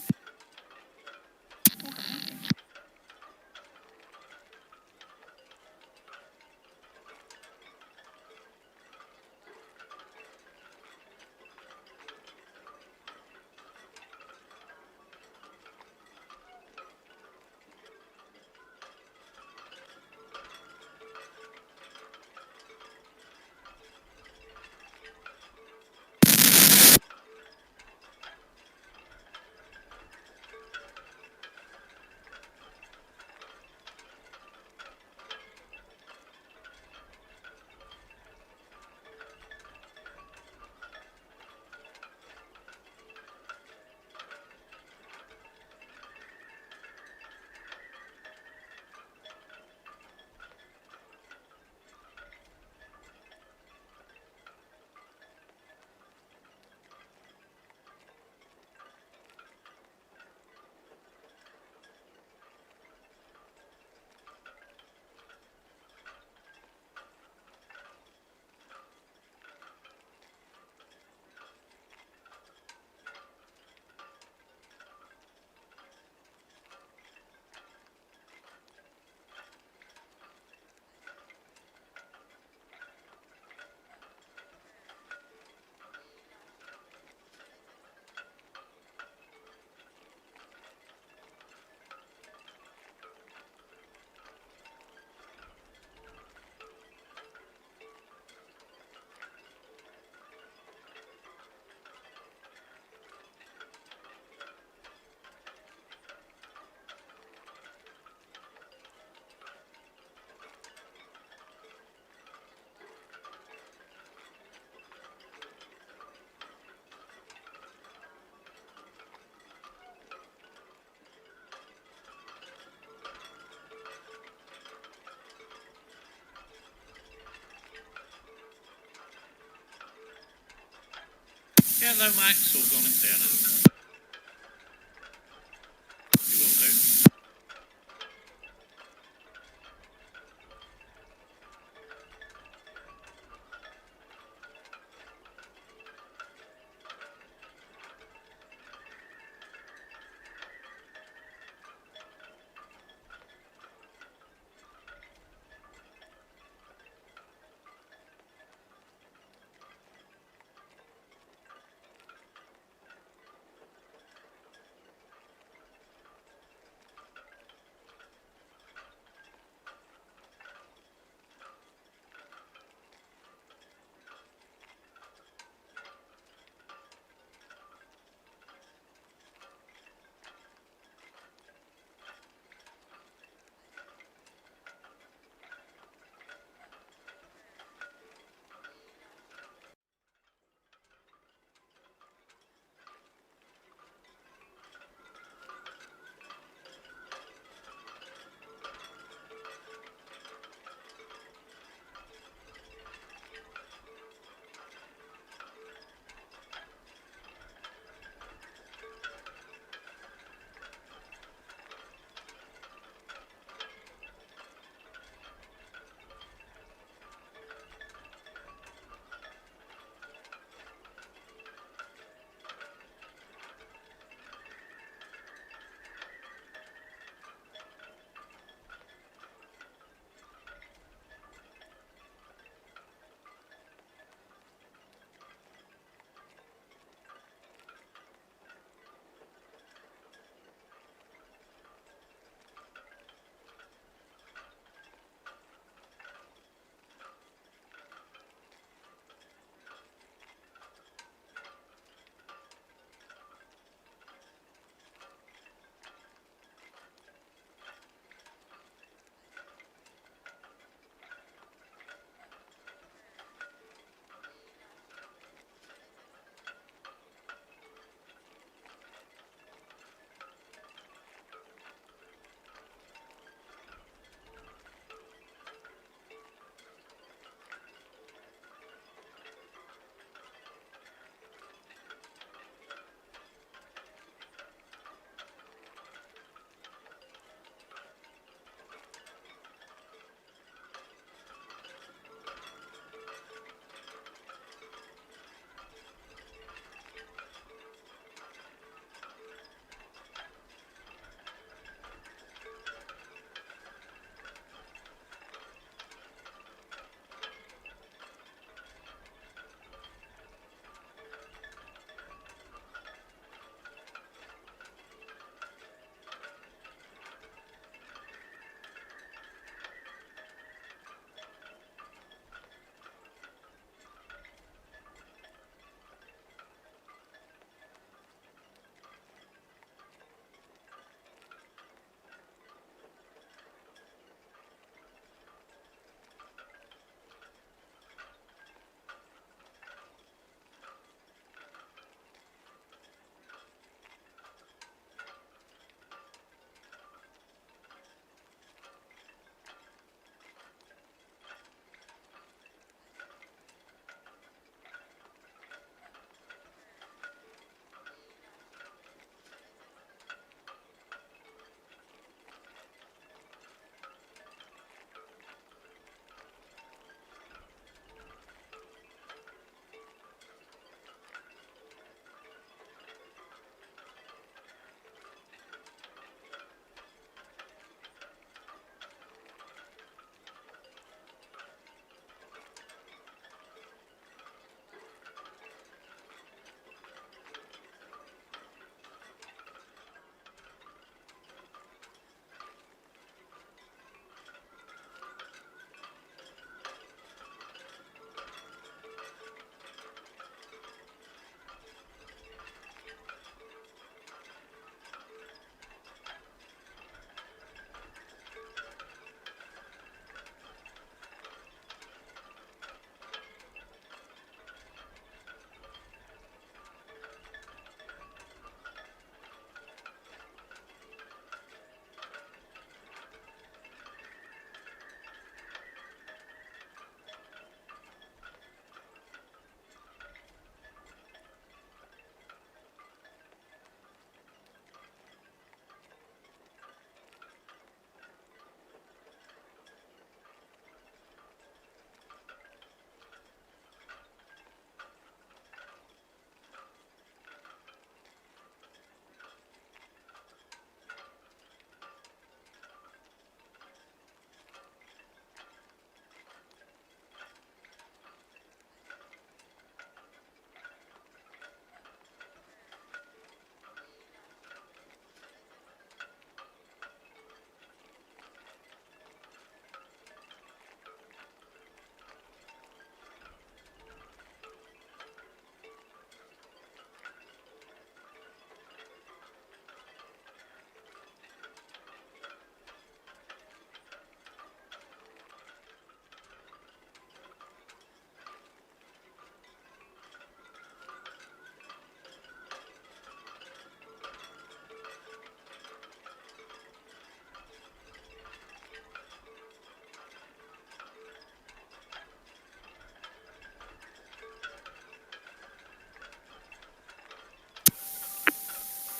Speaker 4: Yeah, low Max, all gone and clear now. You will do.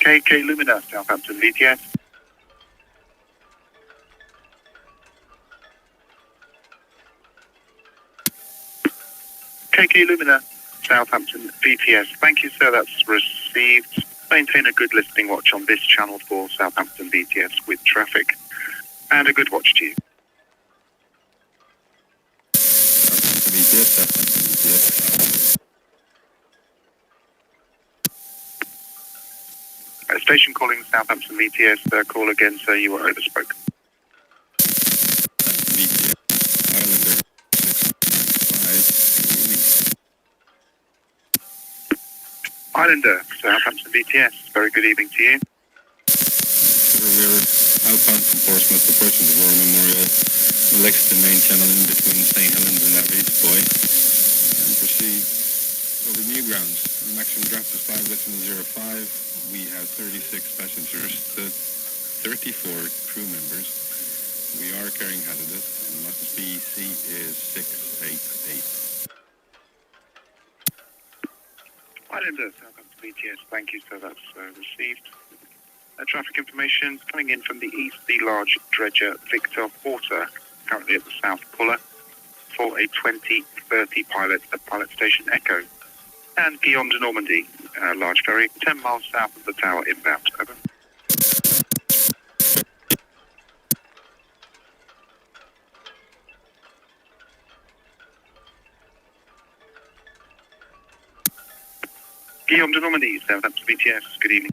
Speaker 8: KK Lumina, Southampton VTS. KK Lumina, Southampton VTS. Thank you, sir. That's received. Maintain a good listening watch on this channel for Southampton VTS with traffic. And a good watch to you. Station calling Southampton VTS. Call again, sir. You were overspoken. Islander, Southampton VTS. Very good evening to you.
Speaker 5: We're outbound from Portsmouth, approaching the War Memorial. We'll exit the main channel in between St. Helens and Navic Buoy and proceed over new grounds. Our maximum draft is 5 decimal 05. We have 36 passengers, 34 crew members. We are carrying hazardous, and Master BC is 688.
Speaker 8: Islander, Southampton VTS. Thank you, sir. That's received. Traffic information coming in from the east, the large dredger Victor Porter, currently at the South Puller, for a 2030 pilot at Pilot Station Echo. And Guillaume de Normandy, large ferry, 10 miles south of the tower inbound. Over. Guillaume de Normandy, Southampton VTS. Good evening.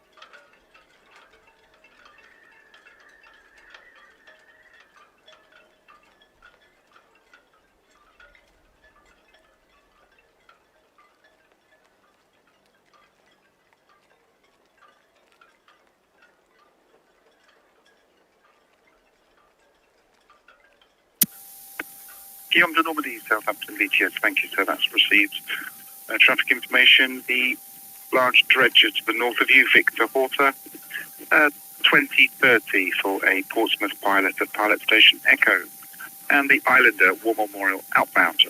Speaker 8: Guillaume de Normandy, Southampton VTS. Thank you, sir. That's received. Traffic information, the large dredger to the north of you, Victor Porter, 2030 for a Portsmouth pilot at Pilot Station Echo, and the Islander War Memorial outbound.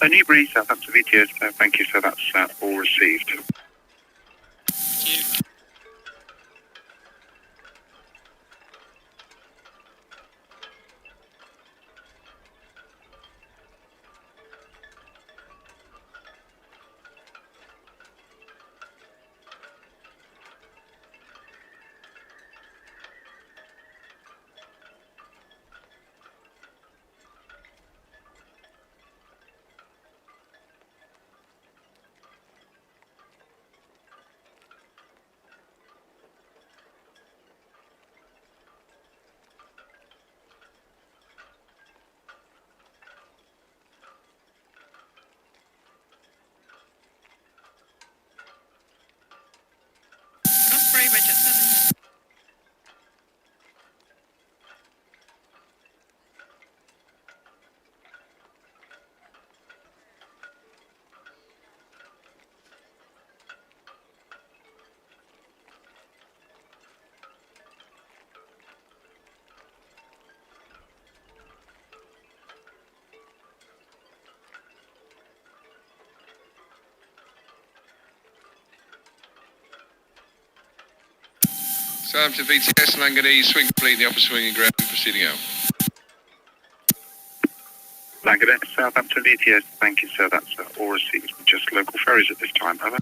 Speaker 8: Newbury, Southampton VTS. Thank you, sir. That's all received.
Speaker 7: Osprey, Red 7.
Speaker 18: Southampton VTS, Langanese, swing complete in the upper swinging ground, proceeding out.
Speaker 8: Langanese, Southampton VTS. Thank you, sir. That's all received. Just local ferries at this time. Over.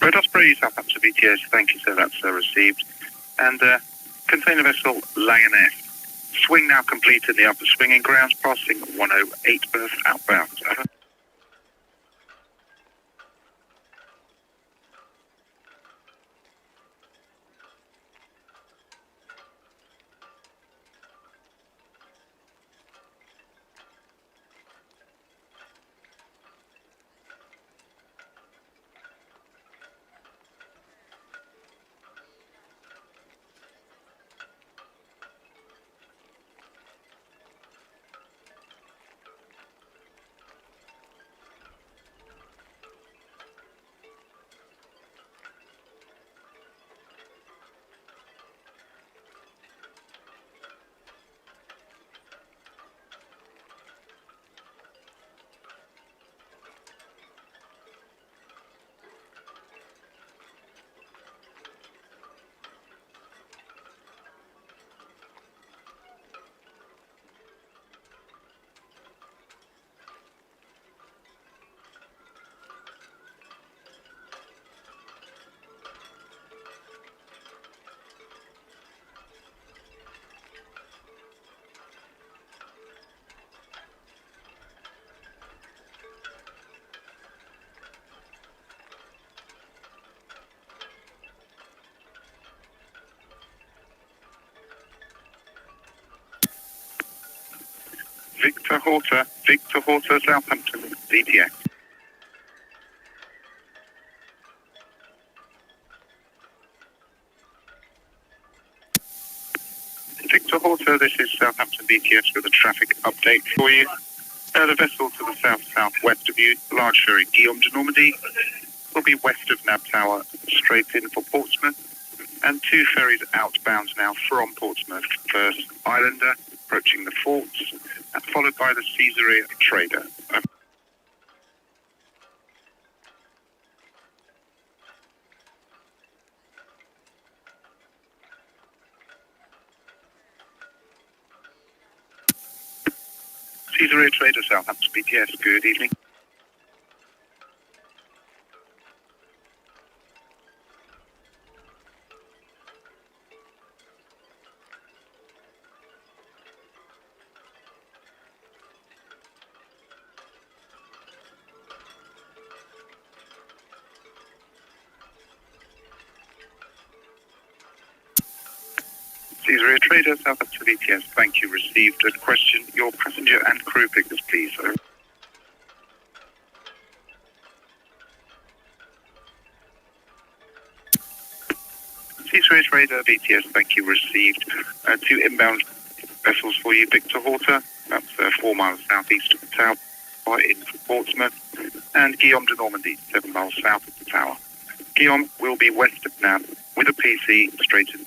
Speaker 8: Red Osprey, Southampton VTS, thank you, sir, that's received. And container vessel Lioness. Swing now complete in the upper swinging grounds, passing 108 berth outbound. Over. Victor Horta, Southampton, VTS. Victor Horta, this is Southampton VTS with a traffic update for you. The vessel to the south-southwest of you, the large ferry Guillaume de Normandy, will be west of Nab Tower, straight in for Portsmouth, and 2 ferries outbound now from Portsmouth. First, Islander, approaching the forts, and followed by the Caesarea Trader. Caesarea Trader, Southampton BTS, good evening. Caesarea Trader, Southampton VTS, thank you. Received a question. Your passenger and crew figures, please. Caesarea Trader, VTS, thank you. Received 2 inbound vessels for you. Victor Horta, that's 4 miles southeast of the tower, in for Portsmouth, and Guillaume de Normandy, 7 miles south of the tower. Guillaume will be west of Nab with a PC straight in.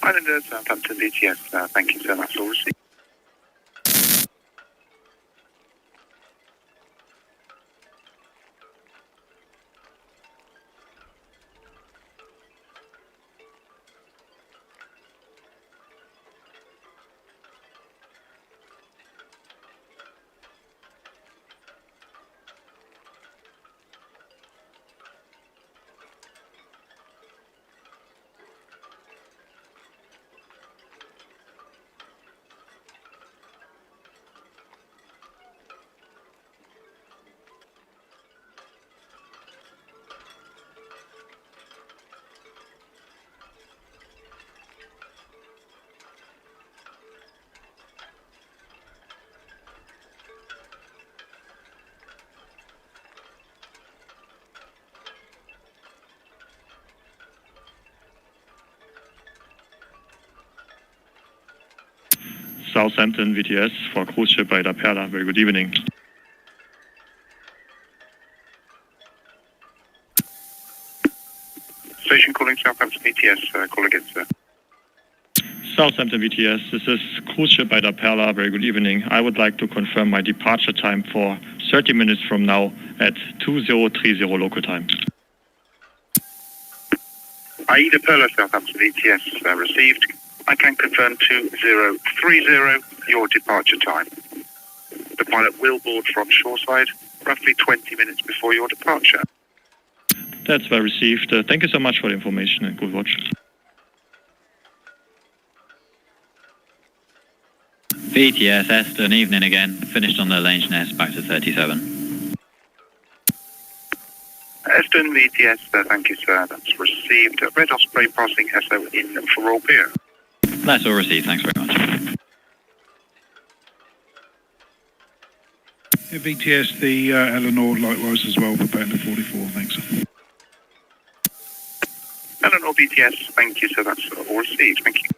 Speaker 8: Islander, Southampton VTS, thank you so much. All received.
Speaker 10: Southampton VTS for cruise ship AIDAperla. Very good evening.
Speaker 8: Station calling Southampton VTS. Call again, sir.
Speaker 10: Southampton VTS, this is cruise ship AIDAperla. Very good evening. I would like to confirm my departure time for 30 minutes from now at 2030 local time.
Speaker 8: AIDAperla, Southampton VTS, received. I can confirm 2030 your departure time. The pilot will board from shoreside roughly 20 minutes before your departure.
Speaker 10: That's well received. Thank you so much for the information and good watch.
Speaker 13: VTS Eston, evening again. Finished on the Lange Nest, back to 37.
Speaker 8: Eston VTS, thank you, sir. That's received. Red Osprey passing SO in for all beer.
Speaker 13: That's all received, thanks very much.
Speaker 14: Yeah, VTS, the Eleanor likewise as well, preparing to 44, thanks.
Speaker 8: Eleanor VTS, thank you, sir. That's all received. Thank you.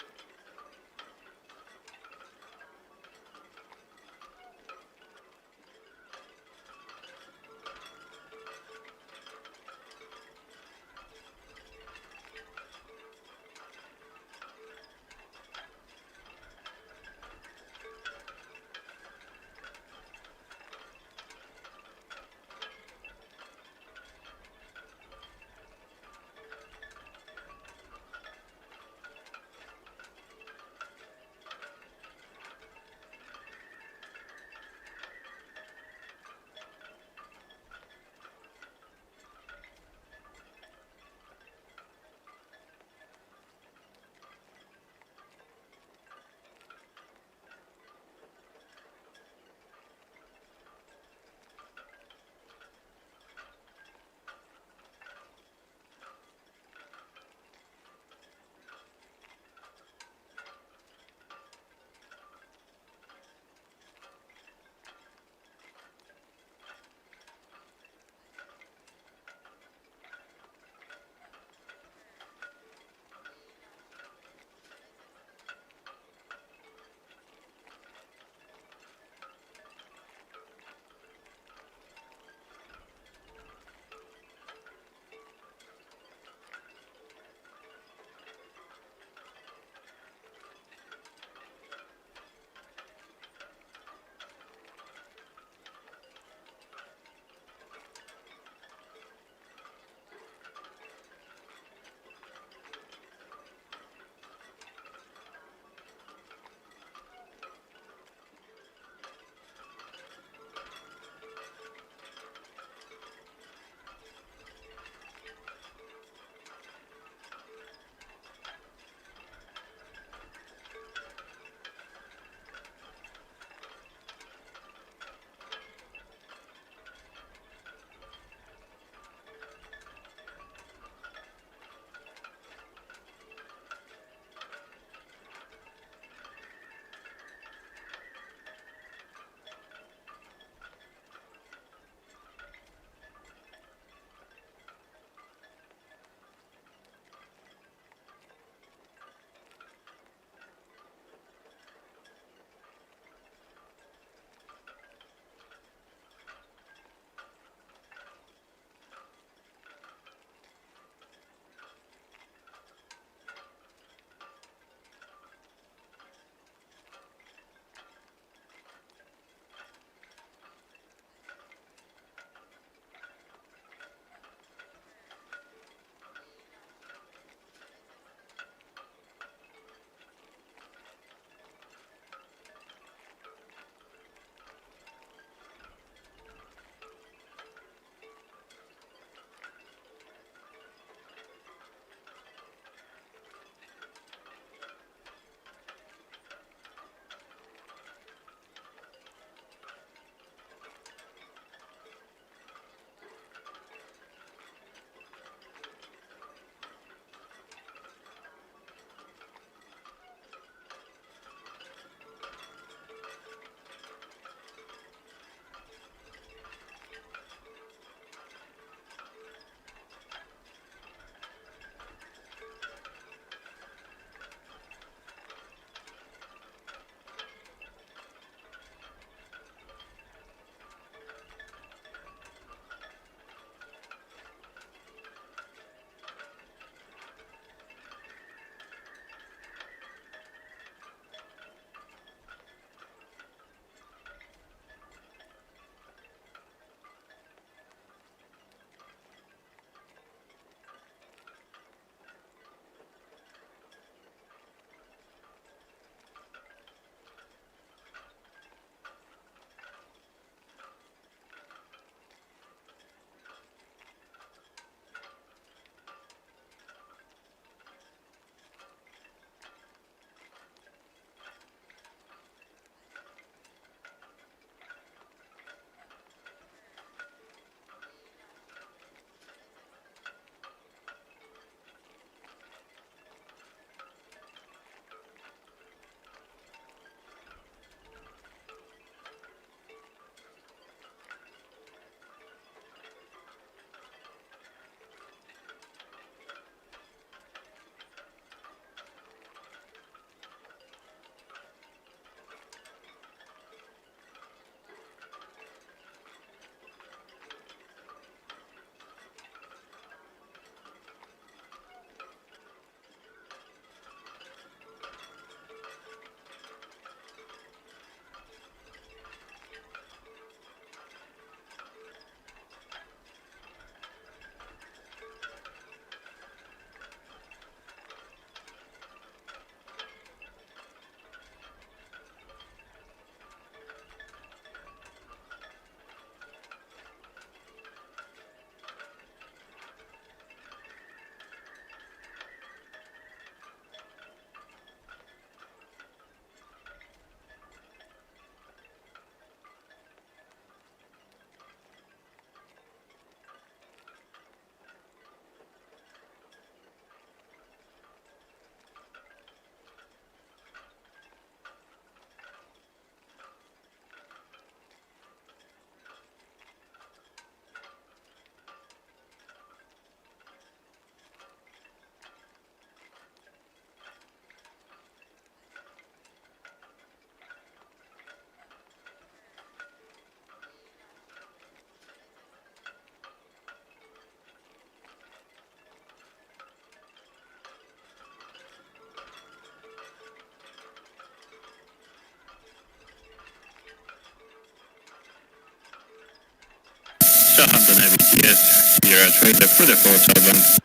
Speaker 5: VTS, Sierra Trader for the 4000.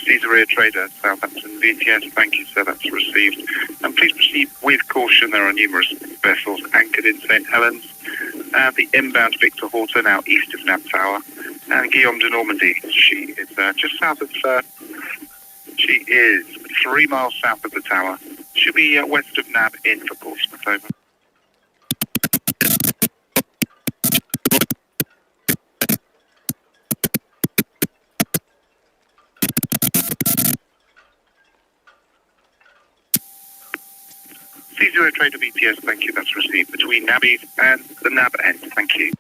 Speaker 8: Caesarea Trader, Southampton VTS, thank you, sir, that's received. And please proceed with caution, there are numerous vessels anchored in St. Helens. The inbound Victor Horta, now east of Nab Tower. And Guillaume de Normandy, she is just south of, she is 3 miles south of the tower. Should be west of Nab in for Portsmouth, over. Caesarea Trader VTS, thank you, that's received between Nabbies and the Nab end, thank you.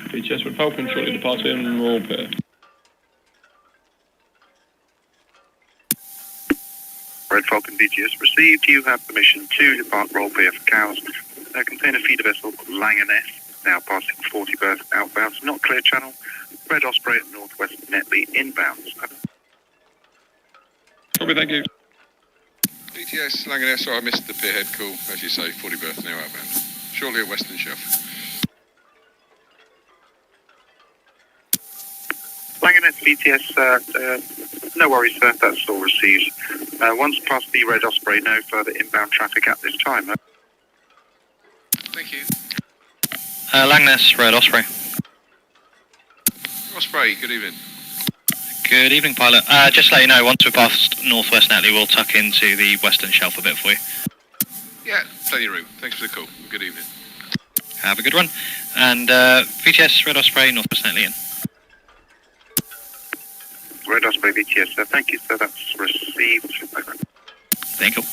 Speaker 21: VTS with Falcon, shortly departing Royal Pier.
Speaker 8: Red Falcon VTS received. You have permission to depart Royal Pier for Cowes. Container feeder vessel Langeness, now passing 40 berth outbound, not clear channel. Red Osprey at Northwest Netley inbounds.
Speaker 21: Copy, thank you.
Speaker 18: VTS, Langeness, sorry I missed the pierhead call, as you say, 40 berth now outbound. Shortly at Western Shelf.
Speaker 8: Langeness VTS, no worries sir, that's all received. Once past the Red Osprey, no further inbound traffic at this time.
Speaker 18: Thank you.
Speaker 1: Langeness, Red Osprey.
Speaker 18: Osprey, good evening.
Speaker 1: Good evening, pilot. Just to let you know, once we're past Northwest Netley, we'll tuck into the Western Shelf a bit for you.
Speaker 18: Yeah, plenty of room. Thanks for the call. Good evening.
Speaker 1: Have a good one. And VTS, Red Osprey, Northwest Netley in.
Speaker 8: Red Osprey VTS, sir. Thank you, sir. That's received.
Speaker 1: Thank you.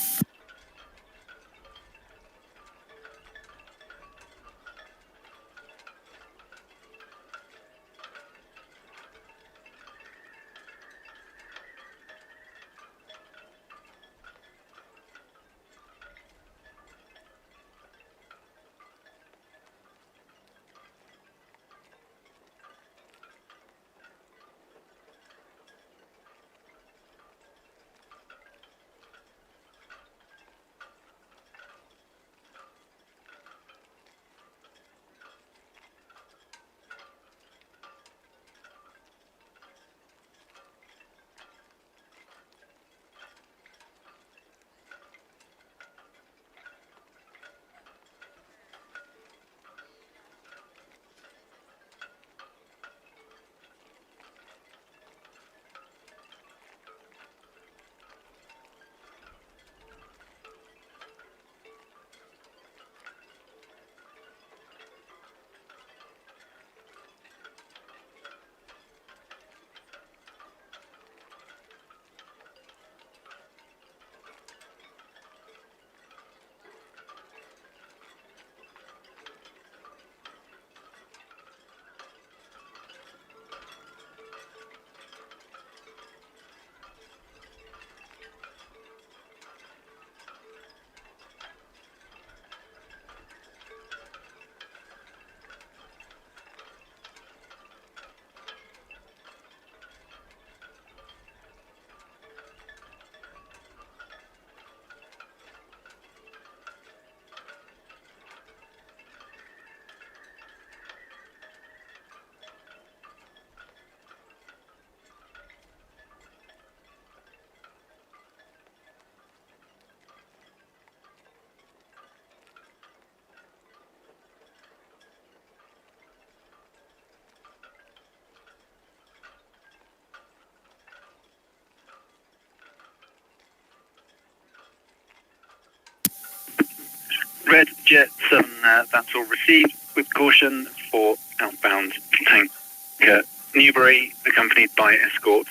Speaker 8: Red Jet 7, that's all received with caution for outbound tanker Newbury, accompanied by escort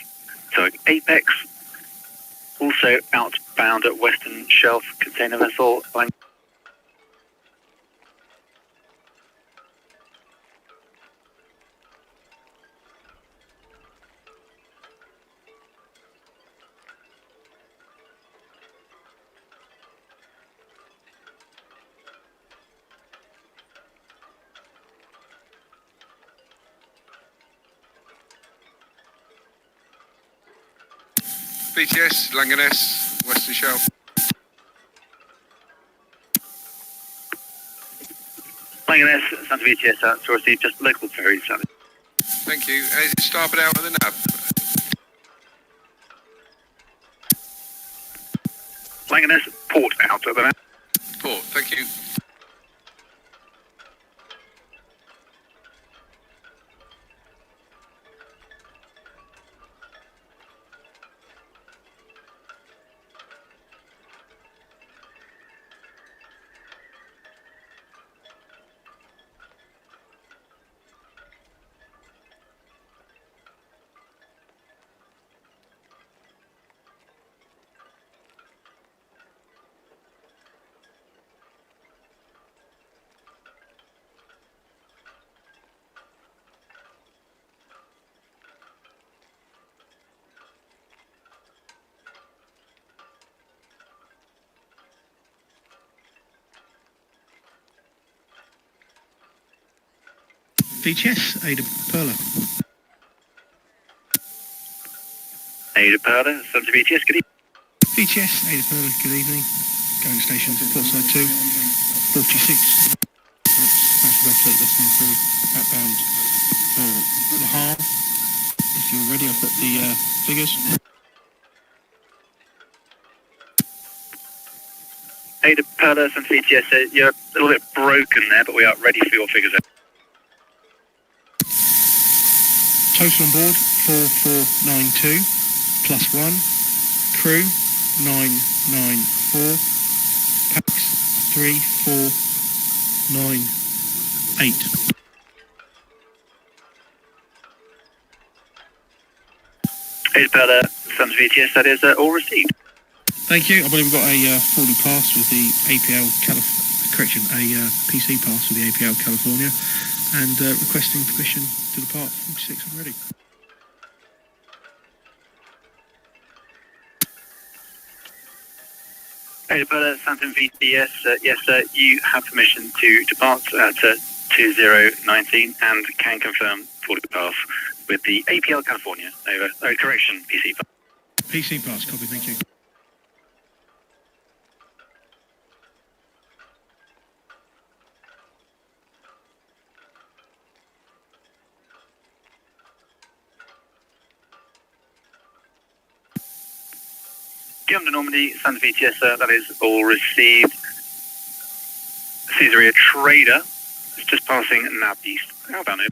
Speaker 8: tug Apex. Also outbound at Western Shelf container vessel.
Speaker 18: BTS, Langaness, Western Shelf.
Speaker 8: Langaness, Santa VTS, that's all received, just local ferries.
Speaker 18: Thank you. Is it starboard out of the nav?
Speaker 8: Langaness, port out of the nav.
Speaker 18: Port, thank you.
Speaker 2: VTS, AIDAperla.
Speaker 8: AIDAperla, Santa VTS, good evening.
Speaker 2: VTS, AIDAperla, good evening. Going stations at Portside 2, 46. That's about to take less than 3 outbound for the Hull. If you're ready, I'll put the figures.
Speaker 8: AIDAperla, Santa VTS, you're a little bit broken there, but we are ready for your figures.
Speaker 2: Total on board 4492 plus 1. Crew 994. Packs 3498.
Speaker 8: AIDAperla, Sons VTS, that is all received.
Speaker 2: Thank you. I believe we've got a fully pass with the APL PC pass with the APL California, and requesting permission to depart 46 already.
Speaker 8: AIDAperla, Southampton VTS, yes sir, you have permission to depart at 2019 and can confirm fully pass with the APL California. Over. Oh, correction, PC pass.
Speaker 2: PC pass, copy, thank you.
Speaker 8: Guillaume de Normandy, Sons VTS, that is all received. Caesarea Trader is just passing nav east. How about it?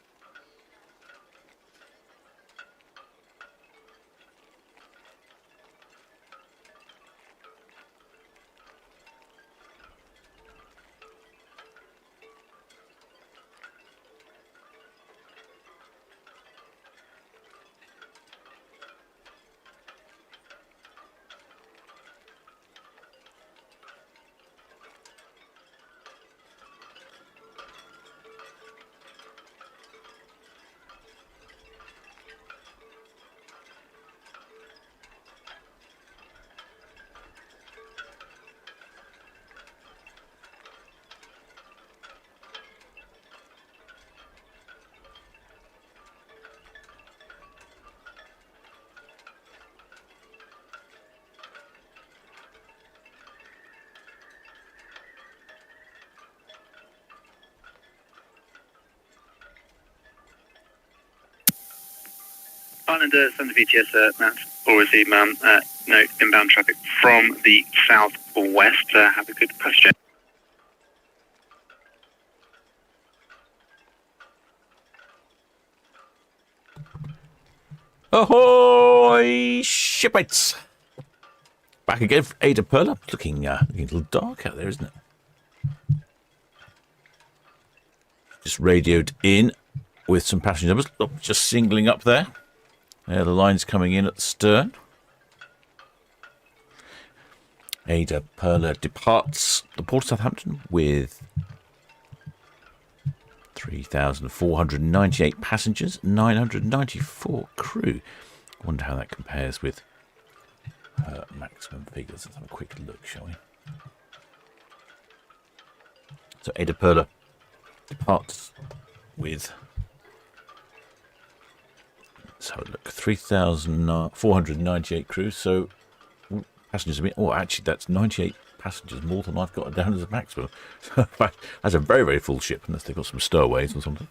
Speaker 8: Islander, Sons VTS, that's all received, ma'am. No inbound traffic from the southwest. Have a good question.
Speaker 9: Ahoy, shipmates! Back again for AIDAperla. Looking a little dark out there, isn't it? Just radioed in with some passenger numbers. Look, just singling up there. There, the line's coming in at the stern. AIDAperla departs the port of Southampton with 3,498 passengers, 994 crew. I wonder how that compares with maximum figures. Let's have a quick look, shall we? So AIDAperla departs with, let's have a look, 3,498 crew. So passengers have been, oh, actually, that's 98 passengers more than I've got down as a maximum. That's a very, very full ship, unless they've got some stowaways or something.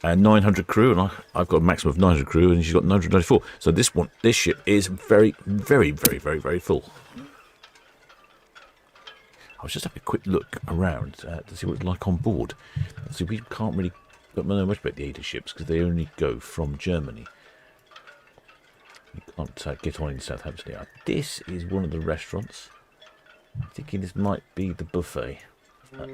Speaker 9: And 900 crew, and I've got a maximum of 900 crew, and she's got 994. So this ship is very, very, very, very, very full. I was just having a quick look around to see what it's like on board. See, we can't really know much about the AIDA ships because they only go from Germany. You can't get on in Southampton now. This is one of the restaurants. I'm thinking this might be the buffet. I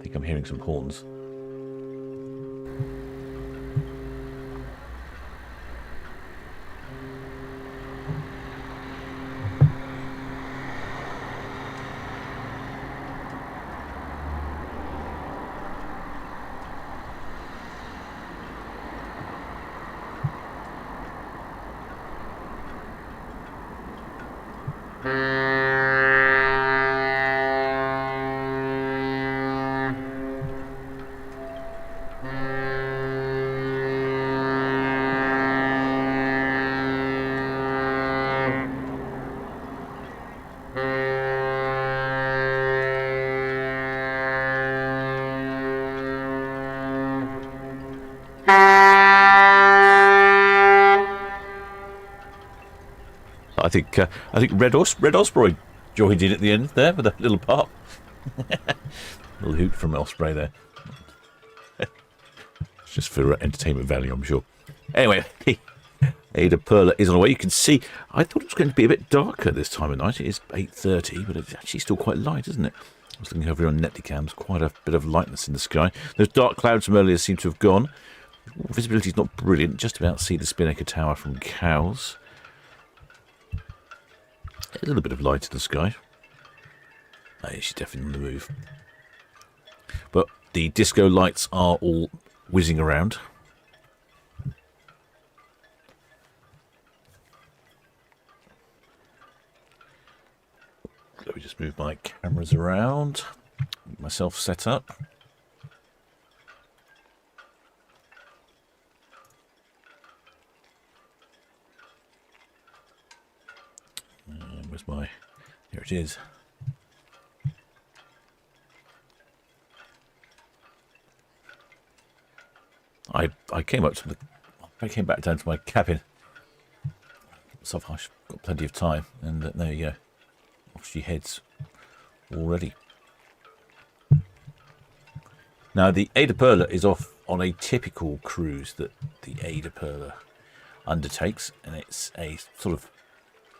Speaker 9: think I'm hearing some horns. I think Red Osprey joined in at the end there with a little pop. Little hoot from Osprey there. It's just for entertainment value, I'm sure. Anyway, AIDAperla is on the way. You can see, I thought it was going to be a bit darker this time of night. It is 8:30, but it's actually still quite light, isn't it? I was looking over here on Netlycams, quite a bit of lightness in the sky. Those dark clouds from earlier seem to have gone. Visibility is not brilliant. Just about see the Spinnaker Tower from Cowes. A little bit of light in the sky. Oh, yeah, she's definitely on the move. But the disco lights are all whizzing around. Let me just move my cameras around. Get myself set up. Where's my... Here it is. I came up to the... I came back down to my cabin. So I've got plenty of time. And there you go. Off she heads already. Now, the AIDAperla is off on a typical cruise that the AIDAperla undertakes. And it's a sort of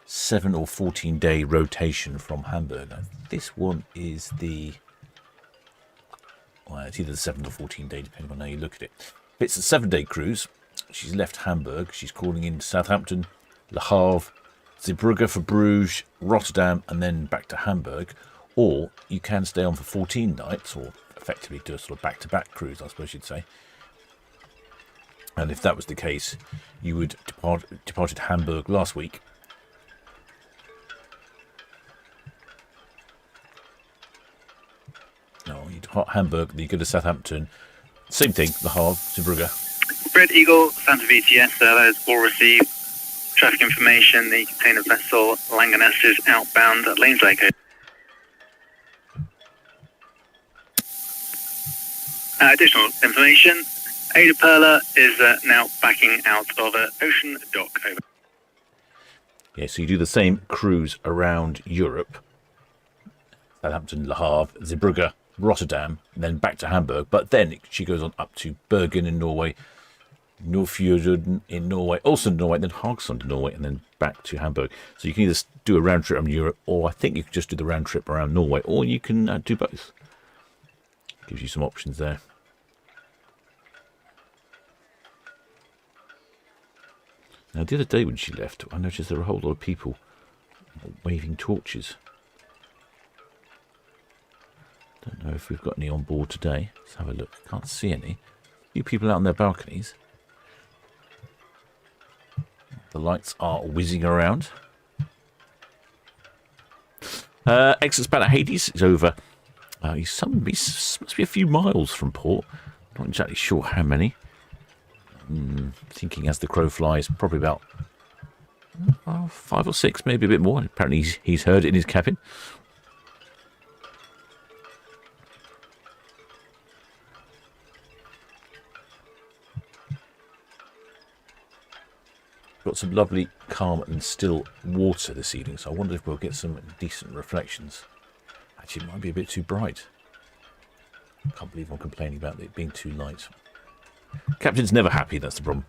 Speaker 9: 7 or 14-day rotation from Hamburg. Now, this one is the... Well, it's either the 7 or 14-day, depending on how you look at it. If it's a 7-day cruise, she's left Hamburg. She's calling in Southampton, Le Havre, Zeebrugge for Bruges, Rotterdam, and then back to Hamburg. Or you can stay on for 14 nights, or effectively do a sort of back-to-back cruise, I suppose you'd say. And if that was the case, you would departed Hamburg last week. No, you depart Hamburg, then you go to Southampton. Same thing, Le Havre, Zeebrugge.
Speaker 8: Red Eagle, Santa VTS, that is all received. Traffic information, the container vessel Langaness is outbound at Lanes Lake. Additional information, AIDAperla is now backing out of Ocean Dock. Over.
Speaker 9: Yeah, so you do the same cruise around Europe. Southampton, Le Havre, Zeebrugge, Rotterdam, and then back to Hamburg. But then she goes on up to Bergen in Norway, Nordfjorden in Norway, also in Norway, then Haugesund in Norway, and then back to Hamburg. So you can either do a round trip around Europe, or I think you can just do the round trip around Norway, or you can do both. Gives you some options there. Now, the other day when she left, I noticed there were a whole lot of people waving torches. Don't know if we've got any on board today. Let's have a look. Can't see any. A few people out on their balconies. The lights are whizzing around. Exit span at Hades is over. He must be a few miles from port. Not exactly sure how many. Thinking as the crow flies, probably about 5 or 6, maybe a bit more. Apparently he's heard it in his cabin. Got some lovely, calm and still water this evening, so I wonder if we'll get some decent reflections. Actually, it might be a bit too bright. I can't believe I'm complaining about it being too light. Captain's never happy, that's the problem.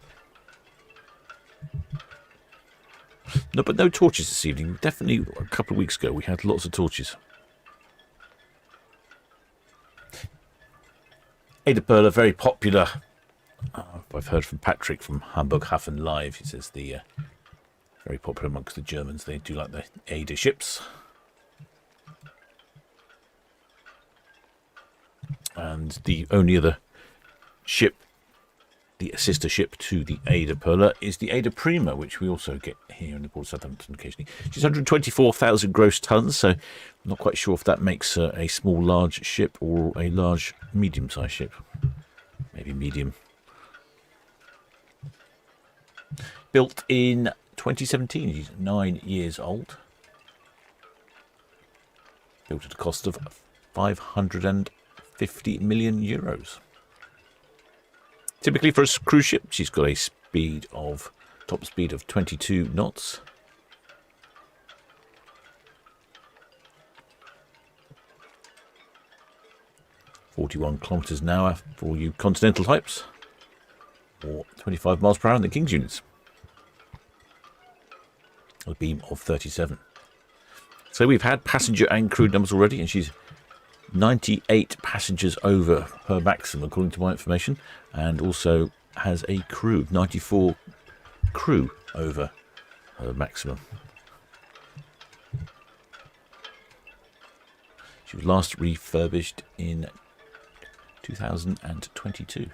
Speaker 9: No, but no torches this evening. Definitely a couple of weeks ago we had lots of torches. AIDAperla, very popular. I've heard from Patrick from Hamburg Hafen Live. He says the very popular amongst the Germans. They do like the AIDA ships. And the only other ship, the sister ship to the AIDAperla, is the AIDAprima, which we also get here in the port of Southampton occasionally. She's 124,000 gross tons, so I'm not quite sure if that makes her a small, large ship or a large, medium-sized ship. Maybe medium. Built in 2017, she's 9 years old. Built at a cost of 550 million euros. Typically for a cruise ship, she's got a top speed of 22 knots. 41 kilometres an hour for all you continental types, or 25 miles per hour in the King's units. A beam of 37. So we've had passenger and crew numbers already, and she's 98 passengers over her maximum, according to my information, and also has a crew, 94 crew over her maximum. She was last refurbished in 2022.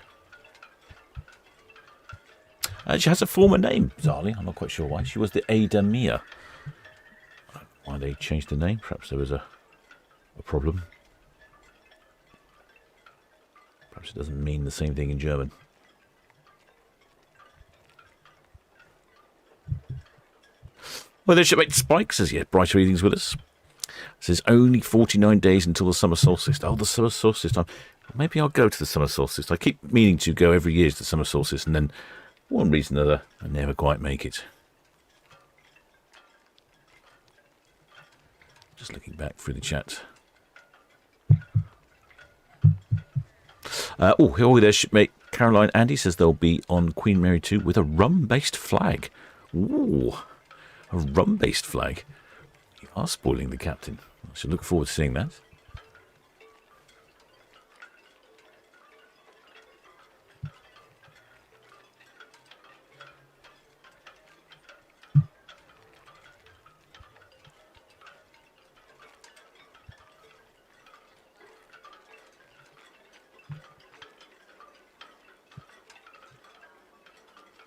Speaker 9: She has a former name, bizarrely. I'm not quite sure why. She was the AIDAperla. Why they changed the name? Perhaps there was a problem. Perhaps it doesn't mean the same thing in German. Well, the shipmate Spike says, yeah, brighter evenings with us. Says only 49 days until the summer solstice. Oh, the summer solstice time. Maybe I'll go to the summer solstice. I keep meaning to go every year to the summer solstice, and then, for one reason or another, I never quite make it. Just looking back through the chat. Oh, there's shipmate Caroline Andy says they'll be on Queen Mary 2 with a rum-based flag. Ooh, a rum-based flag. You are spoiling the captain. I should look forward to seeing that.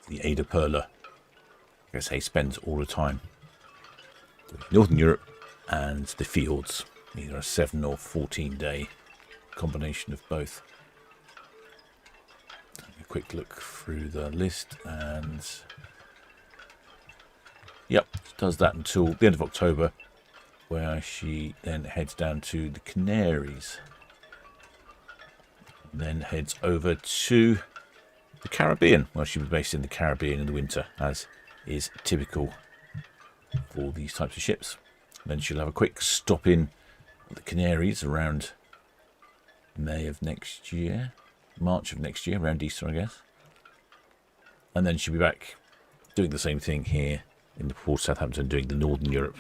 Speaker 9: The AIDAperla, I guess he spends all the time in Northern Europe and the fields, either a 7 or 14 day combination of both. Take a quick look through the list, and yep, does that until the end of October, where she then heads down to the Canaries, then heads over to the Caribbean. Well, she'll be based in the Caribbean in the winter, as is typical for these types of ships. Then she'll have a quick stop in the Canaries around May of next year, March of next year, around Easter, I guess. And then she'll be back doing the same thing here in the port of Southampton, doing the Northern Europe.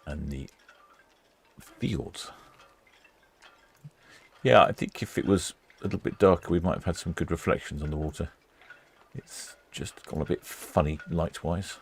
Speaker 9: And the fields. Yeah, I think if it was a little bit darker, we might have had some good reflections on the water. It's just gone a bit funny light-wise.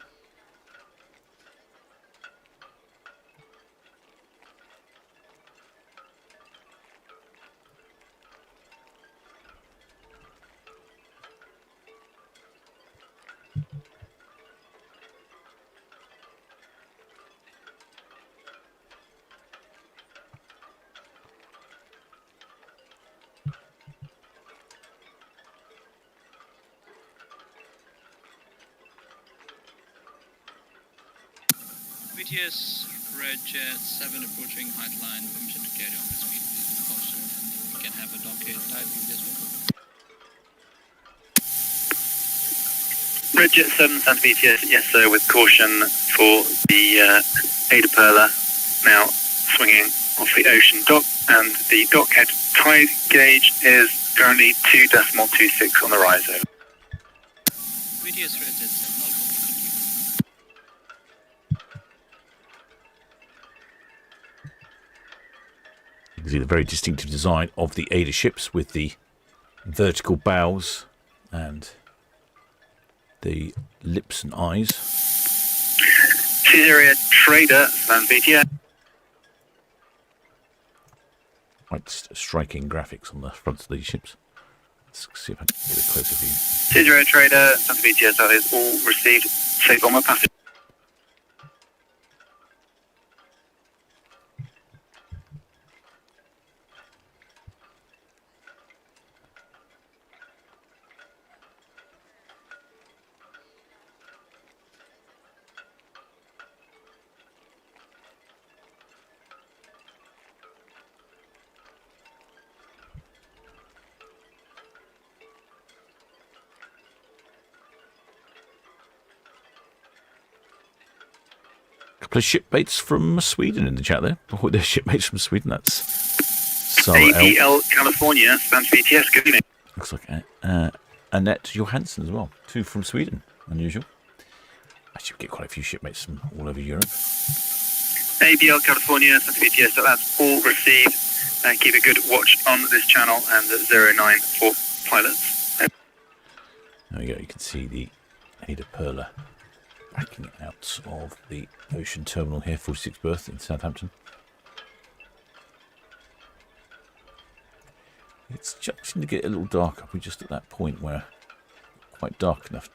Speaker 16: VTS, Red Jet 7 approaching height line, permission to carry on the speed, please, caution. You can have a dockade type as well.
Speaker 8: Red Jet 7, Santa VTS, yes sir, with caution for the AIDAperla, now swinging off the ocean dock, and the dockhead tide gauge is currently 2.26 on the rise over.
Speaker 16: VTS Red Jet 7, all copy,
Speaker 9: You can see the very distinctive design of the AIDA ships with the vertical bows and the lips and eyes.
Speaker 8: Syria Trader, San VTS.
Speaker 9: Quite striking graphics on the fronts of these ships. Let's see if I can get a closer view.
Speaker 8: Syria Trader, San VTS, that is all received. Safe bomber passage.
Speaker 9: couple of shipmates from Sweden in the chat there. Oh, they're shipmates from Sweden. That's Sarah
Speaker 8: APL California, stands VTS, good evening.
Speaker 9: Looks like Annette Johansson as well. 2 from Sweden. Unusual. Actually, we get quite a few shipmates from all over Europe.
Speaker 8: APL California, stands VTS, so that's all received. Keep a good watch on this channel and 09 for pilots.
Speaker 9: There we go. You can see the AIDAperla backing out of the ocean terminal here, 46 berth in Southampton. It's just starting to get a little darker. We're just at that point where quite dark enough.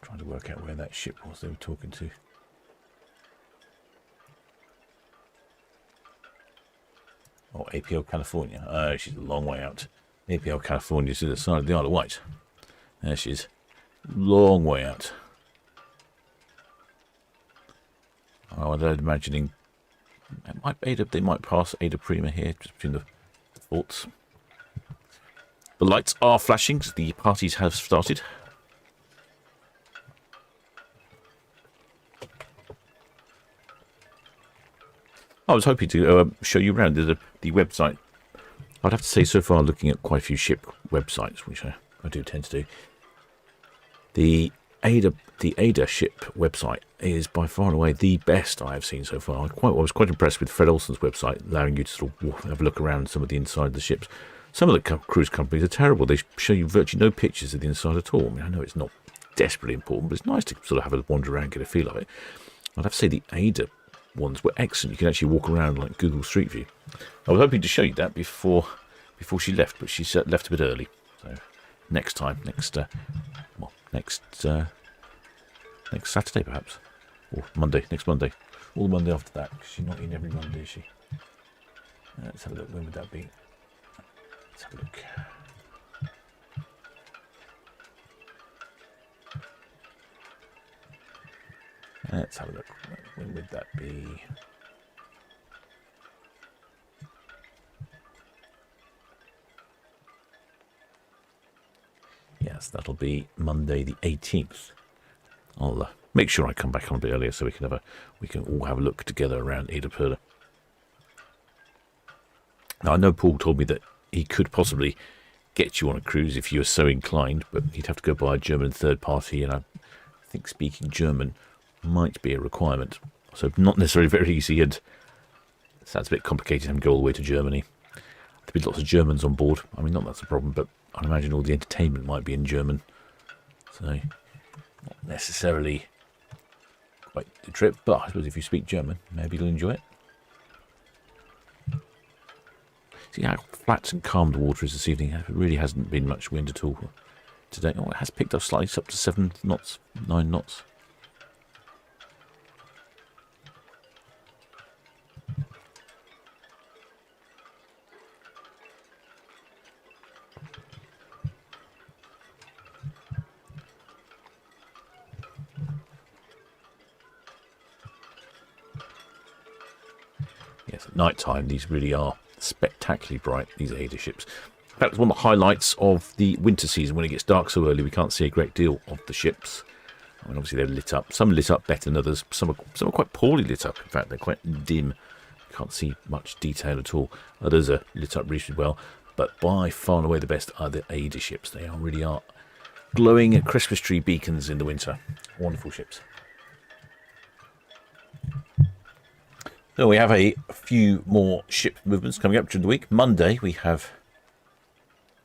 Speaker 9: Trying to work out where that ship was they were talking to. Oh, APL California. She's a long way out. APL California is to the side of the Isle of Wight. There she is. Long way out. Oh, I'm imagining they might pass AIDAperla here, just between the ports. The lights are flashing, so the parties have started. I was hoping to show you around the website. I'd have to say, so far, looking at quite a few ship websites, which I do tend to do, the AIDA ship website is by far and away the best I have seen so far. I was quite impressed with Fred Olsen's website, allowing you to sort of have a look around some of the inside of the ships. Some of the cruise companies are terrible. They show you virtually no pictures of the inside at all. I mean, I know it's not desperately important, but it's nice to sort of have a wander around, get a feel of it. I'd have to say the AIDA ones were excellent. You can actually walk around like Google Street View. I was hoping to show you that before she left, but she left a bit early. So next time, next Saturday perhaps, or Monday, next Monday, or the Monday after that, because she's not in every Monday, is she? Let's have a look. When would that be? Let's have a look. Let's have a look. When would that be? Yes, that'll be Monday the 18th. I'll make sure I come back on a bit earlier so we can all have a look together around AIDAperla. Now, I know Paul told me that he could possibly get you on a cruise if you were so inclined, but he'd have to go by a German third party, and I think speaking German might be a requirement. So not necessarily very easy, and it sounds a bit complicated having to go all the way to Germany. There'll be lots of Germans on board. I mean, not that's a problem, but I imagine all the entertainment might be in German. So not necessarily quite the trip, but I suppose if you speak German, maybe you'll enjoy it. See how flat and calm the water is this evening. It really hasn't been much wind at all today. Oh, it has picked up slightly, it's up to 7 knots, 9 knots. Yes, at night time, these really are spectacularly bright, these AIDA ships. In fact, it's one of the highlights of the winter season. When it gets dark so early, we can't see a great deal of the ships. I mean, obviously they're lit up. Some lit up better than others. Some are quite poorly lit up. In fact, they're quite dim. You can't see much detail at all. Others are lit up reasonably well. But by far and away the best are the AIDA ships. They really are glowing Christmas tree beacons in the winter. Wonderful ships. So we have a few more ship movements coming up during the week. Monday we have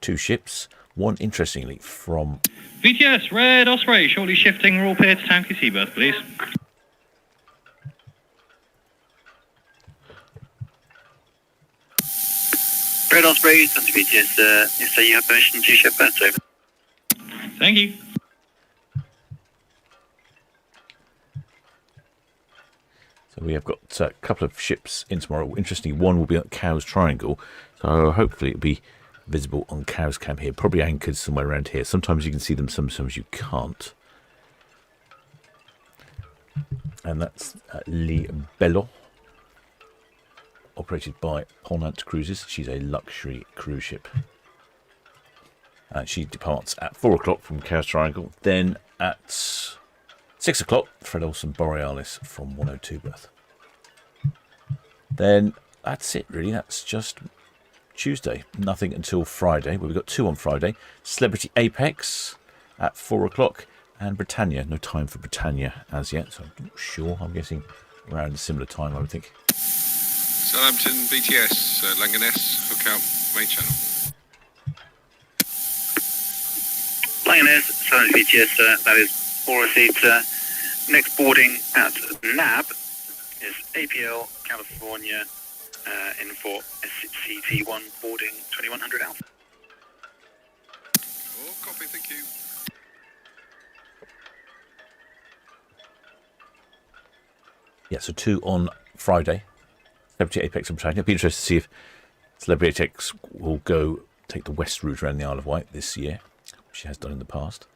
Speaker 9: 2 ships. One, interestingly, from
Speaker 10: VTS, Red Osprey, shortly shifting, we're all clear to Town Quay seabirth, please.
Speaker 8: Red Osprey, that's VTS, so you have permission to ship that, over.
Speaker 10: Thank you.
Speaker 9: So we have got a couple of ships in tomorrow. Interestingly, one will be at Cowes Triangle, so hopefully it'll be visible on Cowes Camp here. Probably anchored somewhere around here. Sometimes you can see them, sometimes you can't. And that's Le Bello. operated by Ponant Cruises. She's a luxury cruise ship. She departs at 4 o'clock from Chaos Triangle. Then at 6 o'clock, Fred Olsen Borealis from 102 berth. Then that's it, really. That's just Tuesday. Nothing until Friday. Well, we've got 2 on Friday. Celebrity Apex at 4 o'clock. And Britannia. No time for Britannia as yet, so I'm not sure. I'm guessing around a similar time, I would think.
Speaker 18: Southampton BTS, Langaness, hook out, main channel.
Speaker 8: Langaness, Southampton BTS, that is all received. Next boarding at NAB is APL California in for SCT1 boarding 2100 Alpha.
Speaker 18: Oh, copy, thank you.
Speaker 9: Yeah, so 2 on Friday. Celebrity Apex and Britannia. It'll be interesting to see if Celebrity Apex will go take the west route around the Isle of Wight this year. She has done in the past.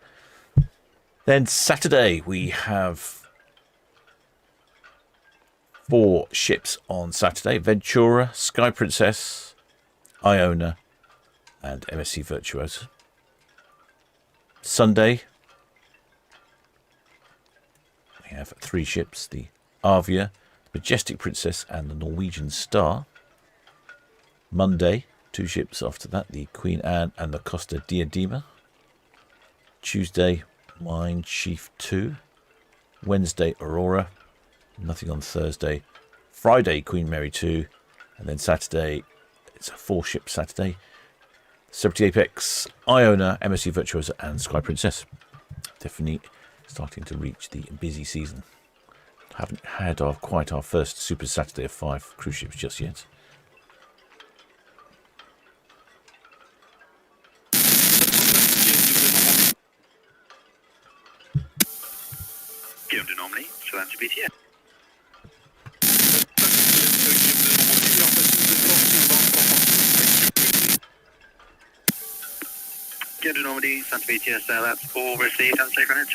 Speaker 9: Then Saturday we have 4 ships on Saturday. Ventura, Sky Princess, Iona and MSC Virtuosa. Sunday we have 3 ships. The Avia, Majestic Princess and the Norwegian Star. Monday, 2 ships after that, the Queen Anne and the Costa Diadema. Tuesday, Mind Chief 2. Wednesday, Aurora. Nothing on Thursday. Friday, Queen Mary 2. And then Saturday, it's a 4-ship Saturday. Celebrity Apex, Iona, MSC Virtuosa and Sky Princess. Definitely starting to reach the busy season. Haven't had quite our first Super Saturday of 5 cruise ships just yet.
Speaker 8: Guillaume de Normandie, Southampton BTS. Guillaume de Normandie, Southampton BTS, that's all received and safe and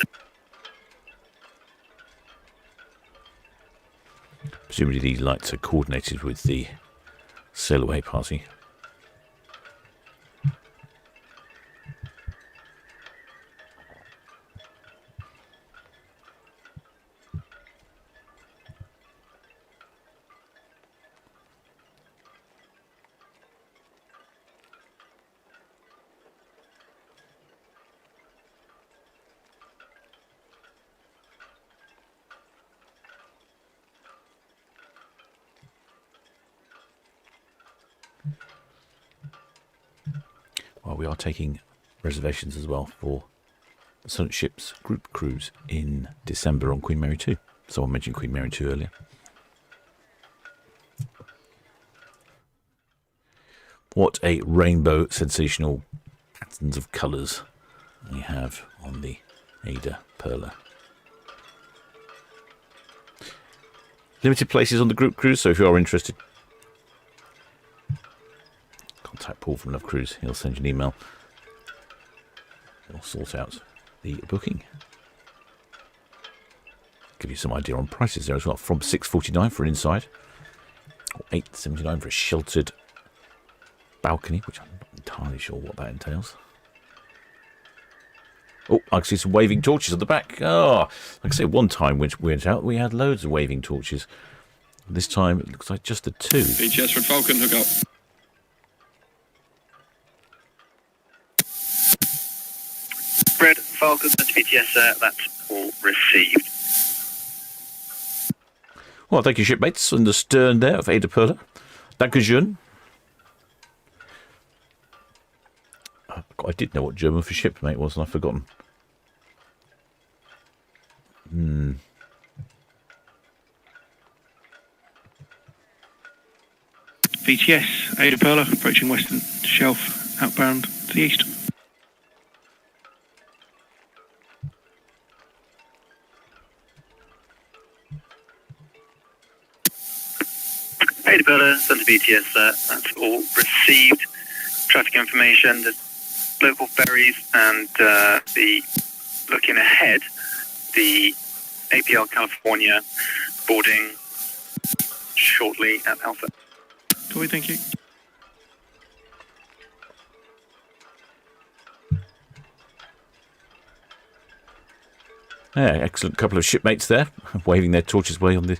Speaker 9: Presumably these lights are coordinated with the sail away party. Well, we are taking reservations as well for the Solent Ships group cruise in December on Queen Mary 2. Someone mentioned Queen Mary 2 earlier. What a rainbow, sensational patterns of colours we have on the AIDAperla. Limited places on the group cruise, so if you are interested, contact Paul from Love Cruise. He'll send you an email. He'll sort out the booking. Give you some idea on prices there as well. From $6.49 for an inside, or $8.79 for a sheltered balcony, which I'm not entirely sure what that entails. Oh, I can see some waving torches on the back. Oh, like I say, one time when we went out, we had loads of waving torches. This time, it looks like just the 2.
Speaker 21: BTS for Falcon, hook up.
Speaker 8: Red Falcon, BTS, that's all received.
Speaker 9: Well, thank you, shipmates, on the stern there of AIDAperla. Dankeschön. I did know what German for shipmate was, and I've forgotten.
Speaker 2: VTS, AIDAperla, approaching Western Shelf, outbound to the east.
Speaker 8: AIDAperla, Centre BTS, that's all received. Traffic information, the local ferries, and the looking ahead, the APL California boarding shortly at Alpha.
Speaker 2: Corey, thank you.
Speaker 9: Yeah, excellent couple of shipmates there, waving their torches away on the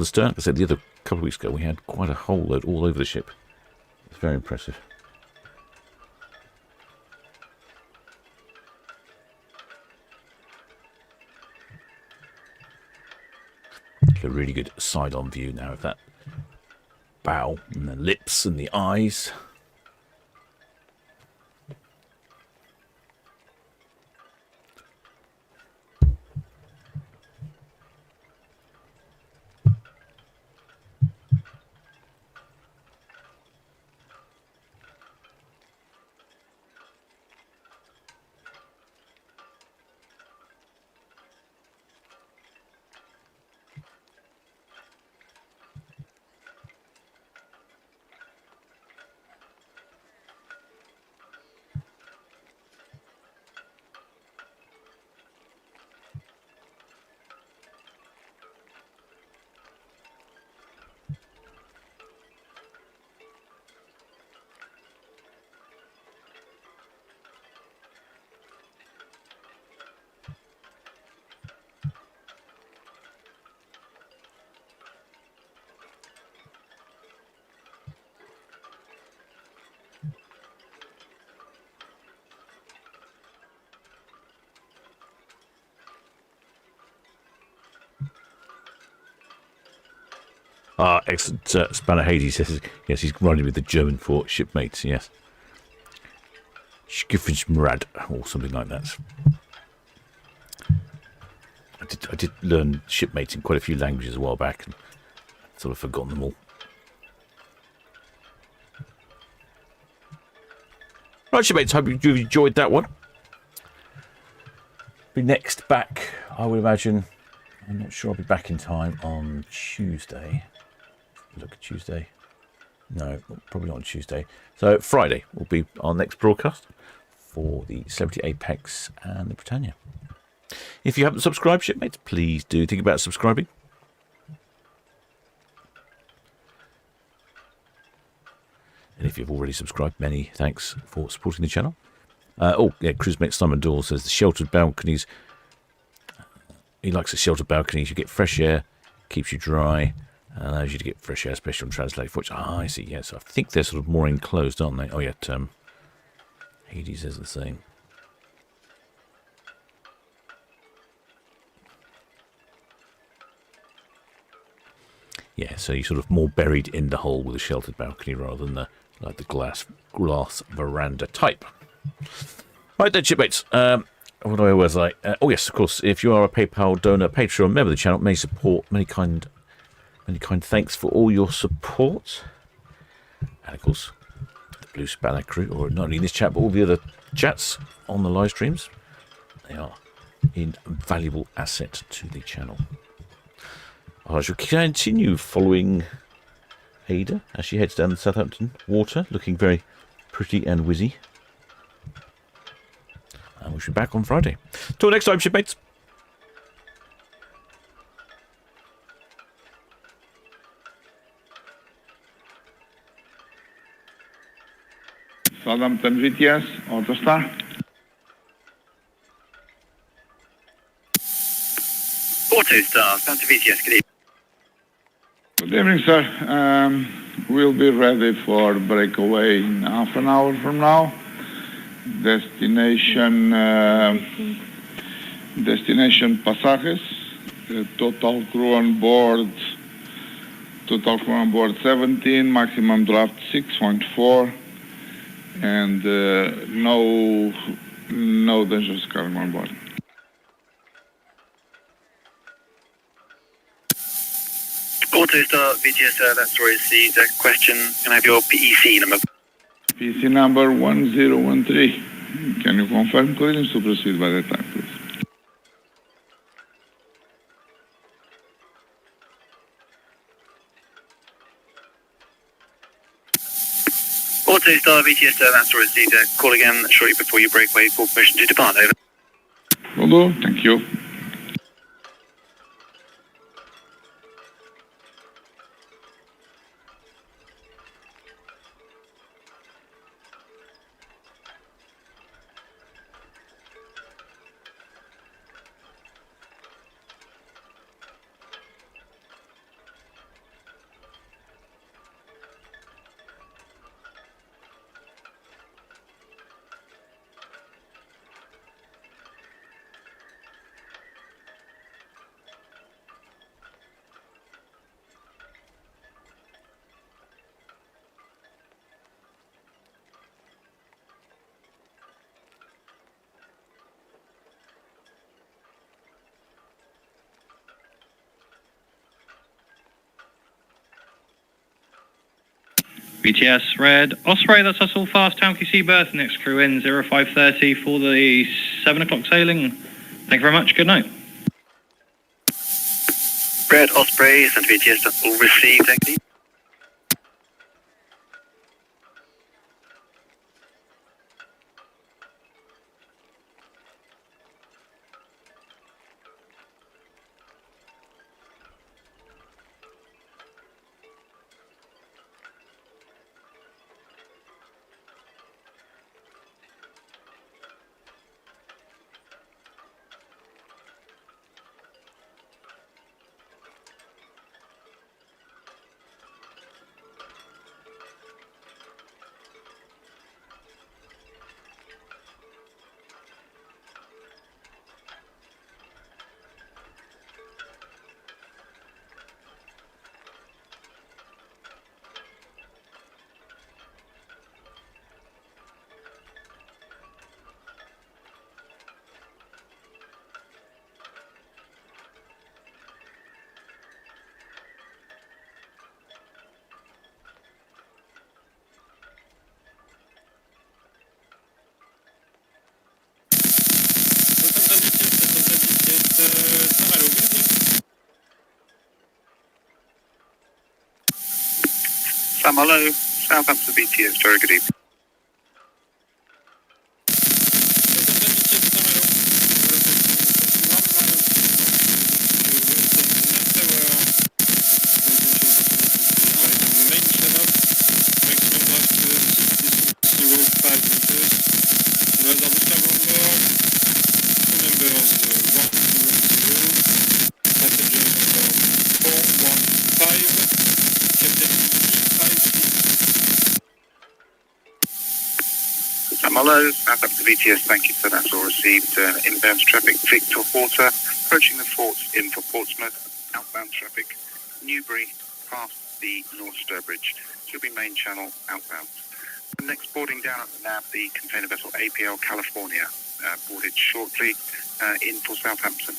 Speaker 9: stern. Like I said the other couple of weeks ago, we had quite a whole load all over the ship. It's very impressive. A really good side-on view now of that bow and the lips and the eyes. Ah, excellent. Spanner Hades says, yes, he's running with the German for shipmates, yes. Schiffensmrad, or something like that. I did learn shipmates in quite a few languages a while back, and sort of forgotten them all. Right, shipmates, hope you've enjoyed that one. Be next back, I would imagine. I'm not sure I'll be back in time on Tuesday. Look at Tuesday. No, probably not on Tuesday. So Friday will be our next broadcast for the Celebrity Apex and the Britannia. If you haven't subscribed, shipmates, please do think about subscribing. And if you've already subscribed, many thanks for supporting the channel. Cruisemate Simon Doyle says the sheltered balconies. He likes the sheltered balconies. You get fresh air, keeps you dry, allows you to get fresh air, especially on translate. Which I see. Yes, I think they're sort of more enclosed, aren't they? Oh yeah, Hades says the same. Yeah, so you're sort of more buried in the hole with a sheltered balcony rather than like the glass veranda type. Right then, shipmates. What do I always like? Oh yes, of course. If you are a PayPal donor, Patreon member of the channel, many kind thanks for all your support. And of course, the Blue Spanner crew, or not only in this chat, but all the other chats on the live streams. They are an invaluable asset to the channel. I shall continue following Ada as she heads down the Southampton water, looking very pretty and whizzy. And we should be back on Friday. Till next time, shipmates.
Speaker 12: Southampton VTS, Autostar.
Speaker 8: Autostar, Southampton VTS, good evening.
Speaker 12: Good evening, sir. We'll be ready for breakaway in half an hour from now. Destination Pasajes. Total crew on board 17, maximum draft 6.4, and no dangerous cargo on board.
Speaker 8: Autostar VTS, that's received. Question, can I have your PEC number?
Speaker 12: PC number 1013. Can you confirm clearance to proceed by that time, please?
Speaker 8: Autostar VTS, that's received. Call again shortly before you break away for permission to depart, over.
Speaker 12: Will do, thank you.
Speaker 6: BTS Red Osprey, that's us all fast, Town Quay berth, next crew in 0530 for the 7 o'clock sailing. Thank you very much, good night.
Speaker 8: Red Osprey, St. BTS, all received, thank you. Sam, hello. Southampton BTS, very good evening. Hello, Southampton BTS, thank you for that. All received inbound traffic, Victor Horta, approaching the forts in for Portsmouth, outbound traffic, Newbury, past the North Sturbridge, should be main channel outbound. The next boarding down at the nav, the container vessel APL California, boarded shortly in for Southampton.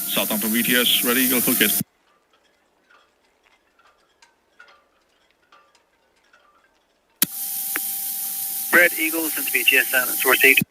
Speaker 21: Southampton BTS, ready, Eagle, full kit.
Speaker 8: Red Eagles into BTS, that's received.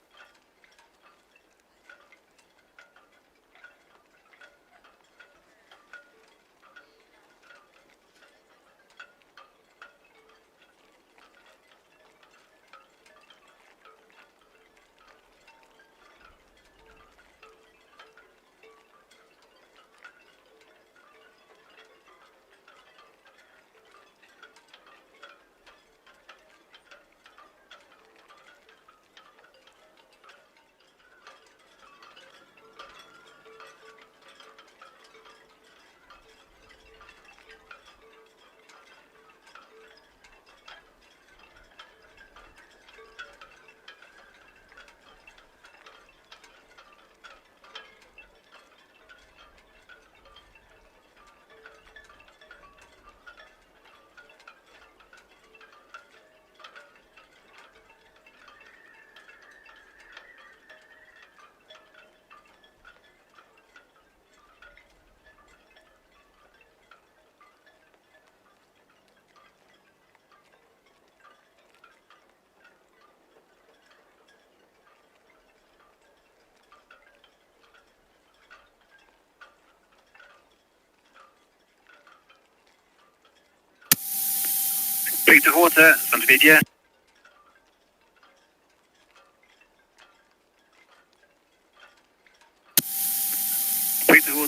Speaker 8: Victor Horta, St. BTS.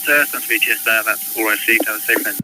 Speaker 8: Southampton VTS, that's all received. Have a safe night.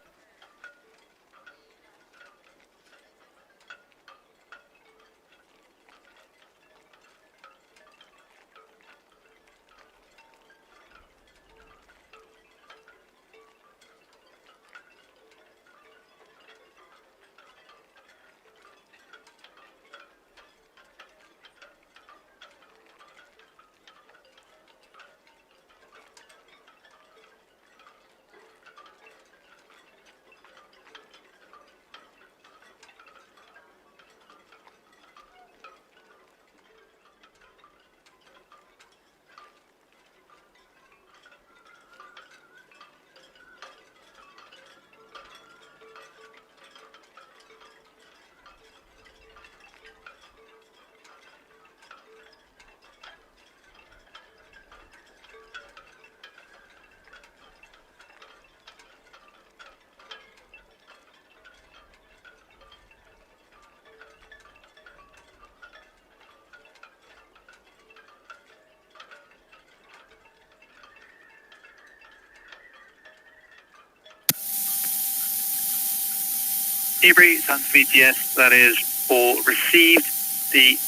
Speaker 8: Debris, Southampton VTS, that is all received. The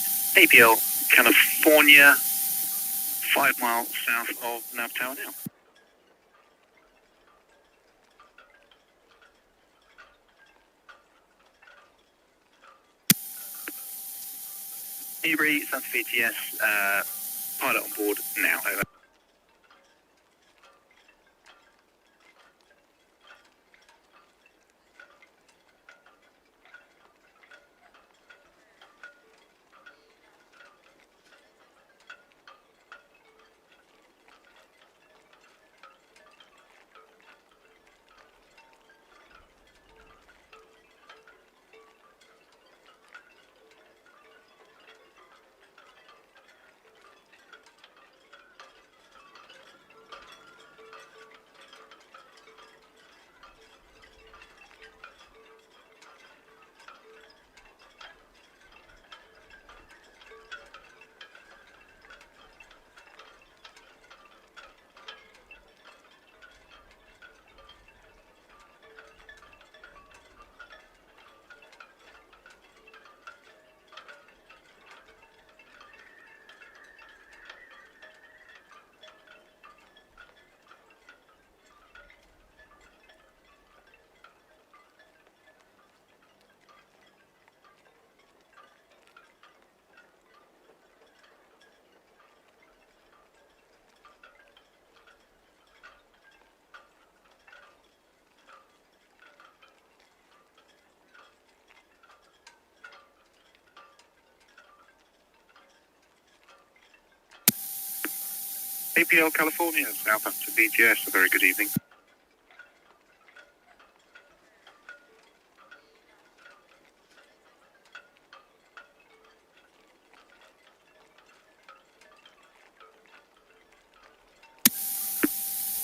Speaker 8: APL California, 5 miles south of Nav Tower now. Debris, Southampton VTS, pilot on board now, over. APL California, Southampton VTS, a very good evening.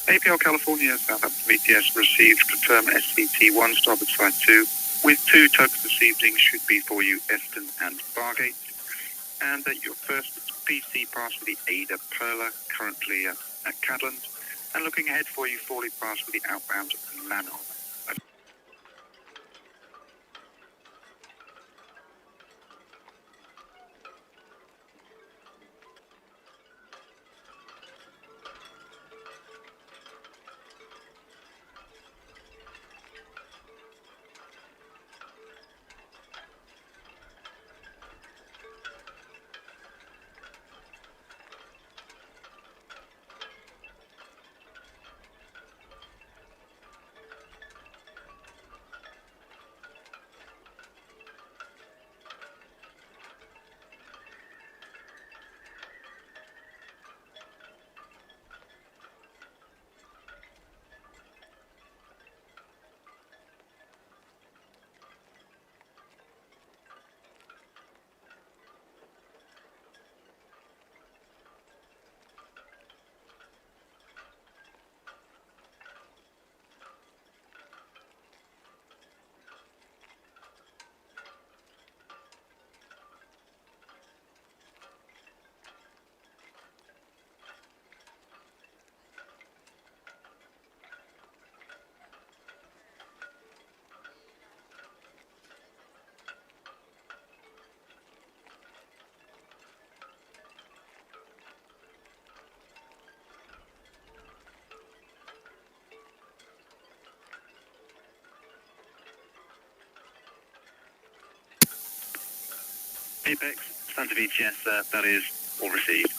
Speaker 8: APL California, Southampton VTS received, confirm SVT1 starboard side 2 with 2 tugs this evening should be for you Eston and Bargate, and your first PC pass for the AIDAperla currently at Cadland, and looking ahead for you Forley pass for the outbound Manon. Apex, Santa VTS, that is all received.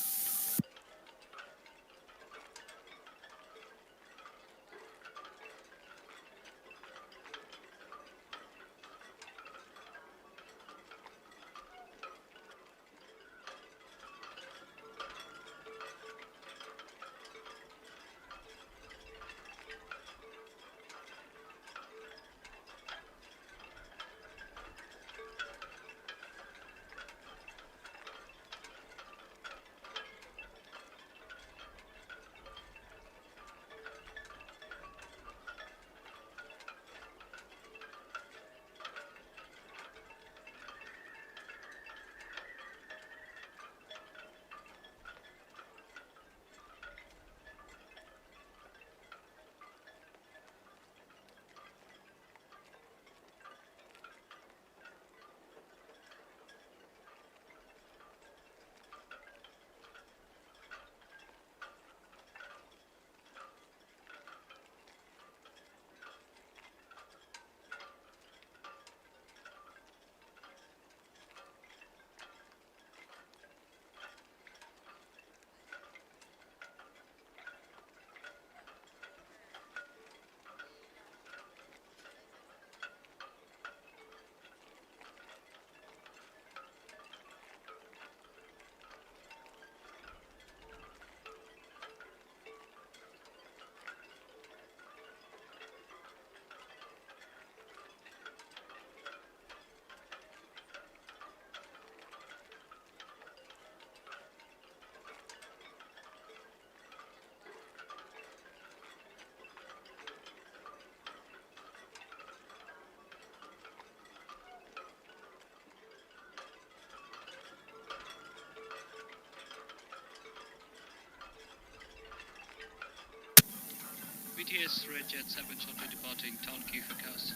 Speaker 16: VTS Red Jet 7 shortly departing Town Quay for Coast.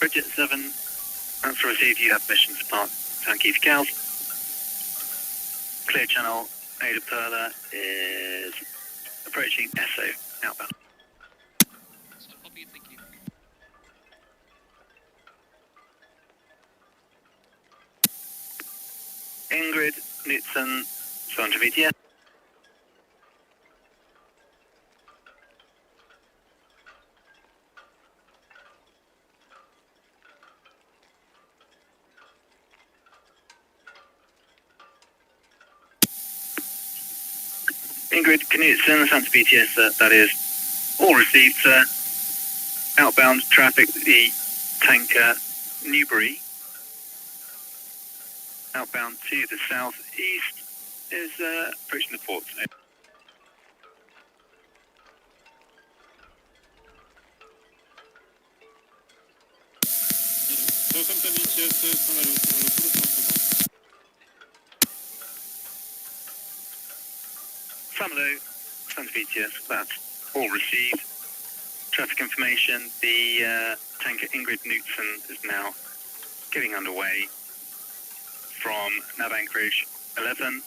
Speaker 8: Red Jet 7, answer received, you have permission to depart Town Quay for Cows. Clear channel, AIDAperla is approaching SO, outbound.
Speaker 16: Copy, thank you.
Speaker 8: Ingrid, Knutson, Solent VTS. Ingrid, Knutson, Santa BTS, that is all received, sir. Outbound traffic, the tanker Newbury, outbound to the southeast, is approaching the port.
Speaker 21: Southampton VTS,
Speaker 8: Samlo, Santa BTS, that's all received. Traffic information, the tanker Ingrid Knutson is now getting underway from nav anchorage 11,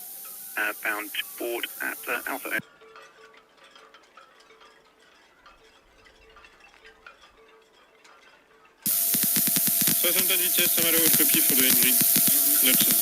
Speaker 8: bound to board at Alpha.
Speaker 21: Southampton VTS, Samalo, copy for the engine. Left.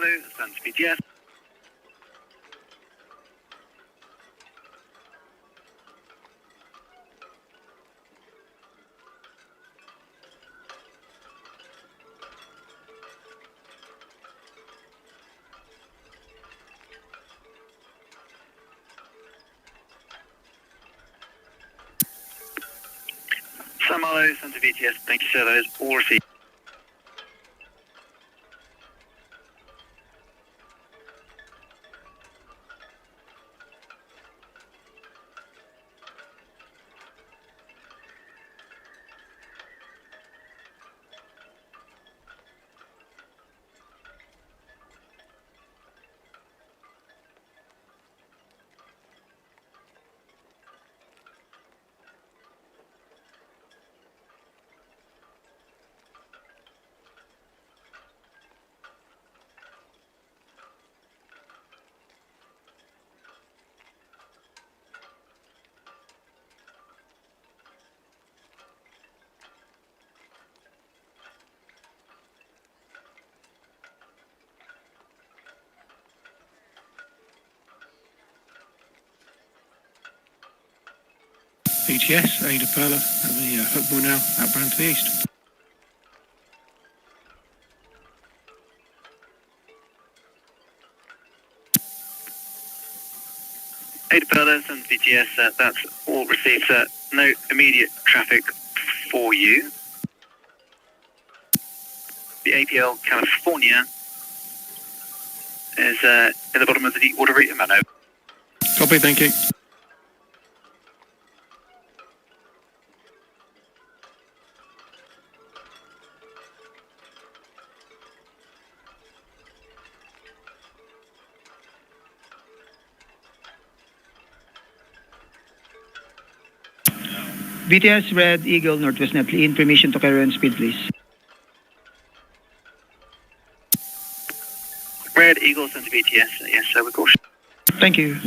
Speaker 8: Hello, Stand VTS. Sam Hello, Stand VTS. Thank you, sir. That is all received.
Speaker 2: VTS, AIDAperla at the Hookmore now, outbound to the east.
Speaker 8: AIDAperla, Stand VTS. That's all received, sir. No immediate traffic for you. The APL California is in the bottom of the Deepwater Reef, Mano.
Speaker 2: Copy, thank you.
Speaker 15: VTS Red Eagle Northwest Netley, in permission to carry on speed, please.
Speaker 8: Red Eagle, Stand VTS. Yes, sir, with caution.
Speaker 15: Thank you.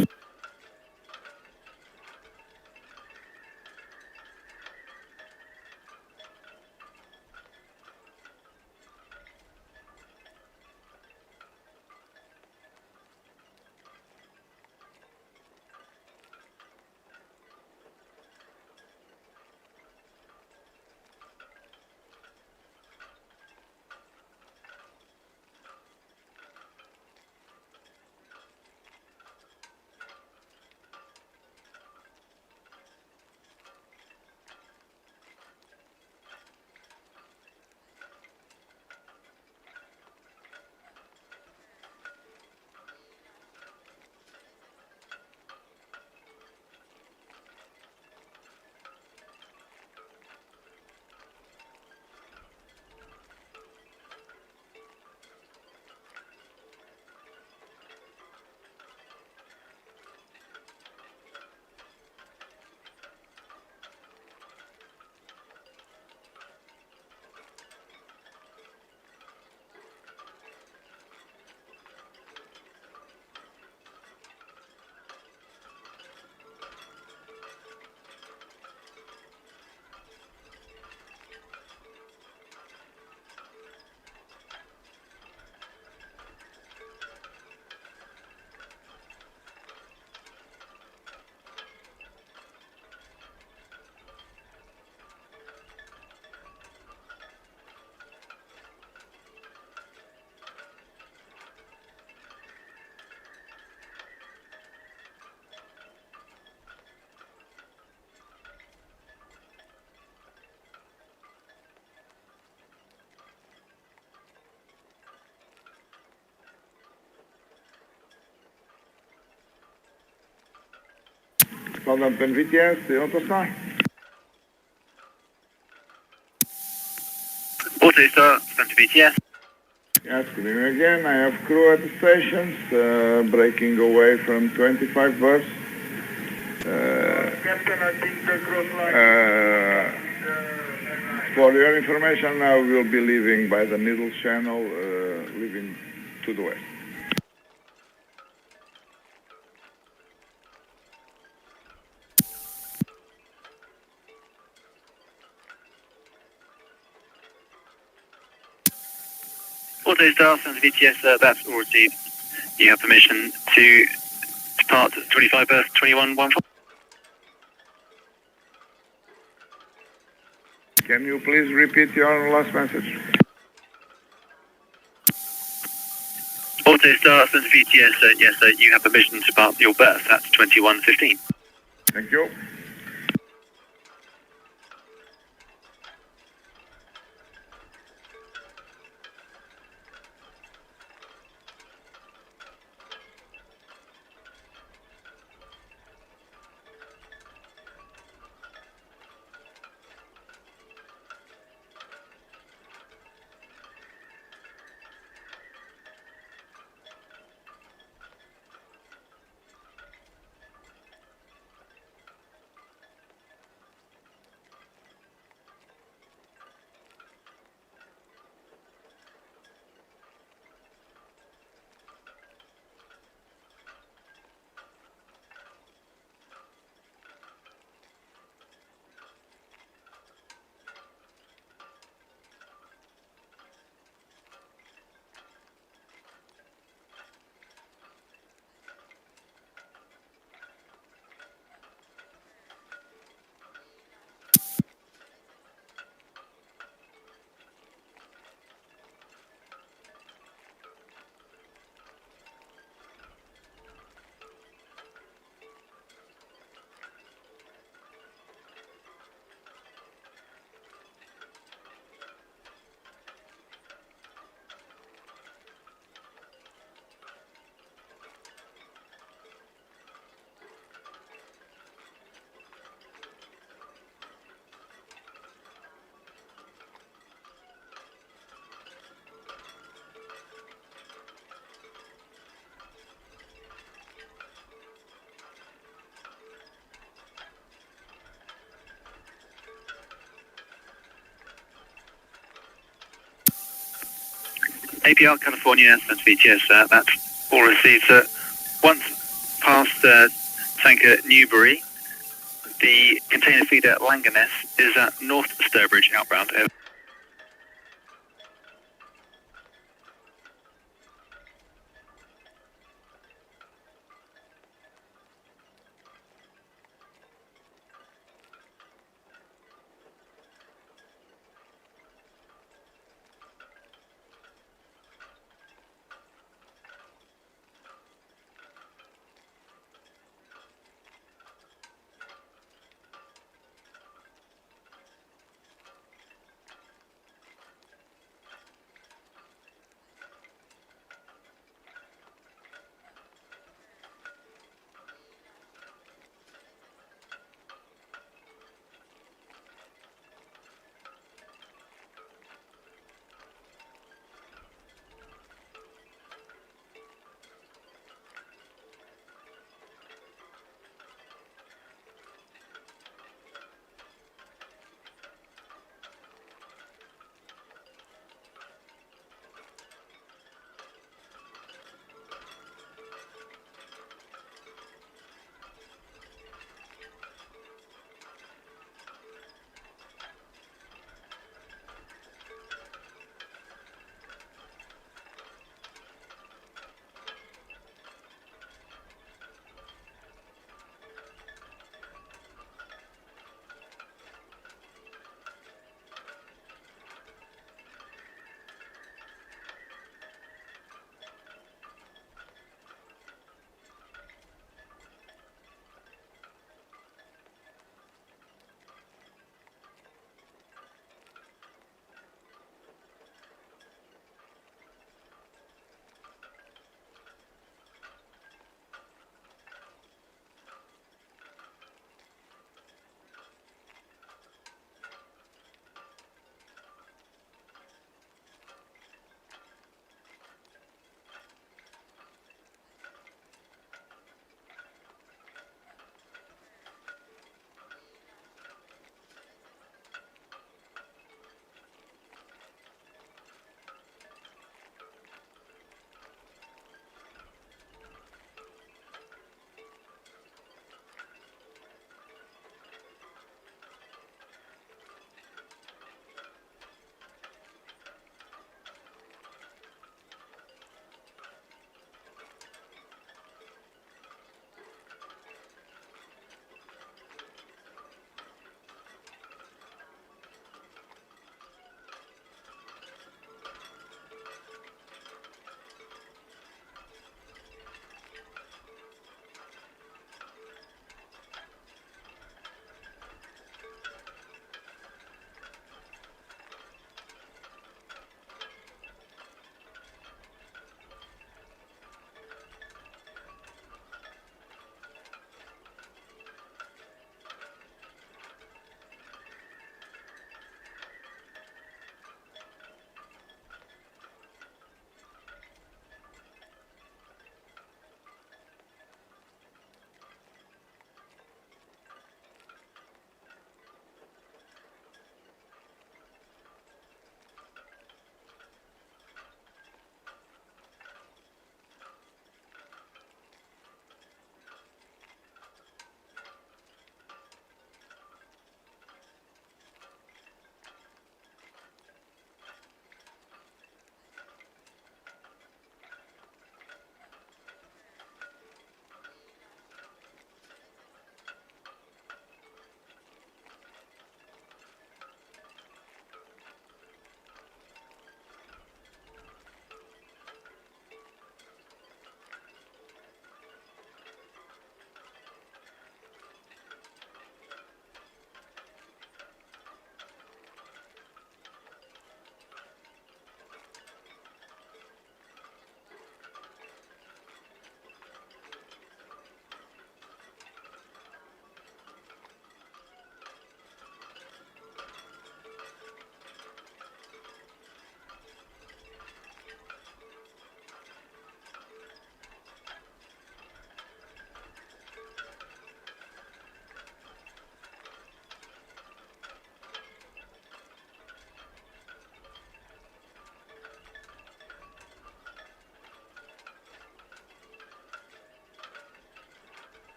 Speaker 17: Southampton VTS, AutoStar.
Speaker 8: AutoStar, Stand VTS.
Speaker 17: Yes, good evening again. I have crew at the stations, breaking away from 25 berths.
Speaker 21: Captain, I think the cross line.
Speaker 17: For your information, now we'll be leaving by the middle channel, leaving to the west.
Speaker 8: AutoStar, Southampton VTS, that's all received. You have permission to depart 25 berth 2114.
Speaker 17: Can you please repeat your last message?
Speaker 8: AutoStar, Southampton VTS, yes, sir, you have permission to depart your berth, that's 2115.
Speaker 17: Thank you.
Speaker 8: APR California, Southampton VTS, that's all received, sir. Once past tanker Newbury, the container feeder Langaness is at North Sturbridge outbound.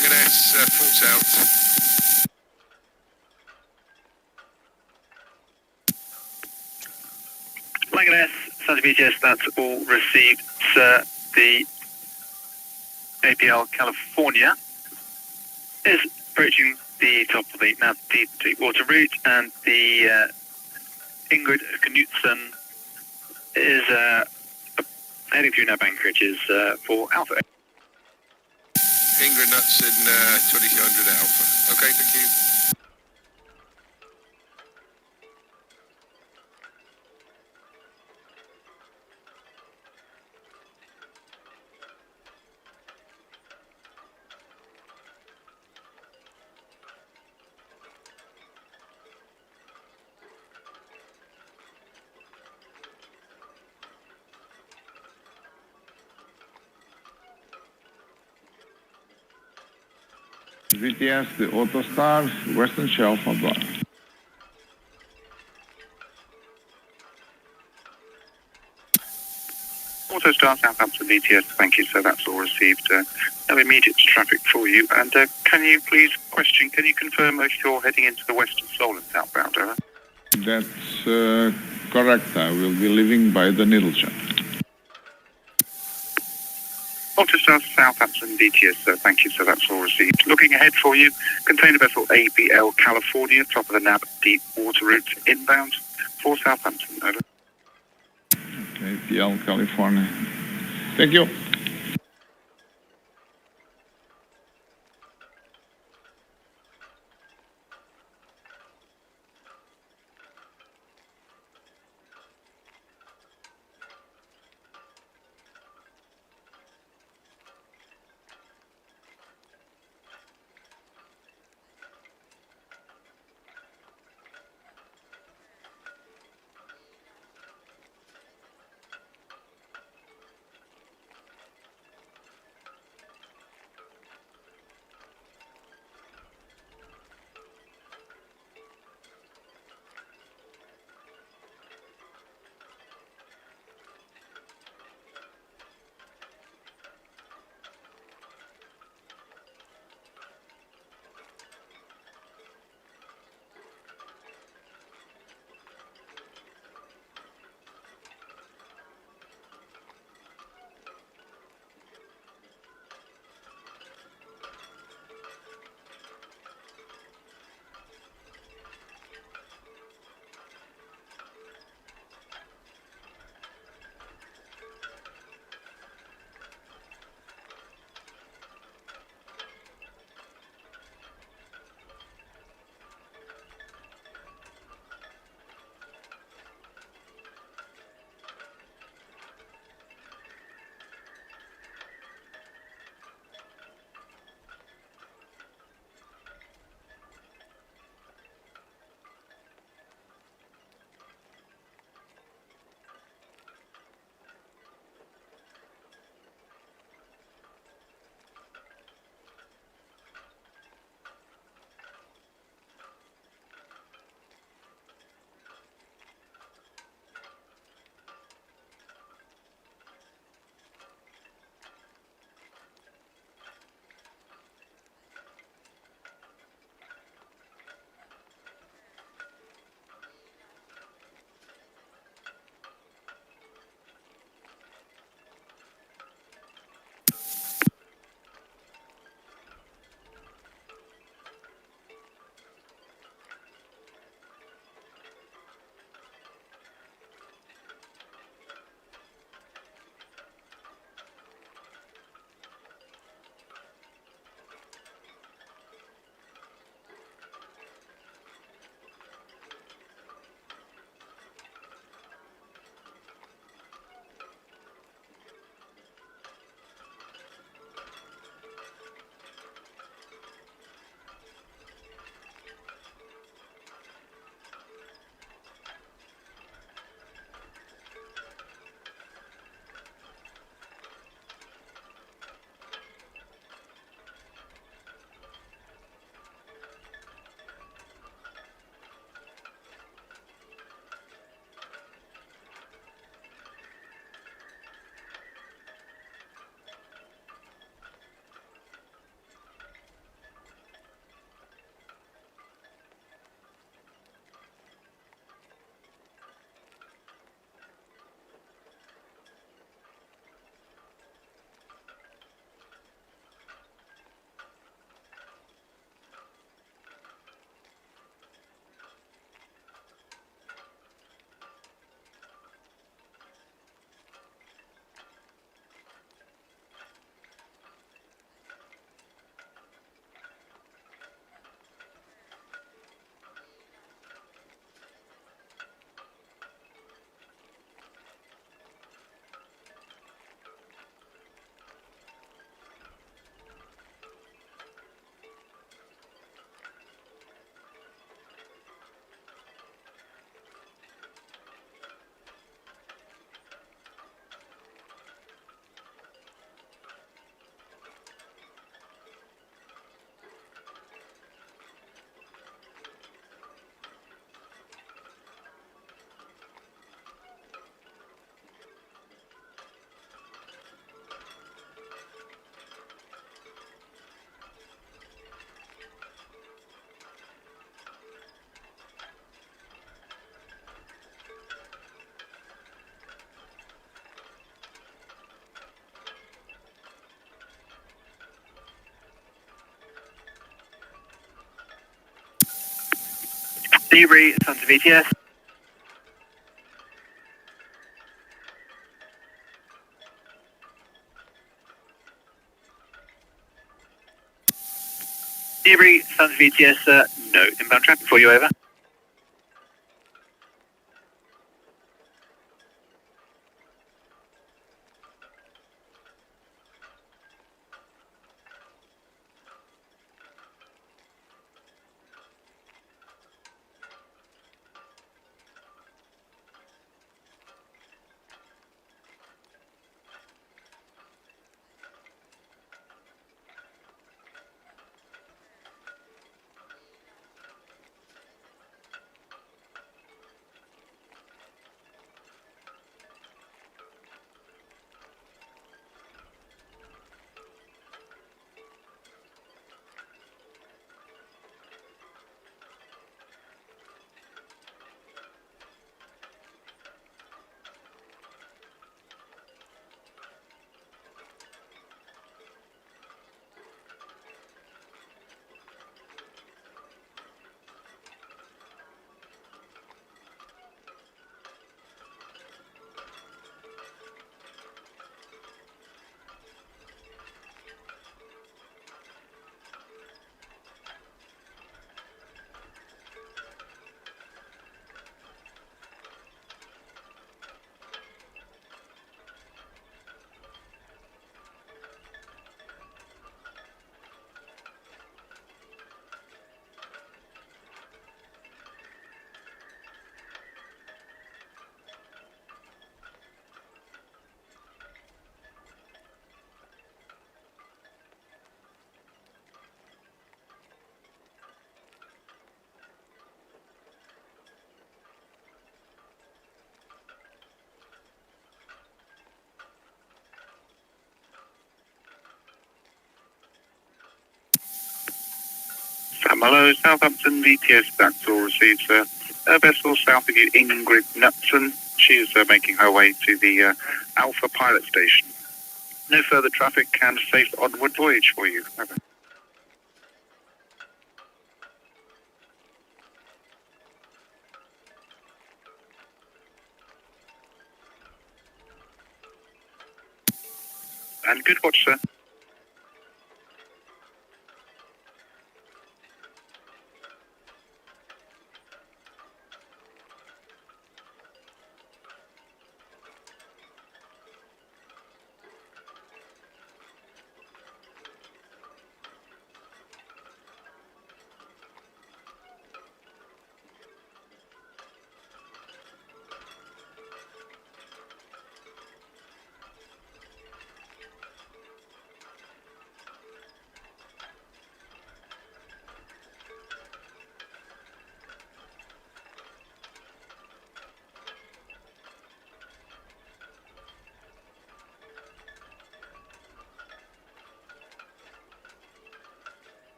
Speaker 18: Manganese, ports out.
Speaker 8: Manganese, Santa BTS, that's all received, sir. The APL California is approaching the top of the nav deep water route, and the Ingrid Knutsen is heading through nav anchorages for Alpha.
Speaker 18: Ingrid Knutsen, 2200 Alpha. Okay, thank you.
Speaker 17: VTS, the Autostar, Western Shelf on board.
Speaker 8: Autostar Southampton BTS, thank you, sir. That's all received. No immediate traffic for you. And can you please can you confirm if you're heading into the Western Solent outbound, over?
Speaker 17: That's correct. I will be leaving by the Needle Channel.
Speaker 8: Autostar Southampton BTS, sir. Thank you, sir. That's all received. Looking ahead for you, container vessel APL California, top of the NAB deep water route inbound for Southampton, over.
Speaker 17: APL California. Thank you.
Speaker 8: Dewey, Santa VTS. Dewey, Santa VTS, no inbound traffic for you, over. Hello, Southampton VTS backdoor receives a vessel south of you, Ingrid Knutson. She is making her way to the Alpha pilot station. No further traffic and safe onward voyage for you. Over. And good watch, sir.